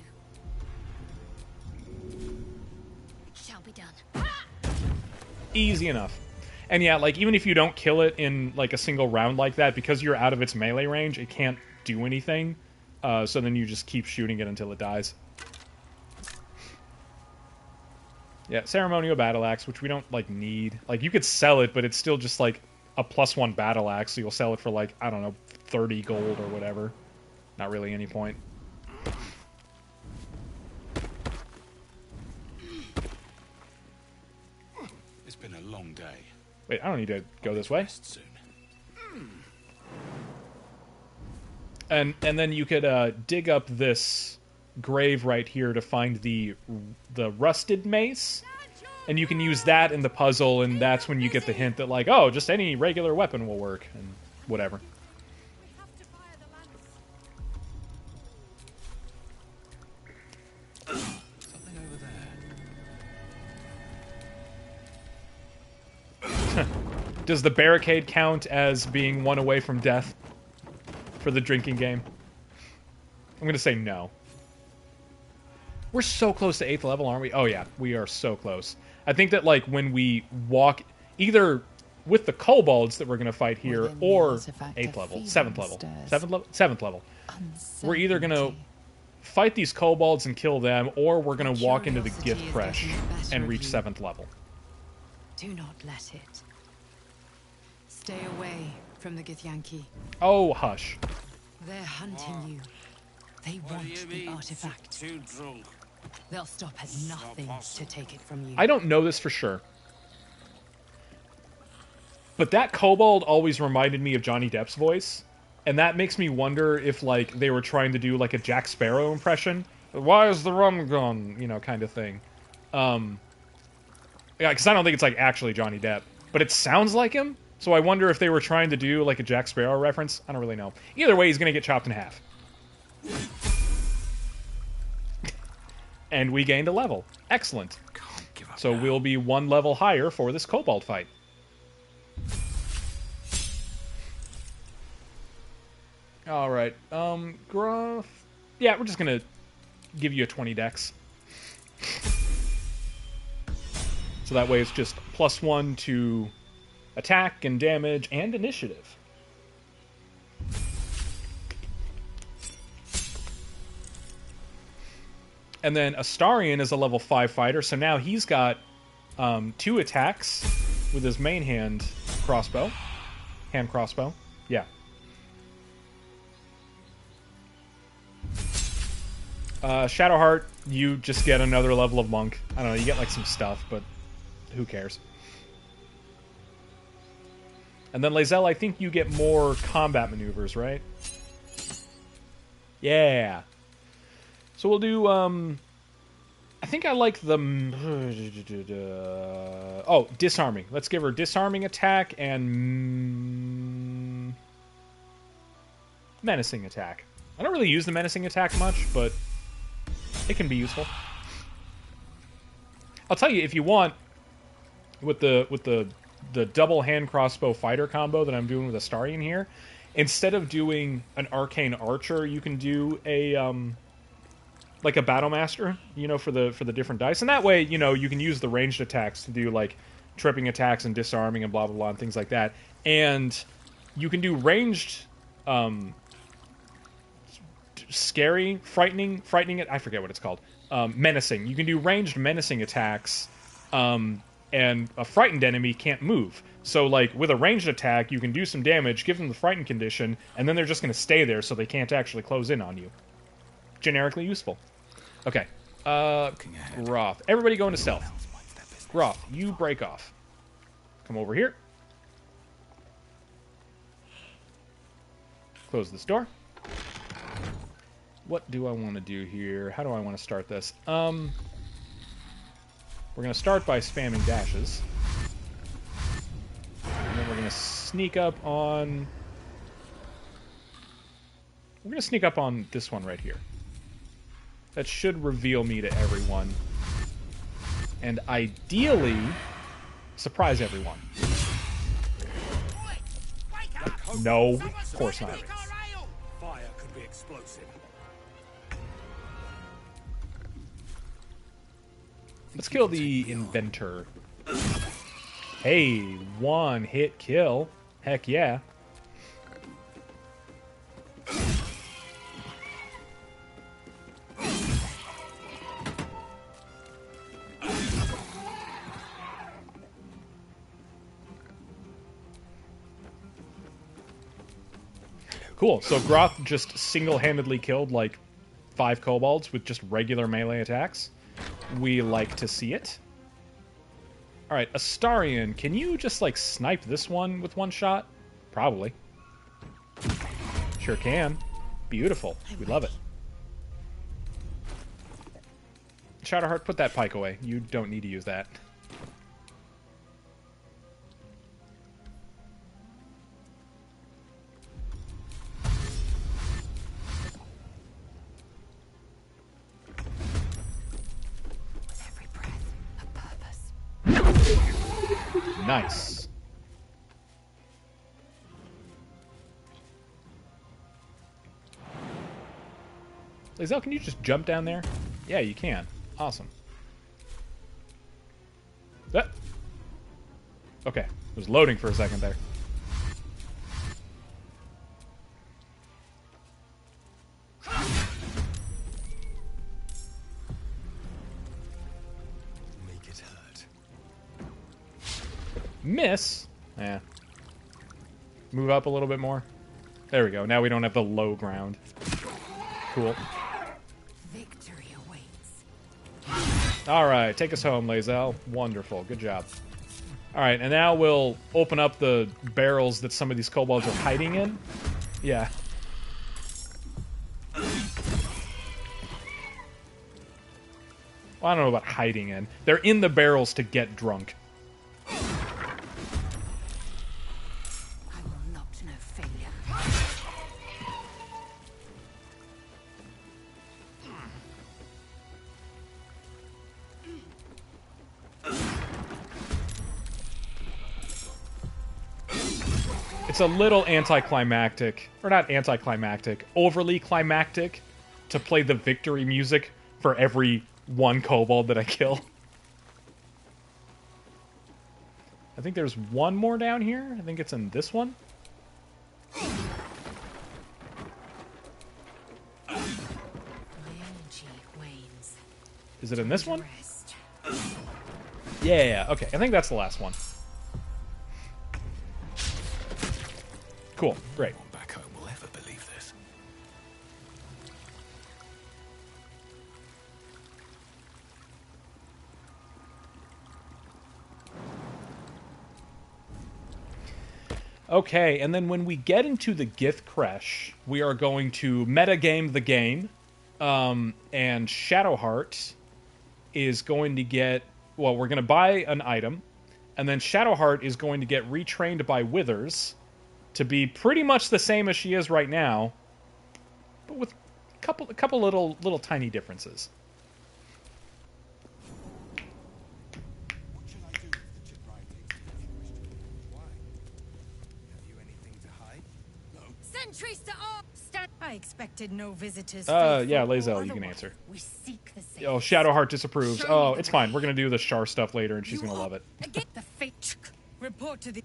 It shall be done. Easy enough. And yeah, like, even if you don't kill it in, like, a single round like that, because you're out of its melee range, it can't do anything. So then you just keep shooting it until it dies. Yeah, Ceremonial Battle Axe, which we don't, like, need. Like, you could sell it, but it's still just, like, a +1 battle axe, so you'll sell it for, like, I don't know, 30 gold or whatever. Not really any point. It's been a long day. Wait, I don't need to go this way. Soon. And then you could dig up this grave right here to find the rusted mace, and you can use that in the puzzle, and that's when you get the hint that, like, oh, just any regular weapon will work, and whatever. Something over there. Does the barricade count as being one away from death for the drinking game? I'm gonna say no. We're so close to 8th level, aren't we? Oh yeah, we are so close. I think that, like, when we walk, either with the kobolds that we're gonna fight here, or 8th level, 7th level, 7th level, we're either gonna fight these kobolds and kill them, or we're gonna walk into the Gith Creche and reach 7th level. Do not let it. Stay away from the Githyanki. Oh, hush. They're hunting you. They want the artifact. Too drunk. They'll stop at nothing to take it from you. I don't know this for sure, but that kobold always reminded me of Johnny Depp's voice, and that makes me wonder if, like, they were trying to do, like, a Jack Sparrow impression. Why is the rum gone? You know, kind of thing. Yeah, because I don't think it's, like, actually Johnny Depp, but it sounds like him, so I wonder if they were trying to do, like, a Jack Sparrow reference. I don't really know. Either way, he's gonna get chopped in half. And we gained a level. Excellent. So we'll be 1 level higher for this kobold fight. Alright, Gruff... Yeah, we're just gonna give you a 20 dex. So that way it's just +1 to attack and damage and initiative. And then Astarion is a level 5 fighter, so now he's got 2 attacks with his main hand crossbow. Hand crossbow. Yeah. Shadowheart, you just get another level of monk. I don't know, you get like some stuff, but who cares? And then Lae'zel, I think you get more combat maneuvers, right? Yeah. So we'll do, I think I like the... oh, disarming. Let's give her disarming attack and... menacing attack. I don't really use the menacing attack much, but it can be useful. I'll tell you, if you want, with the double hand crossbow fighter combo that I'm doing with Astarion here, instead of doing an arcane archer, you can do a like a battle master, you know, for the different dice, and that way, you know, you can use the ranged attacks to do like tripping attacks and disarming and blah blah blah and things like that, and you can do ranged scary, frightening, I forget what it's called, menacing. You can do ranged menacing attacks, and a frightened enemy can't move. So, like, with a ranged attack, you can do some damage, give them the frightened condition, and then they're just going to stay there so they can't actually close in on you. Generically useful. Okay. Groth. Everybody go into stealth. Groth, you break off. Come over here. Close this door. What do I want to do here? How do I want to start this? We're going to start by spamming dashes. And then we're going to sneak up on... We're going to sneak up on this one right here. That should reveal me to everyone. And ideally, surprise everyone. No, of course not. Fire could be explosive. Let's kill the inventor. Hey, one hit kill. Heck yeah. Cool, so Groth just single-handedly killed like 5 kobolds with just regular melee attacks. We like to see it. Alright, Astarion, can you just like snipe this one with one shot? Probably. Sure can. Beautiful. We love it. Shadowheart, put that pike away. You don't need to use that. Nice. Lae'zel, can you just jump down there? Yeah, you can. Awesome. Okay. It was loading for a second there. Make it hurt. Miss? Yeah. Move up a little bit more. There we go. Now we don't have the low ground. Cool. Victory awaits. Alright, take us home, Lae'zel. Wonderful. Good job. Alright, and now we'll open up the barrels that some of these kobolds are hiding in. Yeah. Well, I don't know about hiding in. They're in the barrels to get drunk. It's a little anticlimactic, or not anticlimactic, overly climactic to play the victory music for every one kobold that I kill. I think there's one more down here. I think it's in this one. Is it in this one? Yeah, okay. I think that's the last one. Cool, great. No one back home will ever believe this. Okay, and then when we get into the Gith Creche, we are going to metagame the game, and Shadowheart is going to get... Well, we're going to buy an item, and then Shadowheart is going to get retrained by Withers to be pretty much the same as she is right now, but with a couple little tiny differences. What shall I do if the chip ride takes me a few questions? Why? Have you anything to hide? No. Sentries to all! I expected no visitors. Yeah, Lae'zel, you can answer. We seek the same. Oh, Shadowheart disapproves. Oh, it's fine. We're going to do the Shar stuff later, and she's going to love it. Get the fate. Report to the...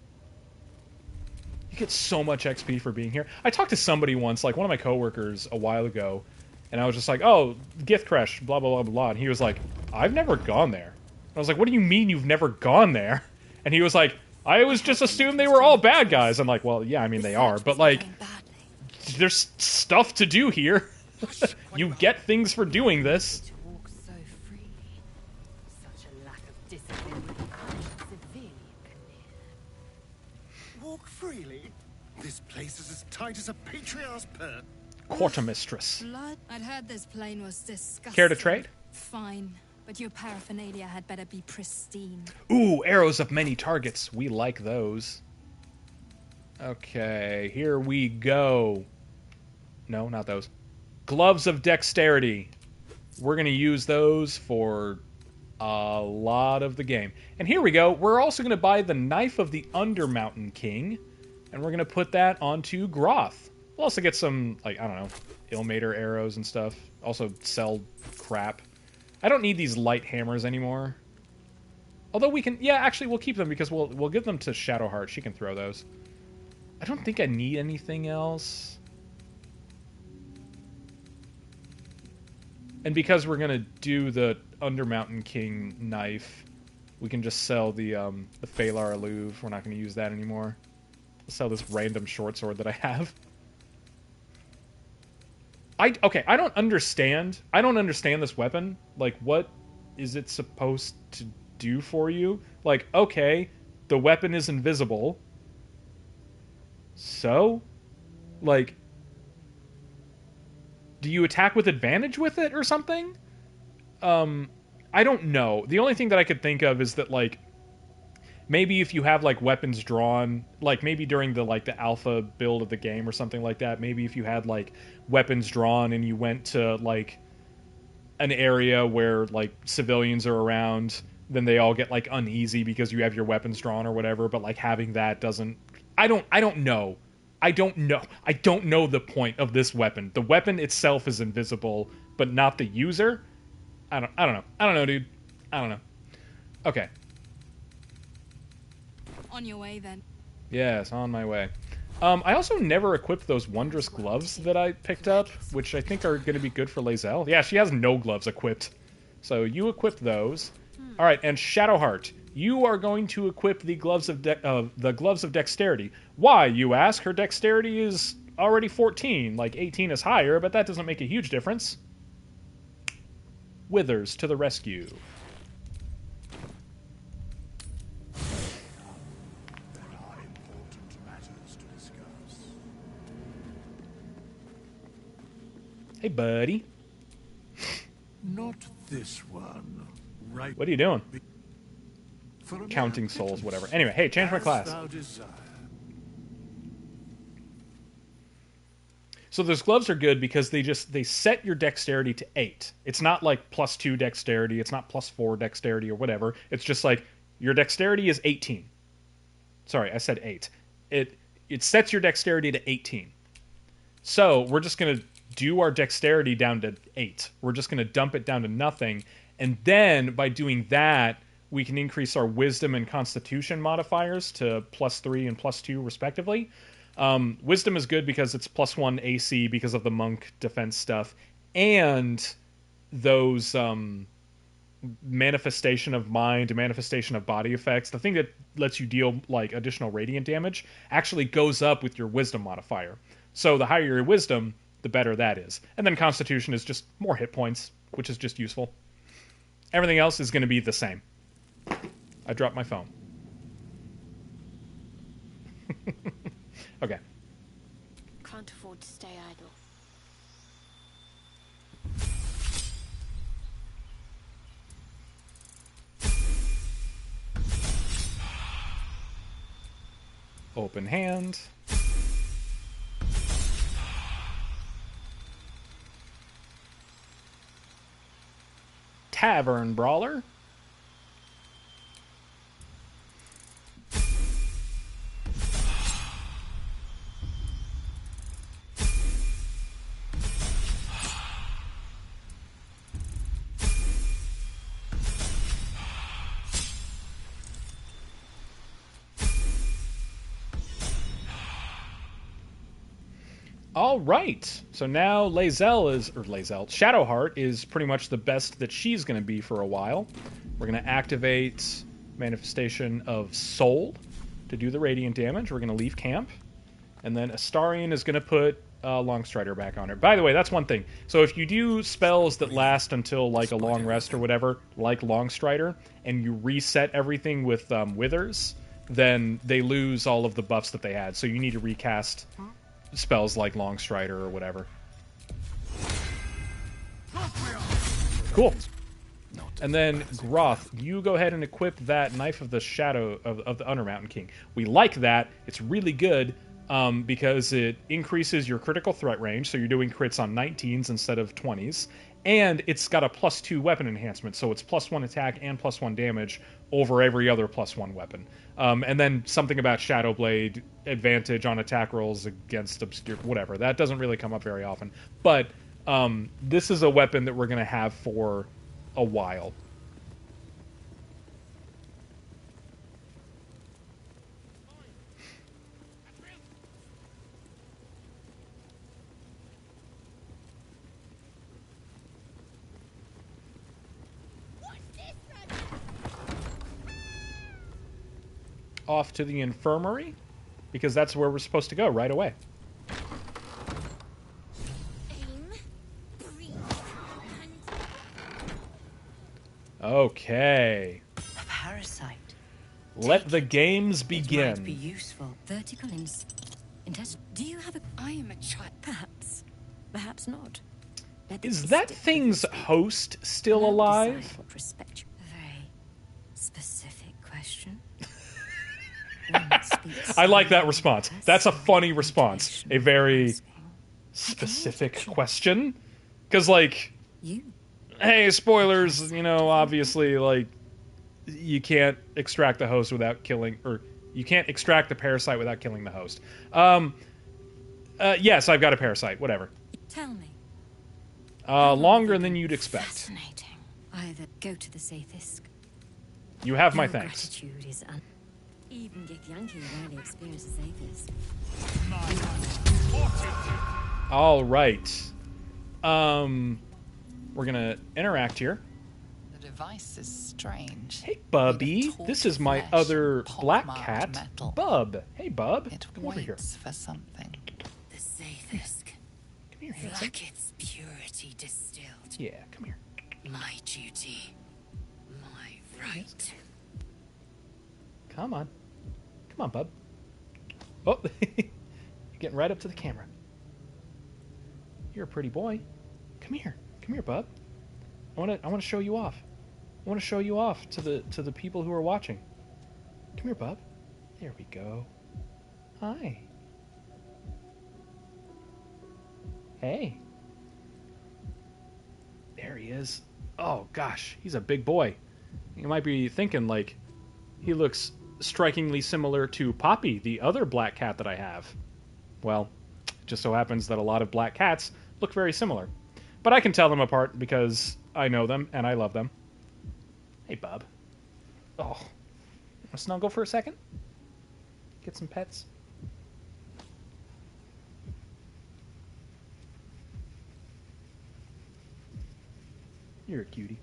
You get so much XP for being here. I talked to somebody once, like one of my coworkers a while ago, and I was just like, oh, Gith Creche, blah, blah, blah, blah. And he was like, I've never gone there. I was like, what do you mean you've never gone there? And he was like, I always just assumed they were all bad guys. I'm like, well, yeah, I mean, they are, but like, there's stuff to do here. You get things for doing this. Walk so freely. Such a lack of discipline would severely Walk freely? This place is as tight as a patriarch's purse. Quartermistress. Blood? I'd heard this plane was disgusting. Care to trade? Fine, but your paraphernalia had better be pristine. Ooh, arrows of many targets. We like those. Okay, here we go. No, not those. Gloves of Dexterity. We're going to use those for a lot of the game. And here we go. We're also going to buy the Knife of the Undermountain King. And we're going to put that onto Groth. We'll also get some, like, I don't know, Ilmater arrows and stuff. Also sell crap. I don't need these light hammers anymore. Although we can... Yeah, actually, we'll keep them because we'll give them to Shadowheart. She can throw those. I don't think I need anything else. And because we're gonna do the Undermountain King knife, we can just sell the Phalar Alluve. We're not gonna use that anymore. We'll sell this random short sword that I have. Okay, I don't understand. I don't understand this weapon. Like, what is it supposed to do for you? Like, okay, the weapon is invisible. So? Like, do you attack with advantage with it or something? I don't know. The only thing that I could think of is that, like, maybe if you have, like, weapons drawn, like, maybe during the, like, the alpha build of the game or something like that, maybe if you had, like, weapons drawn and you went to, like, an area where, like, civilians are around, then they all get, like, uneasy because you have your weapons drawn or whatever, but, like, having that doesn't... I don't know. I don't know the point of this weapon. The weapon itself is invisible, but not the user? I don't know, dude. I don't know. Okay. On your way, then. Yes, on my way. I also never equipped those wondrous gloves that I picked up, which I think are going to be good for Lae'zel. Yeah, she has no gloves equipped. So you equip those. All right, and Shadowheart, you are going to equip the gloves of Dexterity. Why, you ask? Her Dexterity is already 14. Like, 18 is higher, but that doesn't make a huge difference. Withers to the rescue. There are important matters to discuss. Hey, buddy. Not this one. Right. What are you doing? For a Counting mere souls, pittance, whatever. Anyway, hey, change my as class. thou desire. So those gloves are good because they set your dexterity to 8. It's not like +2 dexterity, it's not +4 dexterity or whatever. It's just like your dexterity is 18. Sorry, I said 8. It sets your dexterity to 18. So we're just going to do our dexterity down to 8. We're just going to dump it down to nothing. And then by doing that, we can increase our wisdom and constitution modifiers to +3 and +2 respectively. Wisdom is good because it's +1 AC because of the monk defense stuff, and those manifestation of mind, manifestation of body effects, the thing that lets you deal like additional radiant damage, actually goes up with your wisdom modifier. So the higher your wisdom, the better that is. And then constitution is just more hit points, which is just useful. Everything else is going to be the same. I dropped my phone. Okay. Can't afford to stay idle. Open hand. Tavern Brawler. All right, so now Shadowheart is pretty much the best that she's going to be for a while. We're going to activate Manifestation of Soul to do the radiant damage. We're going to leave camp, and then Astarion is going to put Longstrider back on her. By the way, that's one thing. So if you do spells that last until like a long rest or whatever, like Longstrider, and you reset everything with Withers, then they lose all of the buffs that they had. So you need to recast spells like Longstrider or whatever. Cool. And then Groth, you go ahead and equip that Knife of the Shadow of the Undermountain King. We like that. It's really good because it increases your critical threat range, so you're doing crits on 19s instead of 20s. And it's got a +2 weapon enhancement, so it's +1 attack and +1 damage over every other +1 weapon. And then something about Shadowblade, advantage on attack rolls against obscure, whatever. That doesn't really come up very often. But this is a weapon that we're going to have for a while. Off to the infirmary, because that's where we're supposed to go right away. Okay. A parasite. Let the games begin. It might be useful. Vertical intestine. Do you have a... I am a child. Perhaps. Perhaps not. Is that thing's host still alive? What respect you. A very specific question. I like that response. That's a funny response. A very specific question. Because, like, hey, spoilers, you know, obviously, like, you can't extract the host without killing, or you can't extract the parasite without killing the host. Yes, I've got a parasite, whatever. Tell me. Longer than you'd expect. Fascinating. Either go to the Sathisk. You have my thanks. Gratitude is even Gith Yankee rarely experiences Sathisk. All right. We're gonna interact here. The device is strange. Hey, Bubby. This is my other black cat, metal. Bub. Hey, Bub. It Come over here. waits for something. The Sathisk. Come here, handsome. Like its purity distilled. Yeah, come here. My duty. My right. Come on. Come on, Bub. Oh, you're getting right up to the camera. You're a pretty boy. Come here. Come here, Bub. I want to show you off. I want to show you off to the people who are watching. Come here, Bub. There we go. Hi. Hey. There he is. Oh gosh, he's a big boy. You might be thinking, like, he looks strikingly similar to Poppy, the other black cat that I have. Well, it just so happens that a lot of black cats look very similar. But I can tell them apart because I know them and I love them. Hey, Bub. Oh. Want to snuggle for a second? Get some pets? You're a cutie.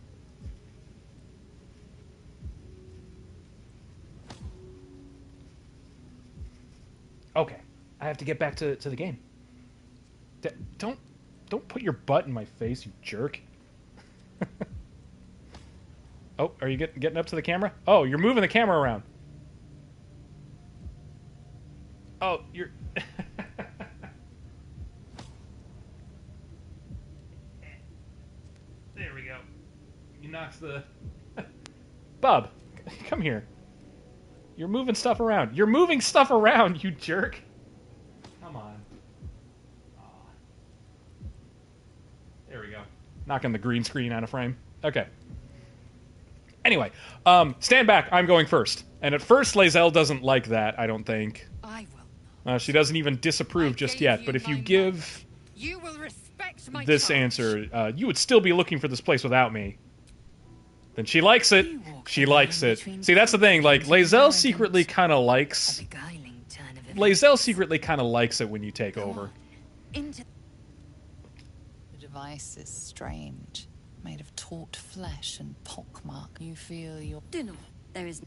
Okay. I have to get back to the game. Don't put your butt in my face, you jerk. Oh, are you getting up to the camera? Oh, you're moving the camera around. Oh, you're... There we go. You knocked the... Bub, come here. You're moving stuff around. You're moving stuff around, you jerk. Come on. Aw. There we go. Knocking the green screen out of frame. Okay. Anyway, stand back. I'm going first. And at first, Lae'zel doesn't like that, I don't think. I will. She doesn't even disapprove just yet. But if you give you will respect my this charge. answer, you would still be looking for this place without me. Then she likes it. She likes it. See, that's the thing. Like, Lae'zel secretly kind of likes... Lae'zel secretly kind of likes it when you take over. The device is strange. Made of taut flesh and pockmark. You feel your... There is...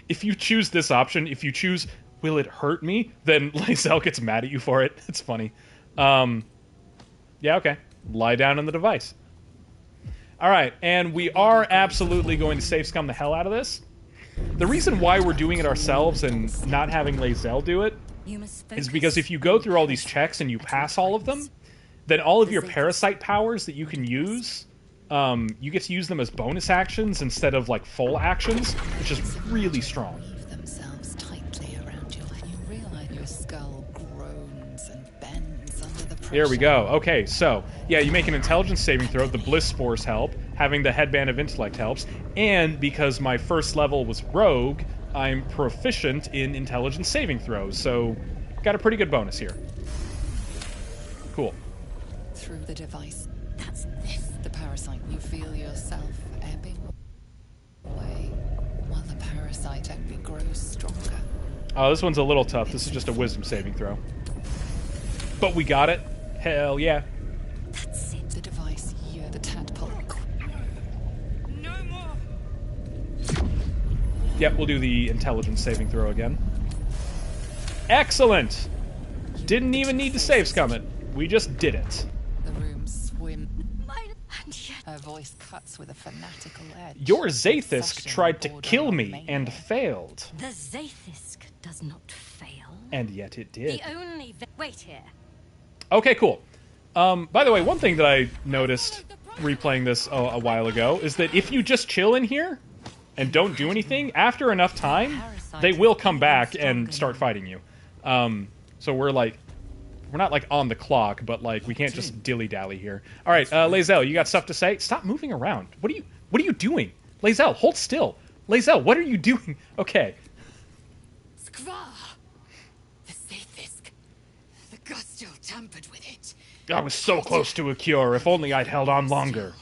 If you choose this option, if you choose, will it hurt me? Then Lae'zel gets mad at you for it. It's funny. Yeah, okay. Lie down on the device. Alright, and we are absolutely going to save scum the hell out of this. The reason why we're doing it ourselves and not having Lae'zel do it is because if you go through all these checks and you pass all of them, then all of your parasite powers that you can use, you get to use them as bonus actions instead of, like, full actions, which is really strong. themselves tightly around you. You realize your skull groans and bends under the pressure. Here we go. Okay, so, yeah, you make an intelligence saving throw. The bliss spores help. Having the headband of intellect helps. And because my first level was rogue, I'm proficient in intelligence saving throws. So, got a pretty good bonus here. Cool. Through the device. That's this. The parasite. You feel yourself ebbing away while the parasite only grows stronger. Oh, this one's a little tough. This is just a wisdom saving throw. But we got it. Hell yeah. That's it. The device. You're the tadpole. No more. Yep, we'll do the intelligence saving throw again. Excellent! Didn't even need to save scum it. We just did it. The room swim. Her voice cuts with a fanatical edge. Your Zaithisk tried to kill me and failed. The Zaithisk does not fail. And yet it did. The only... Wait here. Okay, cool. By the way, one thing that I noticed replaying this a while ago is that if you just chill in here and don't do anything, after enough time, they will come back and start fighting you. So we're not like on the clock, but like we can't just dilly-dally here. All right, Lae'zel, you got stuff to say? Stop moving around. What are you doing? Lae'zel, hold still. Lae'zel, what are you doing? Okay. Skvar! The Zaithisk. The Gustil tampered with it. I was so close to a cure. If only I'd held on longer.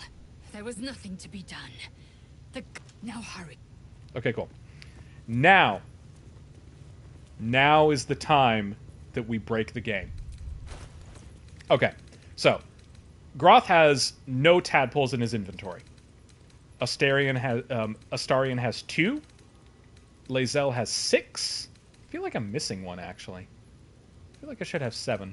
There was nothing to be done. Now hurry. Okay, cool. Now is the time that we break the game. Okay, so Groth has no tadpoles in his inventory. Astarion has 2. Lae'zel has 6. I feel like I'm missing one, actually. I feel like I should have 7.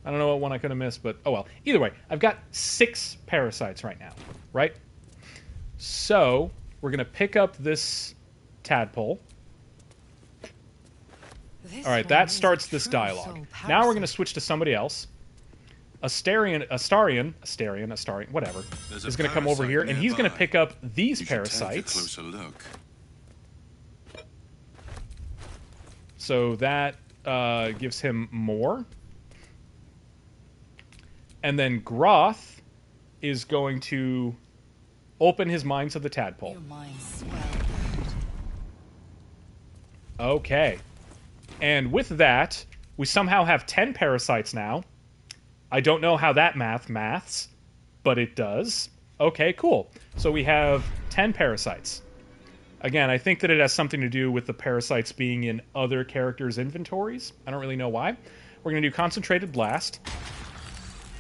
I don't know what one I could have missed, but oh well. Either way, I've got 6 parasites right now, right? So, we're going to pick up this tadpole. Alright, that starts this dialogue. Now we're going to switch to somebody else. Astarion, whatever, is going to come over here, and he's going to pick up these parasites. Take a closer look. So that gives him more. And then Groth is going to open his mind to the tadpole. Okay. And with that, we somehow have 10 parasites now. I don't know how that maths, but it does. Okay, cool. So we have 10 parasites. Again, I think that it has something to do with the parasites being in other characters' inventories. I don't really know why. We're going to do Concentrated Blast.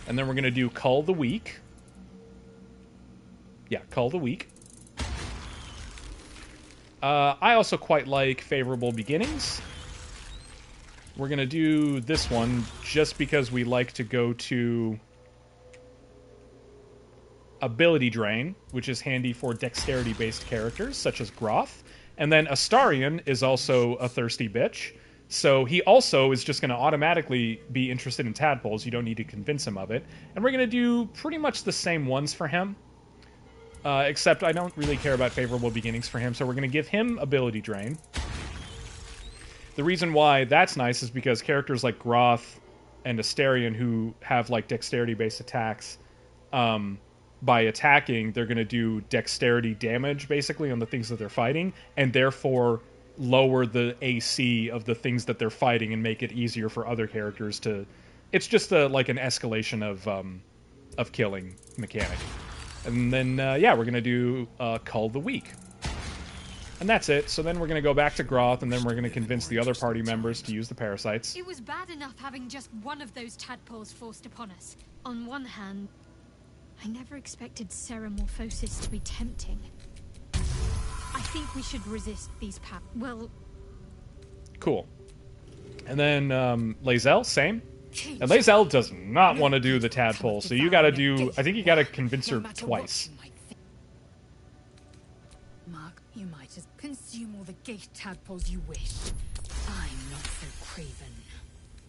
And then we're going to do Cull the Weak. Yeah, Cull the Weak. I also quite like Favorable Beginnings. We're going to do this one just because we like to go to Ability Drain, which is handy for dexterity-based characters, such as Groth. And then Astarion is also a thirsty bitch. So he also is just going to automatically be interested in tadpoles. You don't need to convince him of it. And we're going to do pretty much the same ones for him. Except I don't really care about Favorable Beginnings for him, so we're going to give him Ability Drain. The reason why that's nice is because characters like Groth and Astarion, who have like dexterity-based attacks, by attacking, they're going to do dexterity damage, basically, on the things that they're fighting, and therefore lower the AC of the things that they're fighting and make it easier for other characters to... It's just like an escalation of killing mechanic. And then, yeah, we're going to do Cull the Weak. And that's it. So then we're going to go back to Groth, and then we're going to convince the other party members to use the parasites. It was bad enough having just one of those tadpoles forced upon us. On one hand, I never expected Ceramorphosis to be tempting. I think we should resist these well... Cool. And then, Lae'zel, same. And Lae'zel does not want to do the tadpole, so you gotta do... I think you gotta convince her twice. Mark, you might as consume all the gate tadpoles you wish. I'm not so craven.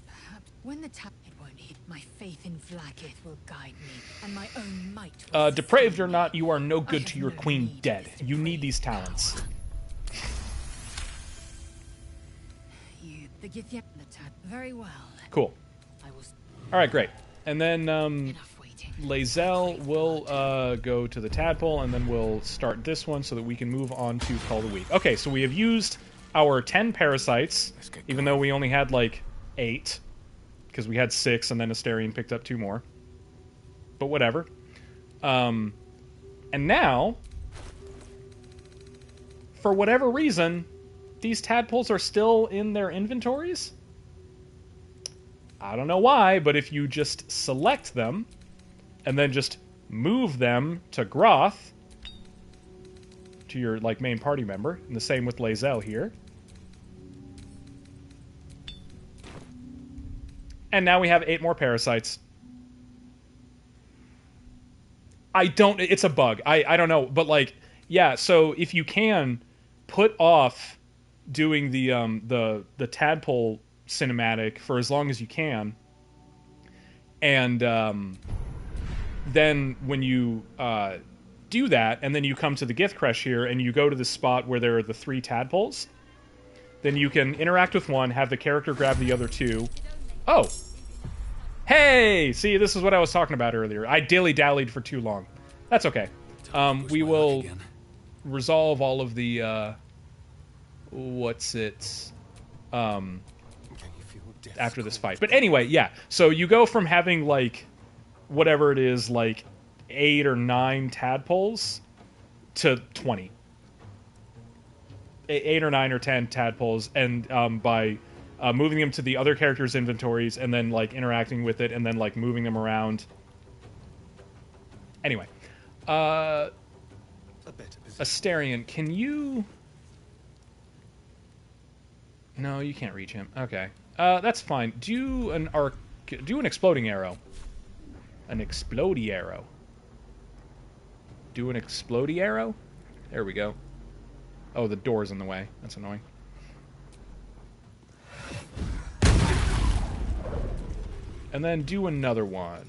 Perhaps when the it won't hit, my faith in Vlaakith will guide me, and my own might will... Depraved or not, you are no good to your queen dead. You need these talents. You, the Gith, the tad. Very well. Cool. Alright, great. And then, Lae'zel will go to the tadpole, and then we'll start this one so that we can move on to Cull the Weak. Okay, so we have used our 10 parasites, even though we only had, like, 8. Because we had 6, and then Astarion picked up 2 more. But whatever. And now, for whatever reason, these tadpoles are still in their inventories? I don't know why, but if you just select them, and then just move them to Groth, to your, like, main party member, and the same with Lae'zel here. And now we have 8 more parasites. It's a bug. I don't know, but, like, yeah, so if you can, put off doing the tadpole cinematic for as long as you can, and then when you do that, and then you come to the Gith Creche here, and you go to the spot where there are the 3 tadpoles, then you can interact with one, have the character grab the other 2. Oh! Hey! See, this is what I was talking about earlier. I dilly-dallied for too long. That's okay. We will resolve all of the, after this fight. But anyway, yeah. So you go from having, like, whatever it is, like, 8 or 9 tadpoles to 20. 8 or 9 or 10 tadpoles, and by moving them to the other characters' inventories, and then, like, interacting with it, and then, like, moving them around. Anyway. Astarion, can you... No, you can't reach him. Okay. That's fine. Do an exploding arrow. An explodey arrow. Do an explodey arrow? There we go. Oh, the door's in the way. That's annoying. And then do another one.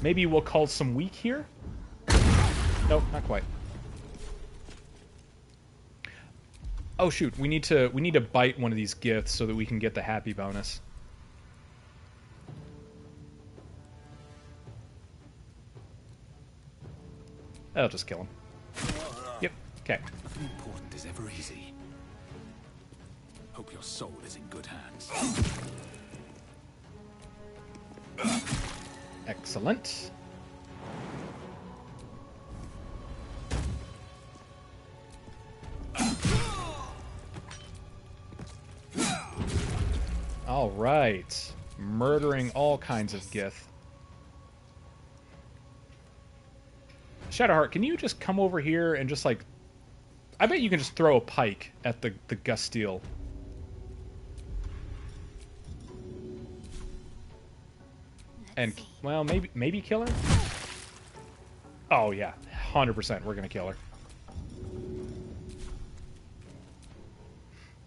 Maybe we'll call some weak here? Nope, not quite. Oh shoot, we need to bite one of these giths so that we can get the happy bonus. That'll just kill him. Yep, okay. Nothing important is ever easy. Hope your soul is in good hands. Excellent. All right. Murdering all kinds of Gith. Shadowheart, can you just come over here and just, like... I bet you can just throw a pike at the Gusteel. And, well, maybe kill her? Oh, yeah. 100% we're gonna kill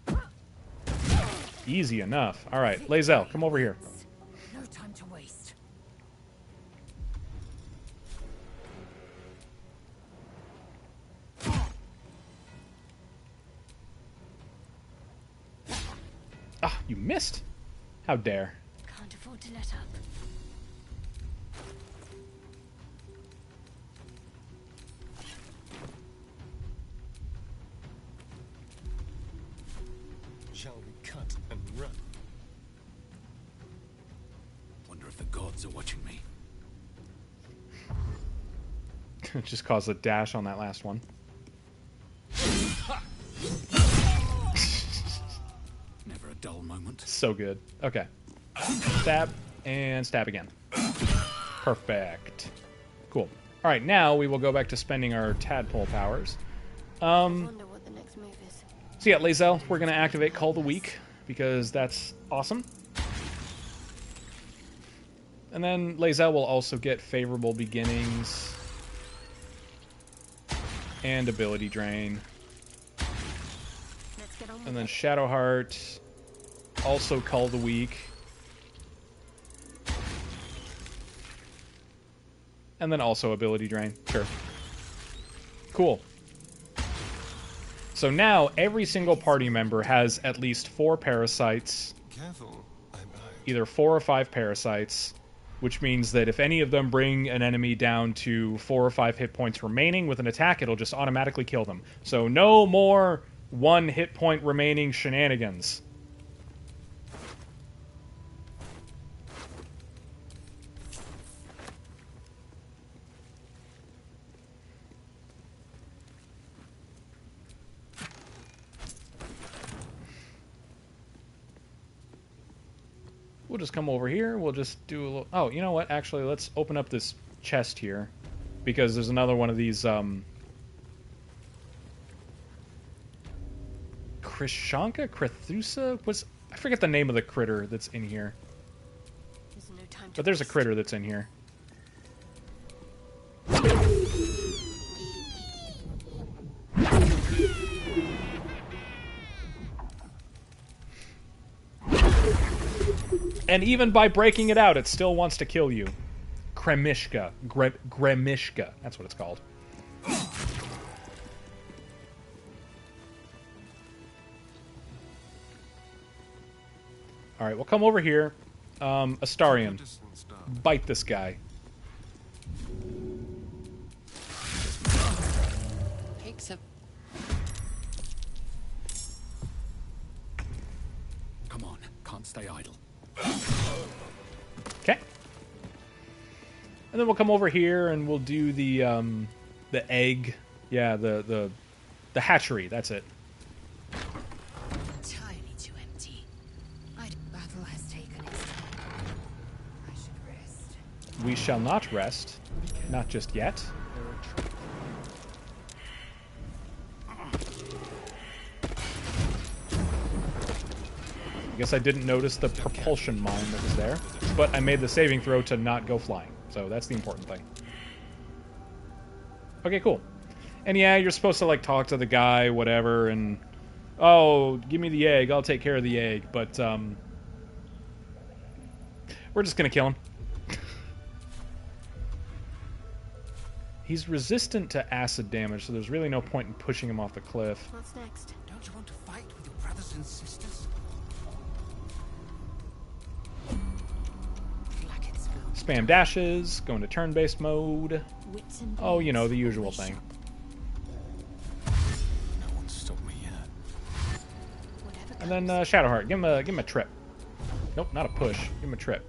her. Easy enough. Alright, Lae'zel, come over here. No time to waste. Ah, you missed? How dare. Can't afford to let up. Shall we cut and run? Wonder if the gods are watching me. Just caused a dash on that last one. Never a dull moment. So good. Okay. Stab, and stab again. Perfect. Cool. Alright, now we will go back to spending our tadpole powers. Wonder what the next move is. So yeah, Lae'zel, we're going to activate Call the Weak, because that's awesome. And then Lae'zel will also get Favorable Beginnings and Ability Drain. Let's get on with And then it. Shadowheart, also Call the Weak. And then also Ability Drain. Sure. Cool. So now every single party member has at least 4 parasites. Careful. Either 4 or 5 parasites, which means that if any of them bring an enemy down to 4 or 5 hit points remaining with an attack, it'll just automatically kill them. So no more 1 hit point remaining shenanigans. We'll just come over here. We'll just do a little... Oh, you know what? Actually, let's open up this chest here. Because there's another one of these, Krishanka? Krethusa? I forget the name of the critter that's in here. There's no time to But there's a waste. critter that's in here. And even by breaking it out, it still wants to kill you. Kremishka. Gremishka. That's what it's called. Alright, we'll come over here. Astarion. Bite this guy. Takes a... Come on, can't stay idle. Okay. And then we'll come over here and we'll do the egg. Yeah, the hatchery, that's it. Tiny too empty. Battle has taken its toll. I should rest. We shall not rest. Not just yet. I guess I didn't notice the propulsion mine that was there, but I made the saving throw to not go flying, so that's the important thing. Okay, cool. And yeah, you're supposed to, like, talk to the guy, whatever, and... Oh, give me the egg, I'll take care of the egg, but, we're just gonna kill him. He's resistant to acid damage, so there's really no point in pushing him off the cliff. What's next? Don't you want to fight with your brothers and sisters? Spam dashes, go into turn-based mode. Wits and Oh, you know, the blades usual always thing. No one's stopped me yet. And then Shadowheart, give him a trip. Nope, not a push. Give him a trip.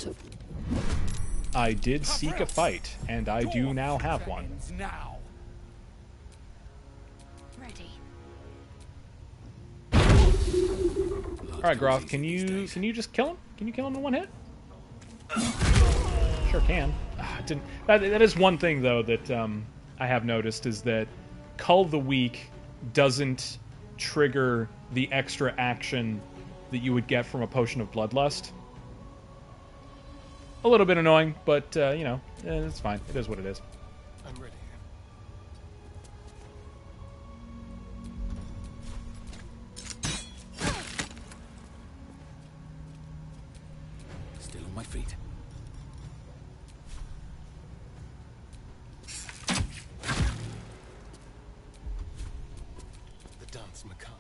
sort of... I did seek a fight, and I do now have one. Now. Ready. Alright, Groff, can you just kill him? Can you kill him in one hit? Sure can. That is one thing, though, that I have noticed, is that Cull the Weak doesn't trigger the extra action that you would get from a Potion of Bloodlust. A little bit annoying, but, you know, it's fine. It is what it is. I'm ready. Still on my feet. The dance macabre.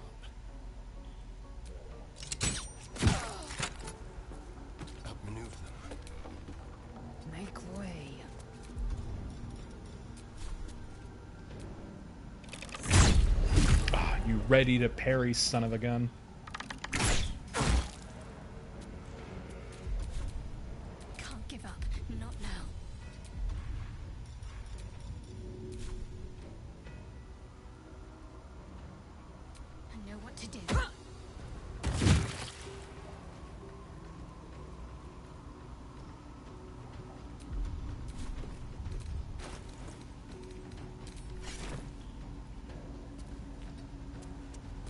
Outmaneuver them. Make way. Ah, you ready to parry, son of a gun? Can't give up. Not now. I know what to do.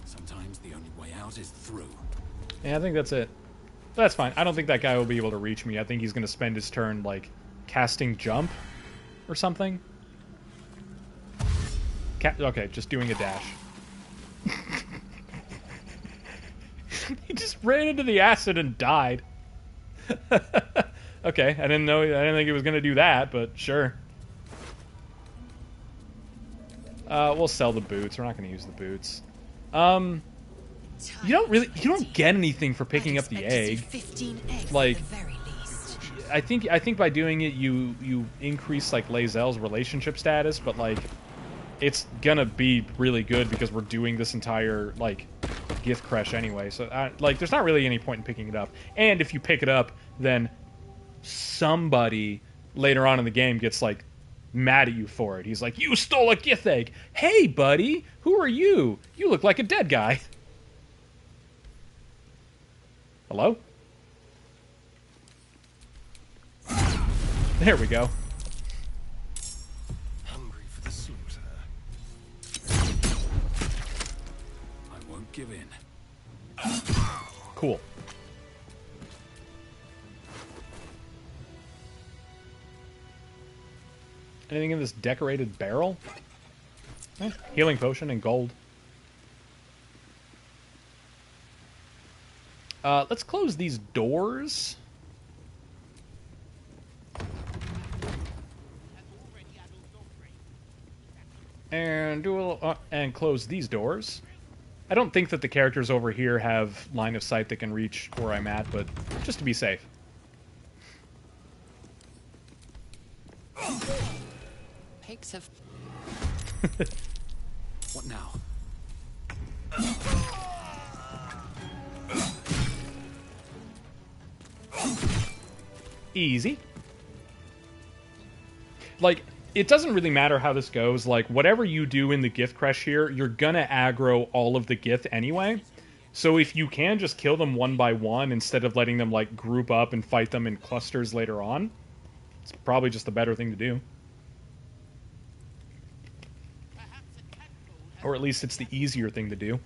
Sometimes the only way out is through. Yeah, I think that's it. That's fine. I don't think that guy will be able to reach me. I think he's going to spend his turn, like, casting jump or something. Okay, just doing a dash. He just ran into the acid and died. Okay, I didn't think he was going to do that, but sure. We'll sell the boots. We're not going to use the boots. You don't get anything for picking up the egg. 15 eggs Like, at the very least. I think by doing it you increase like Lae'zel's relationship status, but like it's gonna be really good because we're doing this entire like Gith Creche anyway. So like there's not really any point in picking it up. And if you pick it up, then somebody later on in the game gets like mad at you for it. He's like, "You stole a Gith egg." Hey, buddy, who are you? You look like a dead guy. Hello? There we go. Hungry for the slaughter. I won't give in. Cool. Anything in this decorated barrel? Healing potion and gold. Let's close these doors. And and close these doors. I don't think that the characters over here have line of sight that can reach where I'm at, but just to be safe. Pigs have... What now? Easy. Like, it doesn't really matter how this goes. Like, whatever you do in the Gith Creche here, you're gonna aggro all of the Gith anyway. So if you can just kill them one by one instead of letting them, like, group up and fight them in clusters later on, it's probably just the better thing to do. Or at least it's the easier thing to do.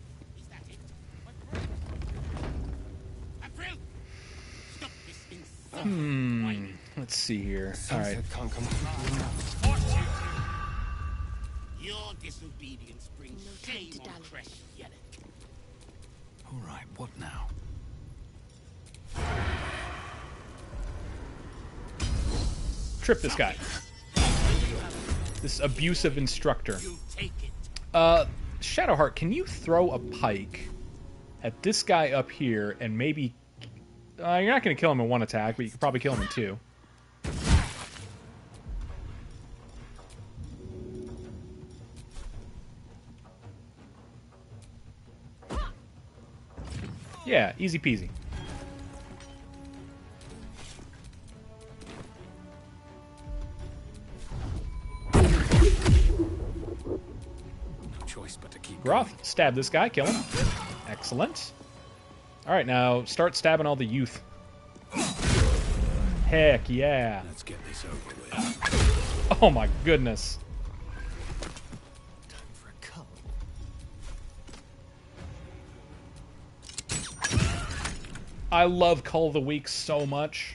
Let's see here. All right. Can't come Your disobedience brings shame on Creche Yellow. All right, what now? Trip this guy. This abusive instructor. Shadowheart, can you throw a pike at this guy up here and maybe... you're not going to kill him in one attack, but you could probably kill him in two. Yeah, easy peasy. Groth, stab this guy, kill him. Excellent. Alright, now start stabbing all the youth. Heck yeah. Let's get this over with. Oh my goodness. Time for a cull. I love Cull of the Week so much.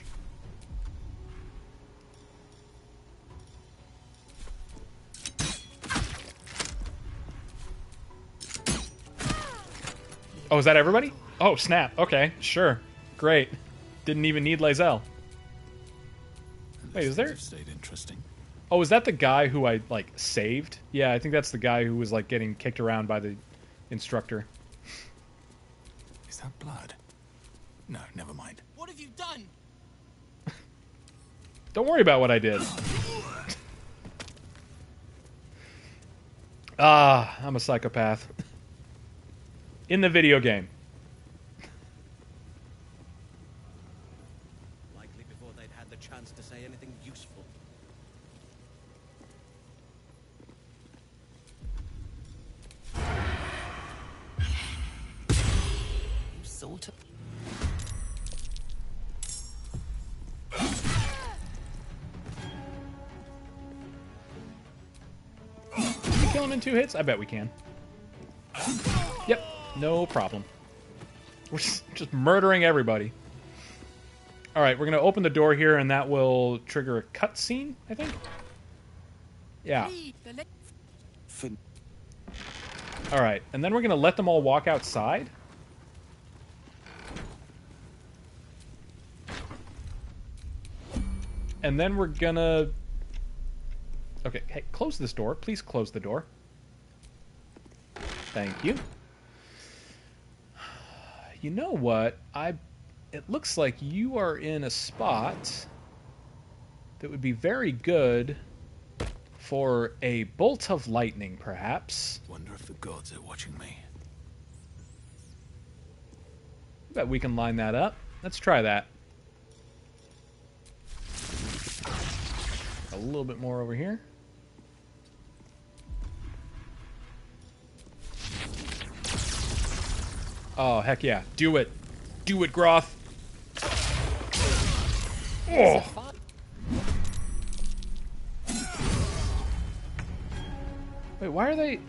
Oh, is that everybody? Oh, snap. Okay, sure. Great. Didn't even need Lae'zel. Wait, is there? Stayed interesting. Oh, is that the guy who I, like, saved? Yeah, I think that's the guy who was, like, getting kicked around by the instructor. Is that blood? No, never mind. What have you done? Don't worry about what I did. Ah, I'm a psychopath. In the video game. Likely before they'd had the chance to say anything useful. Sort of. Can we kill him in 2 hits? I bet we can. Yep, no problem. We're just murdering everybody. Alright, we're going to open the door here, and that will trigger a cutscene, I think? Yeah. Alright, and then we're going to let them all walk outside. And then we're going to... Okay, hey, close this door. Please close the door. Thank you. You know what? It looks like you are in a spot that would be very good for a bolt of lightning, perhaps. Wonder if the gods are watching me. I bet we can line that up. Let's try that. A little bit more over here. Oh, heck yeah. Do it. Do it, Groth. Oh. Wait, why are they...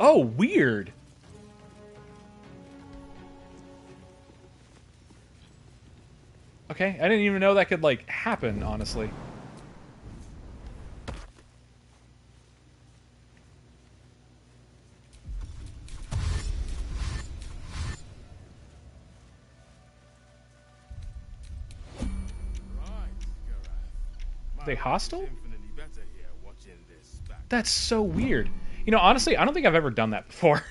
Oh, weird. Okay, I didn't even know that could, like, happen, honestly. Are they hostile? That's so weird. You know, honestly, I don't think I've ever done that before.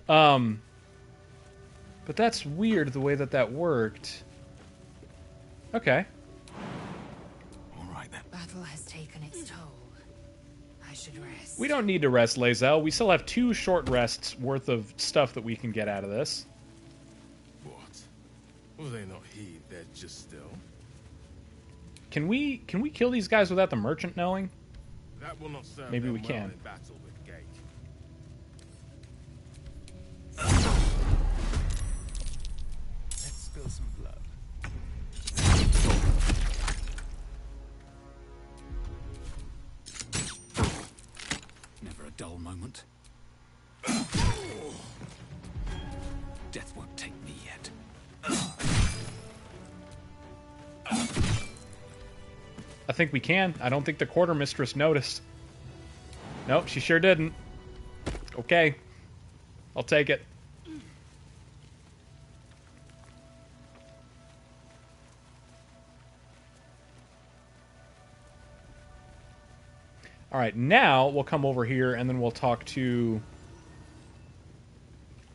But that's weird the way that that worked. Okay. All right then. Battle has taken its toll. I should rest. We don't need to rest, Lae'zel. We still have 2 short rests worth of stuff that we can get out of this. What? Will they not heed? They're just still. Can we kill these guys without the merchant knowing? That will not serve Maybe them we well can. in battle with Gate. Let's spill some blood. Never a dull moment. Death won't take me yet. I think we can. I don't think the quartermistress noticed. Nope, she sure didn't. Okay. I'll take it. Alright, now we'll come over here and then we'll talk to...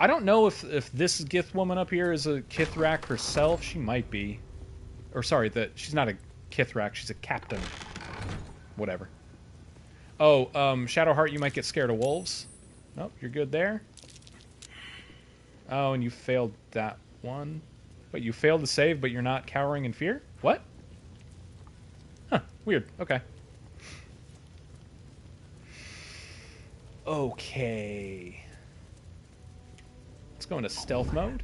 I don't know if this Gith woman up here is a Kithrak herself. She might be. Or sorry, she's not a Kithrak, she's a captain. Whatever. Oh, Shadowheart, you might get scared of wolves. Nope, you're good there. Oh, and you failed that one. Wait, you failed to save, but you're not cowering in fear? What? Huh, weird. Okay. Okay. Let's go into stealth mode.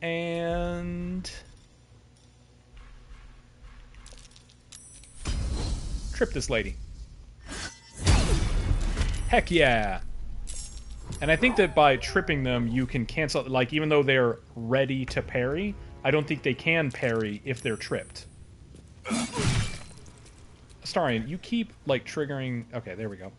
And... trip this lady. Heck yeah! And I think that by tripping them, you can cancel... like, even though they're ready to parry, I don't think they can parry if they're tripped. Astarion, you keep, like, triggering... okay, there we go.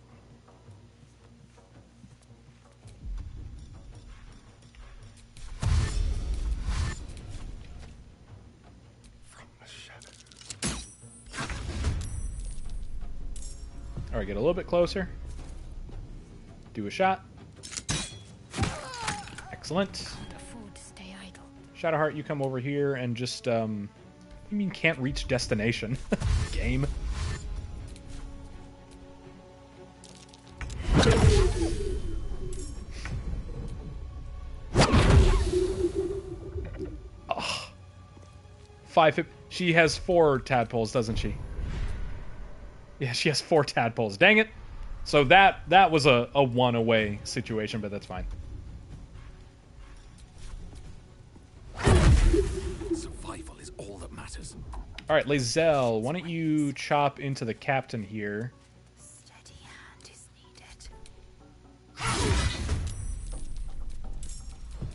Alright, get a little bit closer. Do a shot. Excellent. Shadowheart, you come over here and just, you mean can't reach destination? Game. Oh. 5 she has 4 tadpoles, doesn't she? Yeah, she has 4 tadpoles. Dang it. So that was a one-away situation, but that's fine. Survival is all that matters. Alright, Lae'zel, why don't you chop into the captain here? Steady hand is needed.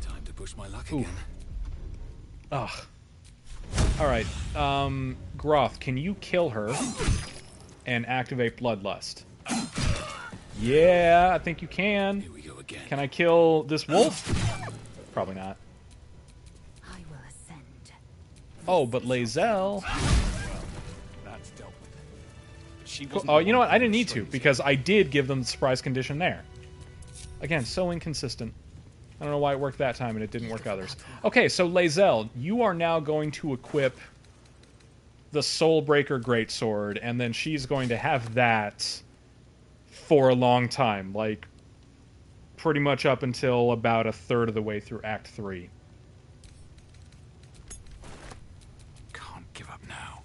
Time to push my luck Ooh. again. Ugh. Alright, Groth, can you kill her and activate Bloodlust? Yeah, I think you can. Here we go again. Can I kill this wolf? Probably not. I will ascend. Oh, but Lae'zel... That's dealt with. She cool. Oh, you know what? I didn't need to, because I did give them the surprise condition there. Again, so inconsistent. I don't know why it worked that time and it didn't work others. Okay, so Lae'zel, you are now going to equip the Soulbreaker Greatsword, and then she's going to have that for a long time, like pretty much up until about a third of the way through Act 3. Can't give up now.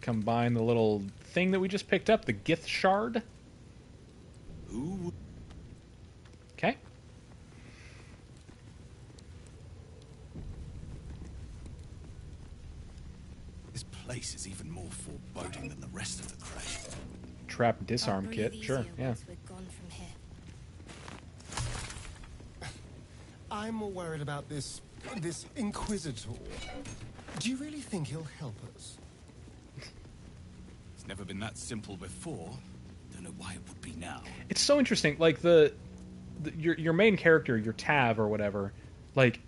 Combine the little thing that we just picked up, the Gith Shard. Ooh. Okay. This place is even more foreboding than the rest of the Creche. Trap disarm kit, sure, yeah. I'm more worried about this Inquisitor. Do you really think he'll help us? It's never been that simple before. Don't know why it would be now. It's so interesting, like your main character, your Tav or whatever, like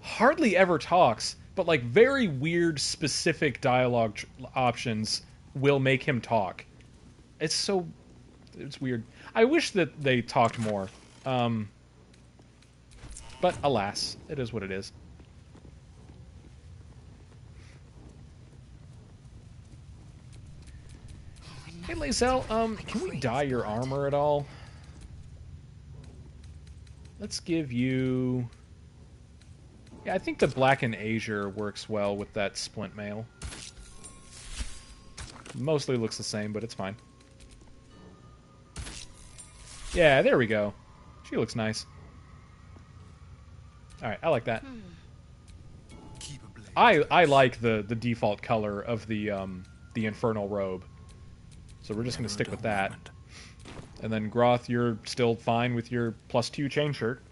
hardly ever talks, but like very weird specific dialogue options will make him talk. It's weird. I wish that they talked more. But alas, it is what it is. Hey Lae'zel, can we dye your armor at all? Let's give you... yeah, I think the Black and Azure works well with that splint mail. Mostly looks the same, but it's fine. Yeah, there we go. She looks nice. Alright, I like that. I like the default color of the Infernal robe. So we're just going to stick with that. And then Groth, you're still fine with your +2 chain shirt.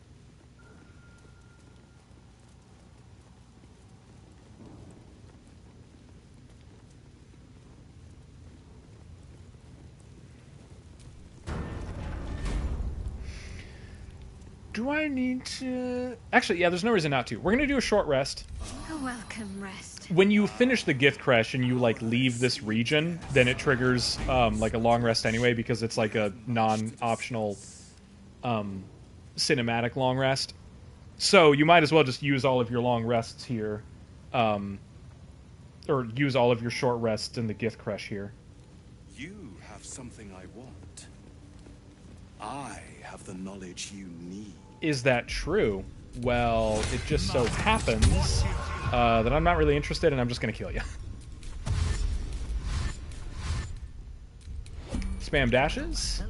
Do I need to... actually, yeah, there's no reason not to. We're going to do a short rest. A welcome rest. When you finish the Gith Creche and you, like, leave this region, then it triggers, like, a long rest anyway, because it's, like, a non-optional, cinematic long rest. So you might as well just use all of your long rests here, or use all of your short rests in the Gith Creche here. You have something I want. I have the knowledge you need. Is that true? well, it just so happens that I'm not really interested, and I'm just going to kill you. Spam dashes.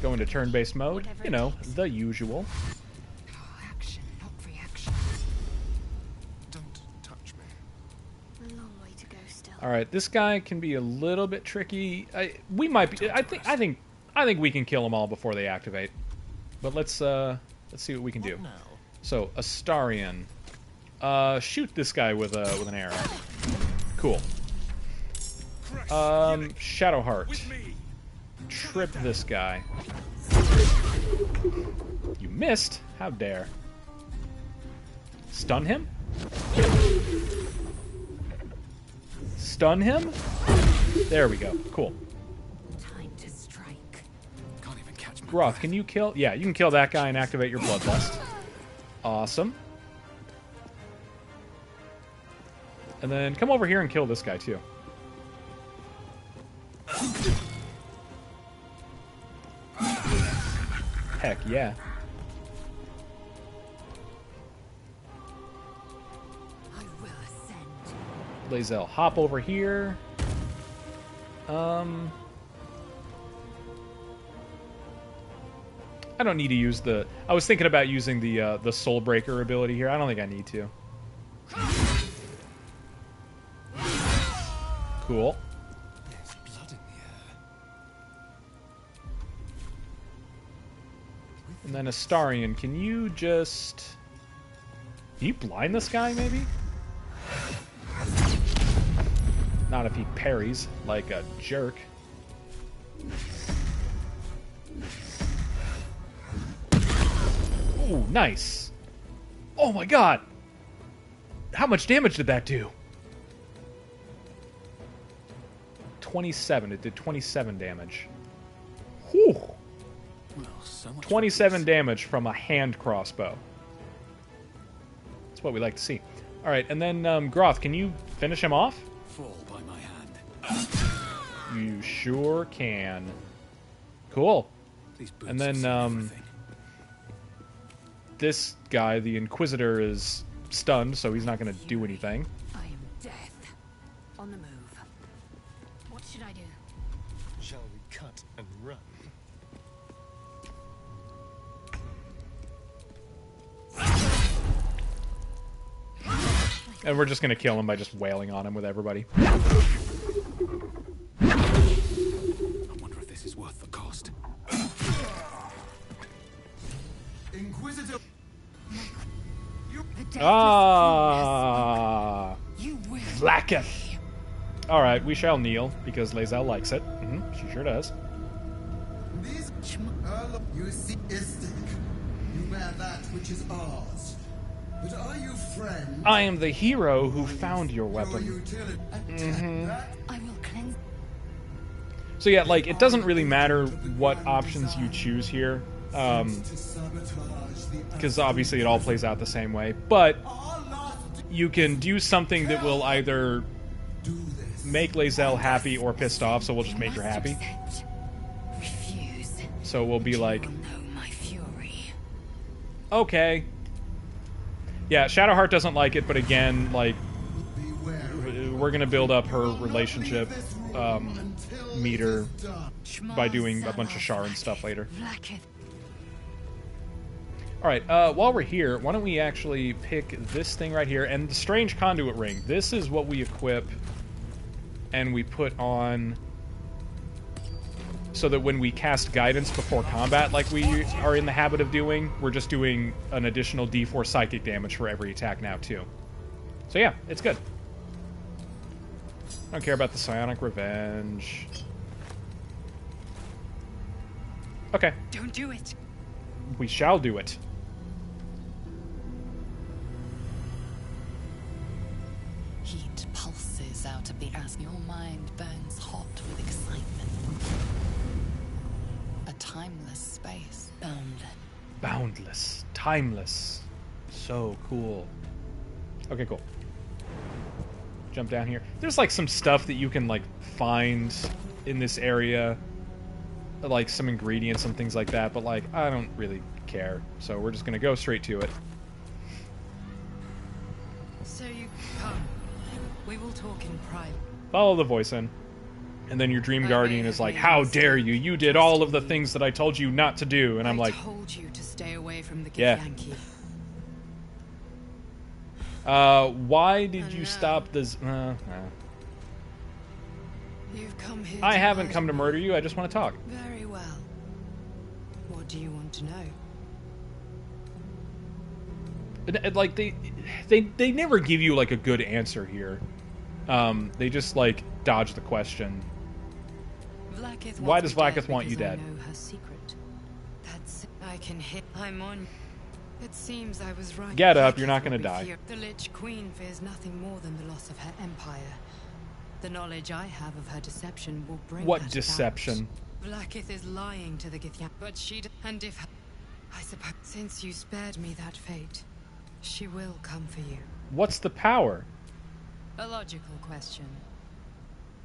Go into turn-based mode. You know, the usual. Action, not reaction. Don't touch me. A long way to go still. All right, this guy can be a little bit tricky. We might be. I think we can kill them all before they activate. But let's see what we can do. So Astarion, shoot this guy with an arrow. Cool. Shadowheart, trip this guy. You missed? How dare? Stun him? Stun him? There we go. Cool. Time to strike. Can't even catch my Groth, can you kill? Yeah, you can kill that guy and activate your Bloodlust. Awesome. And then come over here and kill this guy too. Heck yeah. I will ascend. Lae'zel, hop over here. I don't need to use the... I was thinking about using the Soul Breaker ability here. I don't think I need to. Cool. There's blood in the air. And then Astarion, can you just... Can you blind this guy, maybe? Not if he parries like a jerk. Ooh, nice. Oh my god! How much damage did that do? 27. It did 27 damage. Whew. Well, so much 27 damage from a hand crossbow. That's what we like to see. Alright, and then, Groth, can you finish him off? fall by my hand. You sure can. Cool. These boots And have seen then, everything. this guy, the Inquisitor, is stunned, so he's not going to do anything. I am death. On the move. What should I do? Shall we cut and run? And we're just going to kill him by just wailing on him with everybody. I wonder if this is worth the cost. Inquisitor. Ah! You will. Blacketh! Alright, we shall kneel, because Lae'zel likes it. She sure does. These you see istic. You bear that which is ours. But are you friends? I am the hero who found your weapon. I will cleanse. So yeah, like, it doesn't really matter what options you choose here. Because obviously it all plays out the same way. But you can do something that will either make Lae'zel happy or pissed off, so we'll just make her happy. Refuse. So we'll be like, Know my fury. okay. Yeah, Shadowheart doesn't like it, but again, like, we're gonna build up her relationship meter by doing a bunch of Sharon stuff later. Alright, while we're here, why don't we actually pick this thing right here, and the Strange Conduit Ring. This is what we equip and we put on so that when we cast Guidance before combat, like we are in the habit of doing, we're just doing an additional D4 psychic damage for every attack now, too. So yeah, it's good. I don't care about the Psionic Revenge. Okay. Don't do it. We shall do it. Heat pulses out of the ass. Your mind burns hot with excitement. A timeless space. Boundless. Boundless. Timeless. So cool. Okay, cool. Jump down here. There's like some stuff that you can like find in this area like some ingredients and things like that, but like I don't really care. So we're just gonna go straight to it. So you come. We will talk in private. Follow the voice in. And then your Dream Guardian is like, how dare you? You did all of the things that I told you not to do. And I'm like, I told you to stay away from the yeah. Yankee. Why did you stop this? You've come here I haven't come to murder you. I just want to talk. Very well. What do you want to know? Like they never give you like a good answer here. They just like dodge the question. Why does Vlaakith want you dead? I know her secret. That's I can hit. I'm on. It seems I was right. Get up, you're not gonna die. The Lich Queen fears nothing more than the loss of her empire. The knowledge I have of her deception will bring What her to deception? that. Vlaakith is lying to the Githyanki, but and if I suppose since you spared me that fate, she will come for you. What's the power? A logical question.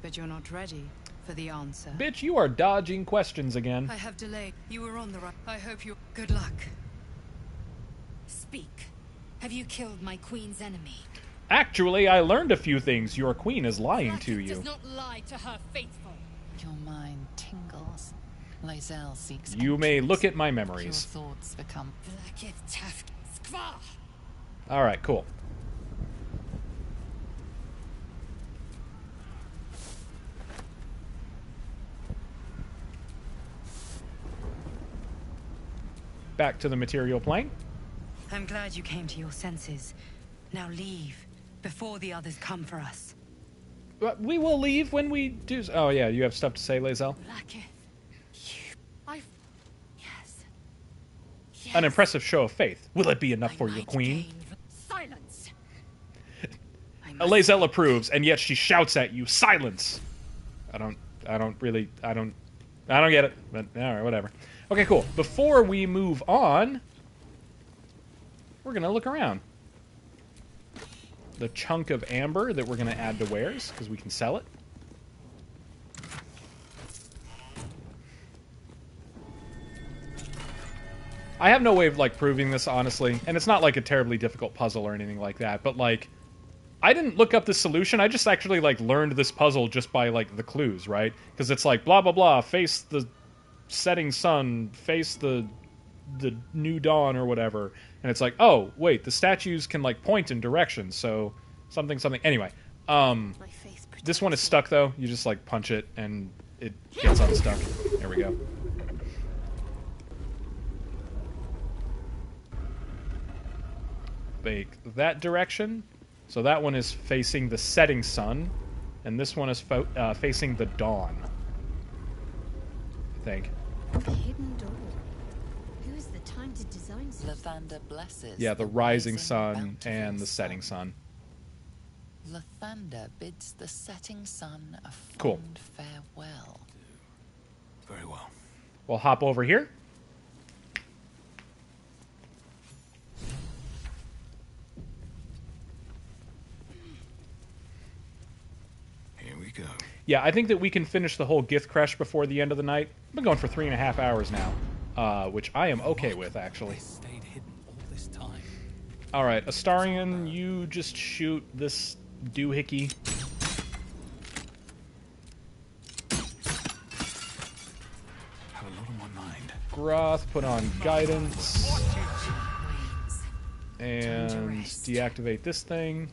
But you're not ready for the answer. Bitch, you are dodging questions again. I have delayed. You were on the right. I hope you... Good luck. Speak. Have you killed my queen's enemy? Actually, I learned a few things. Your queen is lying to you. Does not lie to her faithful. Your mind tingles. Lae'zel seeks You may entrance. look at my Your memories. thoughts become... Alright, cool. Back to the material plane. I'm glad you came to your senses. Now leave, before the others come for us. But we will leave when we do... Oh, yeah, you have stuff to say, Lae'zel? Yes. An impressive show of faith. Will it be enough for your queen? Silence. Lae'zel approves, and yet she shouts at you, silence! I don't get it, but alright, whatever. Okay, cool. Before we move on, we're gonna look around. The chunk of amber that we're gonna add to wares, because we can sell it. I have no way of, like, proving this, honestly, and it's not, like, a terribly difficult puzzle or anything like that, but, like, I didn't look up the solution, I just actually, like, learned this puzzle just by, like, the clues, right? Because it's like, blah, blah, blah, face the setting sun, face the new dawn or whatever, and it's like, oh, wait, the statues can, like, point in directions, so something. Anyway, this one is stuck, though. You just, like, punch it, and it gets unstuck. There we go. Bake that direction. So that one is facing the setting sun, and this one is facing the dawn. I think. The hidden door. Who is the time to design such? Lathander blesses. Yeah, the rising sun and the setting sun. Lathander bids the setting sun a fond Cool. farewell. Very well. We'll hop over here. Here we go. Yeah, I think that we can finish the whole Gith Creche before the end of the night. I've been going for 3.5 hours now, which I am okay with, actually. Stayed hidden all this time. All right, Astarion, you just shoot this doohickey. Have a lot on my mind. Groth, put on guidance. And deactivate this thing.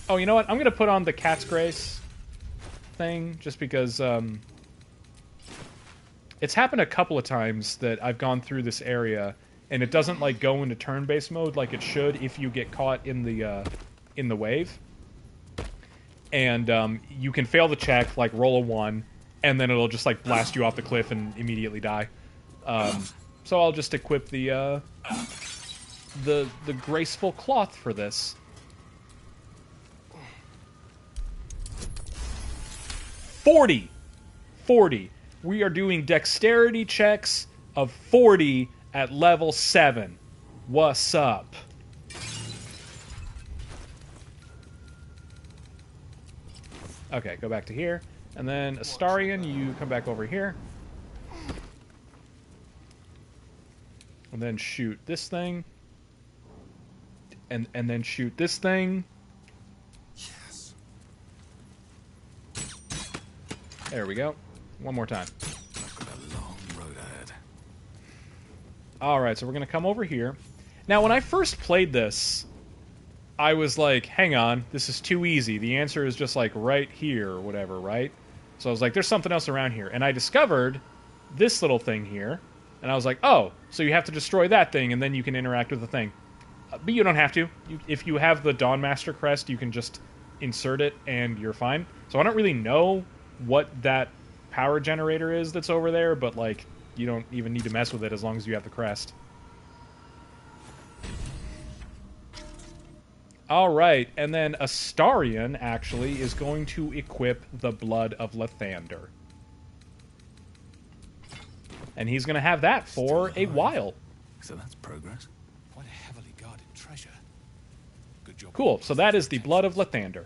Oh, you know what? I'm going to put on the Cat's Grace thing, just because it's happened a couple of times that I've gone through this area, and it doesn't, like, go into turn-based mode like it should if you get caught in the wave. And you can fail the check, like, roll a 1, and then it'll just, like, blast you off the cliff and immediately die. So I'll just equip the graceful cloth for this. 40. We are doing dexterity checks of 40 at level 7. What's up? Okay, go back to here. And then Astarion, you come back over here. And then shoot this thing. And then shoot this thing. Yes. There we go. One more time. I've got a long road ahead. Alright, so we're going to come over here. Now, when I first played this, I was like, hang on, this is too easy. The answer is just like right here or whatever, right? So I was like, there's something else around here. And I discovered this little thing here. And I was like, oh, so you have to destroy that thing and then you can interact with the thing. But you don't have to. If you have the Dawnmaster crest, you can just insert it and you're fine. So I don't really know what that power generator is that's over there, but like, you don't even need to mess with it as long as you have the crest. Alright, and then Astarion, actually, is going to equip the Blood of Lathander. And he's going to have that for a while. So that's progress. What a heavily guarded treasure. Good job. Cool, so that is the Blood of Lathander.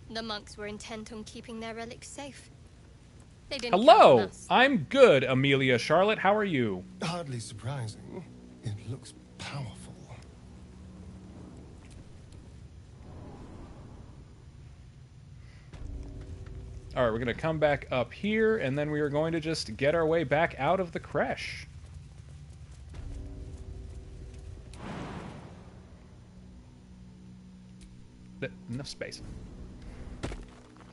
The monks were intent on keeping their relics safe. They didn't count on Hello! us. I'm good, Amelia Charlotte. How are you? Hardly surprising. It looks powerful. Alright, we're going to come back up here, and then we are going to just get our way back out of the Creche. Enough space.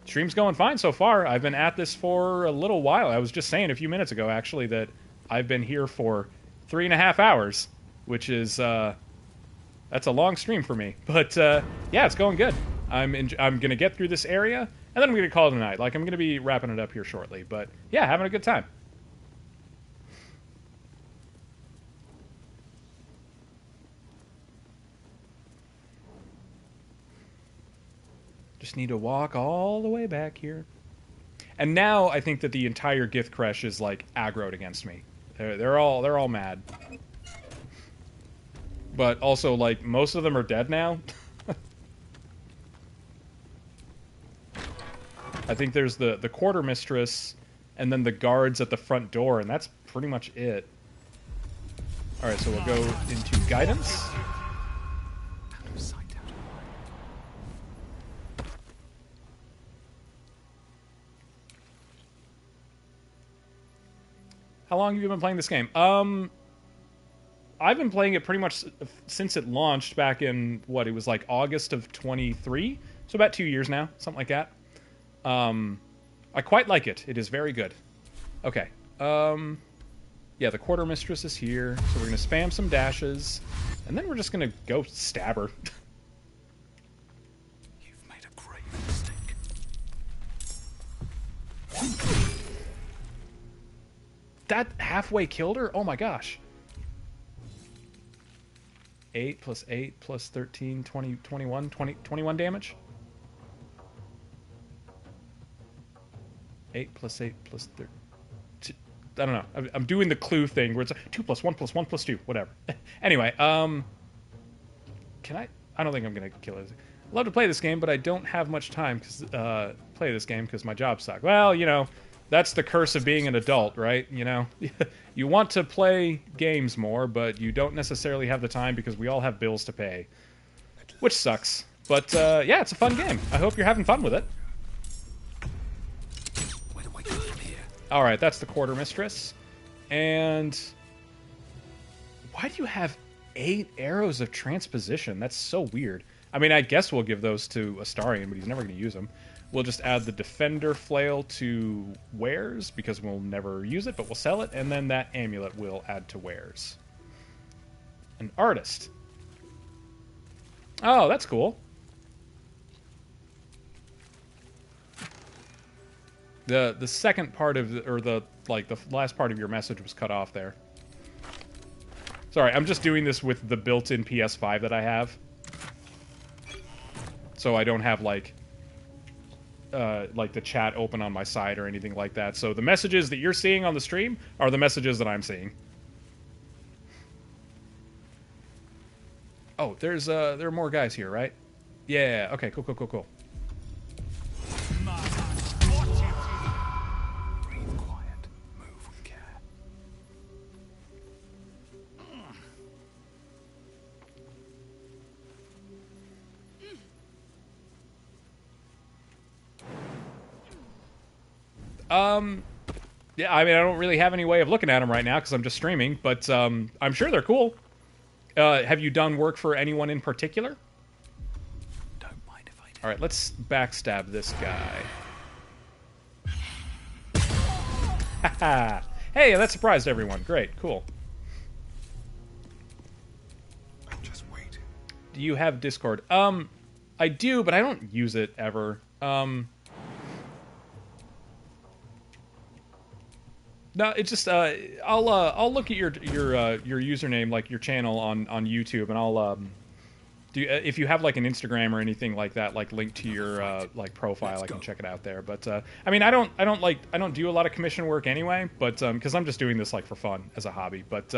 Stream's going fine so far. I've been at this for a little while. I was just saying a few minutes ago, actually, that I've been here for 3.5 hours, which is, that's a long stream for me. But, yeah, it's going good. I'm going to get through this area, and then I'm going to call it a night. Like, I'm going to be wrapping it up here shortly. But, yeah, having a good time. Just need to walk all the way back here. And now I think that the entire Gith Creche is, like, aggroed against me. They're all mad. But also, like, most of them are dead now. I think there's the quartermistress and then the guards at the front door, and that's pretty much it. Alright, so we'll go into guidance. How long have you been playing this game? I've been playing it pretty much since it launched back in, what, it was like August of 23? So about 2 years now, something like that. I quite like it. It is very good. Okay. Yeah, the quartermistress is here, so we're going to spam some dashes, and then we're just going to go stab her. You've made a grave mistake. That halfway killed her? Oh my gosh. 8 plus 8 plus 13, 20, 21 damage? 8 plus 8 plus 13. I don't know. I'm doing the clue thing where it's 2 plus 1 plus 1 plus 2. Whatever. Anyway, can I? I don't think I'm going to kill it. I'd love to play this game, but I don't have much time to play this game because my job sucks. Well, you know, that's the curse of being an adult, right? You know, you want to play games more, but you don't necessarily have the time because we all have bills to pay, which sucks. But yeah, it's a fun game. I hope you're having fun with it. Where do I go from here? All right, that's the quartermistress. And why do you have 8 arrows of transposition? That's so weird. I mean, I guess we'll give those to Astarion, but he's never going to use them. We'll just add the Defender Flail to Wares, because we'll never use it, but we'll sell it. And then that amulet we'll add to Wares. An artist. Oh, that's cool. The second part of the last part of your message was cut off there. Sorry, I'm just doing this with the built-in PS5 that I have. So I don't have like the chat open on my side or anything like that. So the messages that you're seeing on the stream are the messages that I'm seeing. Oh, there are more guys here, right? Yeah. Okay. Cool. Yeah, I mean, I don't really have any way of looking at them right now because I'm just streaming, but I'm sure they're cool. Have you done work for anyone in particular? Don't mind if I do. All right, let's backstab this guy. Haha. Hey, that surprised everyone. Great, cool. I'm just waiting. Do you have Discord? I do, but I don't use it ever. No, it's just I'll look at your username, like your channel on YouTube, and I'll do if you have like an Instagram or anything like that, like linked to your like profile, I can check it out there. But I mean, I don't do a lot of commission work anyway, but because I'm just doing this like for fun as a hobby. But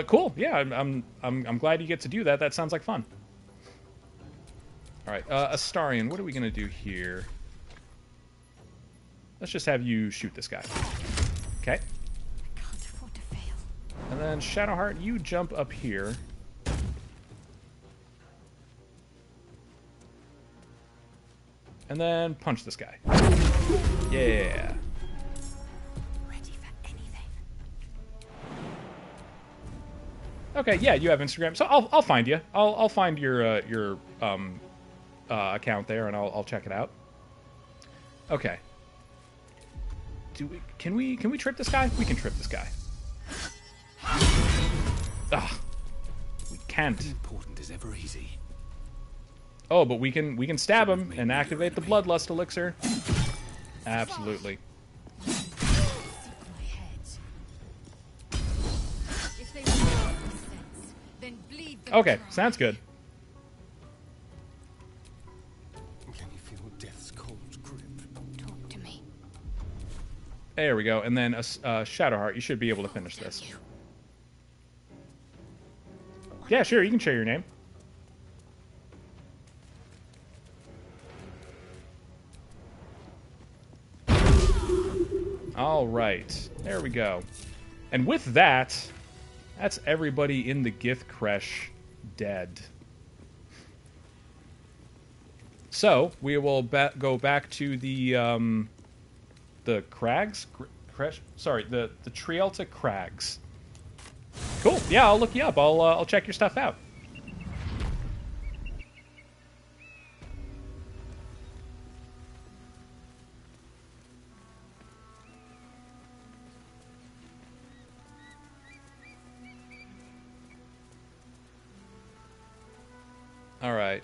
cool, yeah, I'm glad you get to do that. That sounds like fun. All right, Astarion, what are we gonna do here? Let's just have you shoot this guy. Okay. I can't afford to fail. And then Shadowheart, you jump up here. And then punch this guy. Yeah. Ready for anything. Okay, yeah, you have Instagram, so I'll find you. I'll find your account there, and I'll check it out. Okay. Can we trip this guy? We can trip this guy. Ah, we can't. Important is ever easy. Oh, but we can stab him and activate the bloodlust elixir. Absolutely. Okay, sounds good. Can you feel death's cold grip? Talk to me. There we go. And then Shadowheart, you should be able to finish this. Yeah, sure, you can share your name. All right, there we go. And with that, that's everybody in the Gith Creche dead. So we will go back to the crags, sorry, the Trielta Crags. Cool. Yeah, I'll look you up. I'll check your stuff out. All right,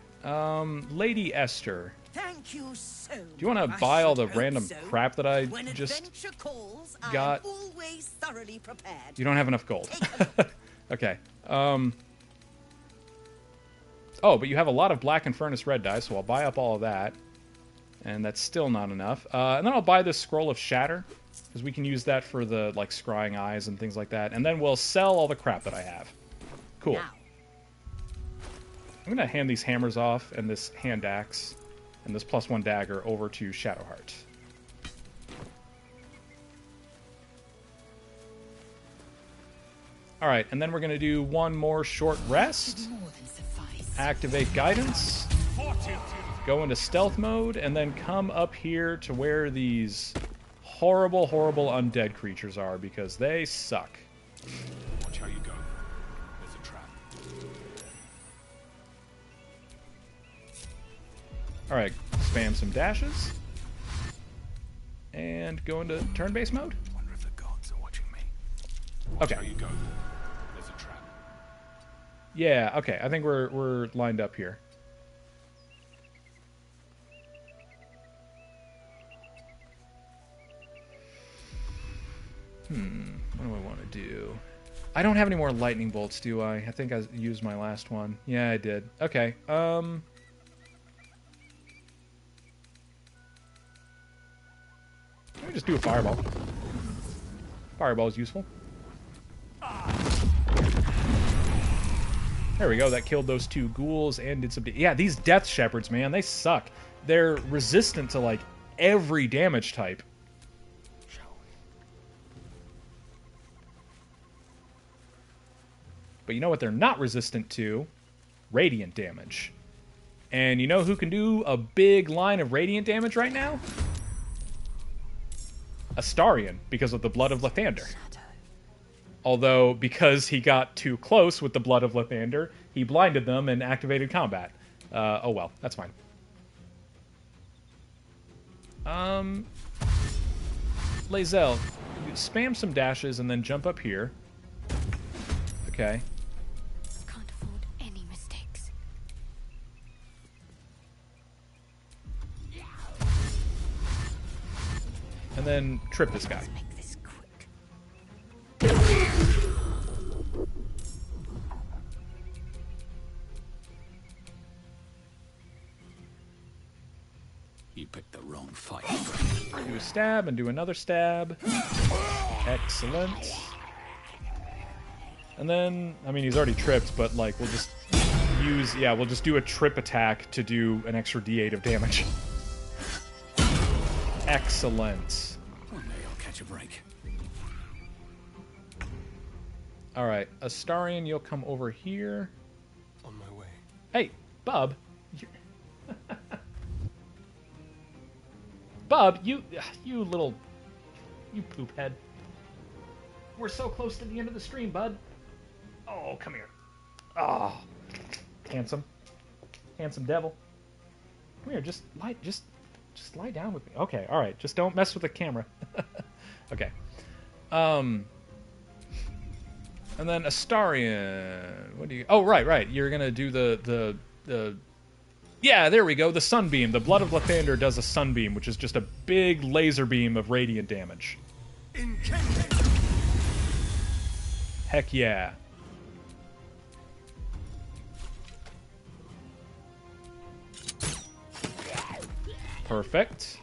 Lady Esther. Thank you so. Do you want to buy all the random crap that I just got? I'm always thoroughly prepared. You don't have enough gold. Okay. Oh, but you have a lot of black and furnace red dye, so I'll buy up all of that. And that's still not enough. And then I'll buy this scroll of shatter, because we can use that for the like scrying eyes and things like that. And then we'll sell all the crap that I have. Cool. Now. I'm going to hand these hammers off and this hand axe and this +1 dagger over to Shadowheart. Alright, and then we're going to do one more short rest. Activate guidance. Go into stealth mode, and then come up here to where these horrible, horrible undead creatures are, because they suck. Watch how you go. There's a trap. Alright, spam some dashes. And go into turn-based mode. Wonder if the gods are watching me. Okay. Watch how you go. There's a trap. Yeah, okay. I think we're lined up here. What do I want to do? I don't have any more lightning bolts, do I? I think I used my last one. Yeah, I did. Okay. Let me just do a fireball. Fireball is useful. There we go. That killed those two ghouls and did some... Yeah, these death shepherds, man, they suck. They're resistant to, like, every damage type. But you know what they're not resistant to? Radiant damage. And you know who can do a big line of radiant damage right now? Astarion because of the blood of Lathander. Although, because he got too close with the blood of Lathander, he blinded them and activated combat. Oh well, that's fine. Lae'zel, spam some dashes and then jump up here. Okay. Can't afford any mistakes. And then trip this guy. Make this quick. You picked the wrong fight. Do a stab and do another stab. Excellent. And then, I mean, he's already tripped, but like, we'll just use, yeah, we'll just do a trip attack to do an extra d8 of damage. Excellent. One day I'll catch a break. Alright, Astarion, you'll come over here. On my way. Hey, Bub. Bub, you little... You poop head. We're so close to the end of the stream, bud. Oh, come here. Oh, handsome. Handsome devil. Come here, just lie down with me. Okay, alright, just don't mess with the camera. Okay. And then Astarion. What do you... Oh, right. You're gonna do the... Yeah, there we go. The sunbeam. The blood of Lathander does a sunbeam, which is just a big laser beam of radiant damage. Heck yeah. Perfect.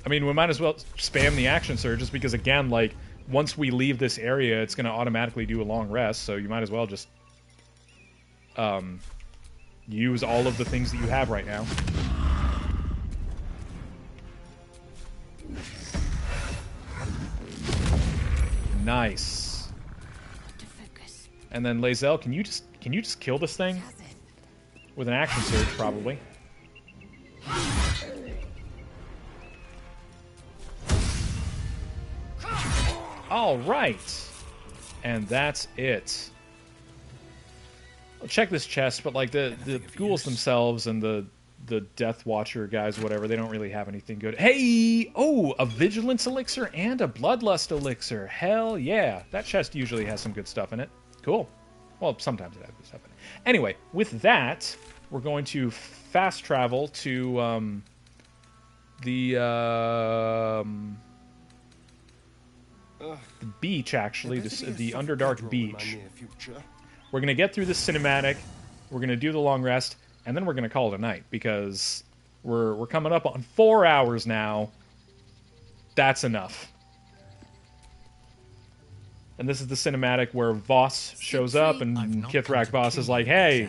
I mean, we might as well spam the action surge just because, again, like, once we leave this area, it's going to automatically do a long rest, so you might as well just use all of the things that you have right now. Nice. And then Lae'zel, can you just kill this thing with an action surge, probably? All right, and that's it. I'll check this chest, but like the ghouls themselves and the Death Watcher guys, whatever, they don't really have anything good. Hey! Oh, a Vigilance Elixir and a Bloodlust Elixir. Hell yeah. That chest usually has some good stuff in it. Cool. Well, sometimes it has good stuff in it. Anyway, with that, we're going to fast travel to the beach, actually, the Underdark Beach. We're going to get through this cinematic, we're going to do the long rest, and then we're going to call it a night, because we're coming up on 4 hours now. That's enough. And this is the cinematic where Voss shows up, and Kithrak Voss is like, hey,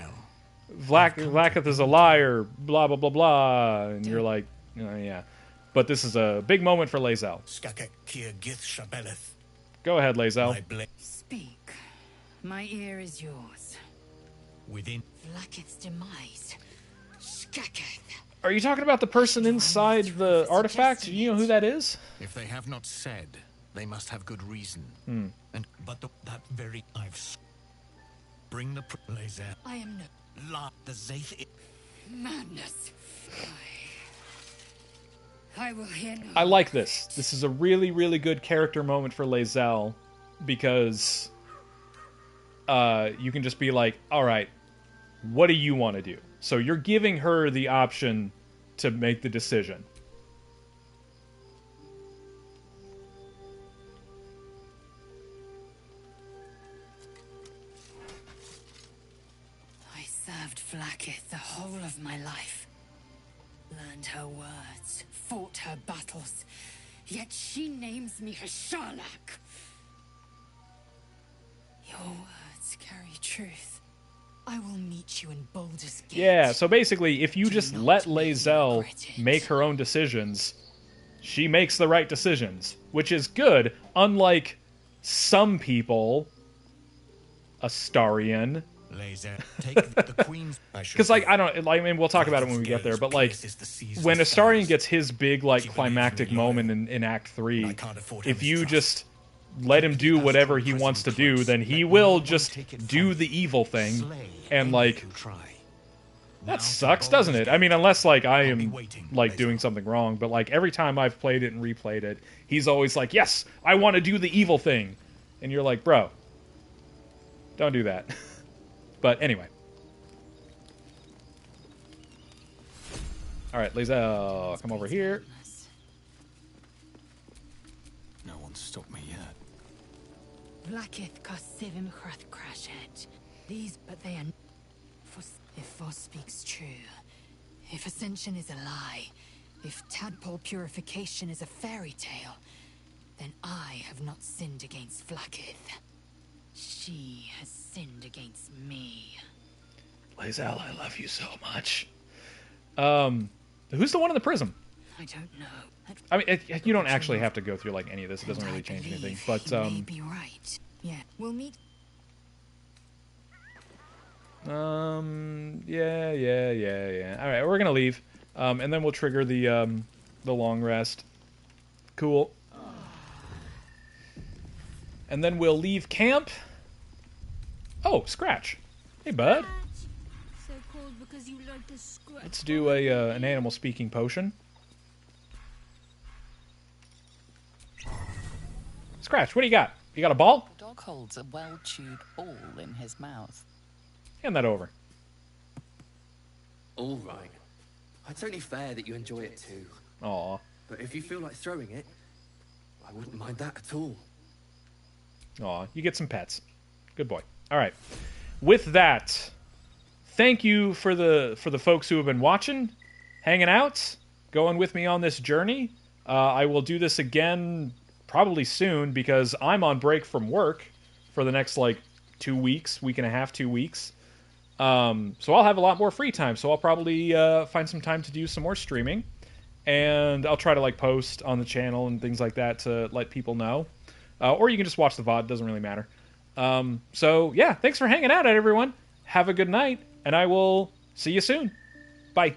Vlaakith is a liar, blah, blah, blah, blah. And you're like, yeah. But this is a big moment for Lae'zel. Go ahead, Lae'zel. Speak. My ear is yours. Within Vlaakith's demise. Skaketh. Are you talking about the person inside the artifact? Do you know who that is? If they have not said, they must have good reason. And that very bring the laser. I am no the Zaith. Madness. I will hear no. I like this. This is a really, really good character moment for Lae'zel, because you can just be like, all right, what do you want to do? So you're giving her the option to make the decision. I served Vlaakith the whole of my life. Learned her words, fought her battles, yet she names me her Sharlak. Your words carry truth. I will meet you in Baldur's Gate. Yeah, so basically, if you just let Lae'zel make her own decisions, she makes the right decisions, which is good, unlike some people, Astarion, Because like I don't, I mean, we'll talk about it when we get there. But like, when Astarion gets his big like climactic moment in Act 3, if you just let him do whatever he wants to do, then he will just do the evil thing, and like. That sucks, doesn't it? I mean, unless, like, I am, like, doing something wrong, but, like, every time I've played it and replayed it, he's always like, yes, I want to do the evil thing. And you're like, bro, don't do that. But, anyway. Alright, Lae'zel, come over here. No one stopped me yet. Blackith Kosivim Gith Creche. These, but they are... If Voss speaks true, if Ascension is a lie, if tadpole purification is a fairy tale, then I have not sinned against Vlaakith. She has sinned against me. Lae'zel, I love you so much. Who's the one in the prism? I don't know. I mean, you don't actually have to go through like any of this. It doesn't really change anything. But he may be right. Yeah, we'll meet. Yeah. All right, we're gonna leave, and then we'll trigger the long rest. Cool. And then we'll leave camp. Oh, Scratch. Hey, bud. So cold because you like to scratch. Let's do an animal speaking potion. Scratch, what do you got? You got a ball? The dog holds a well-chewed ball in his mouth. Hand that over. All right. It's only fair that you enjoy it too. Aw. But if you feel like throwing it, I wouldn't mind that at all. Aw, you get some pets. Good boy. All right. With that, thank you for the folks who have been watching, hanging out, going with me on this journey. I will do this again probably soon because I'm on break from work for the next like 2 weeks, week and a half, 2 weeks. So I'll have a lot more free time. So I'll probably find some time to do some more streaming, and I'll try to like post on the channel and things like that to let people know. Or you can just watch the VOD. Doesn't really matter. So yeah, thanks for hanging out, everyone. Have a good night, and I will see you soon. Bye.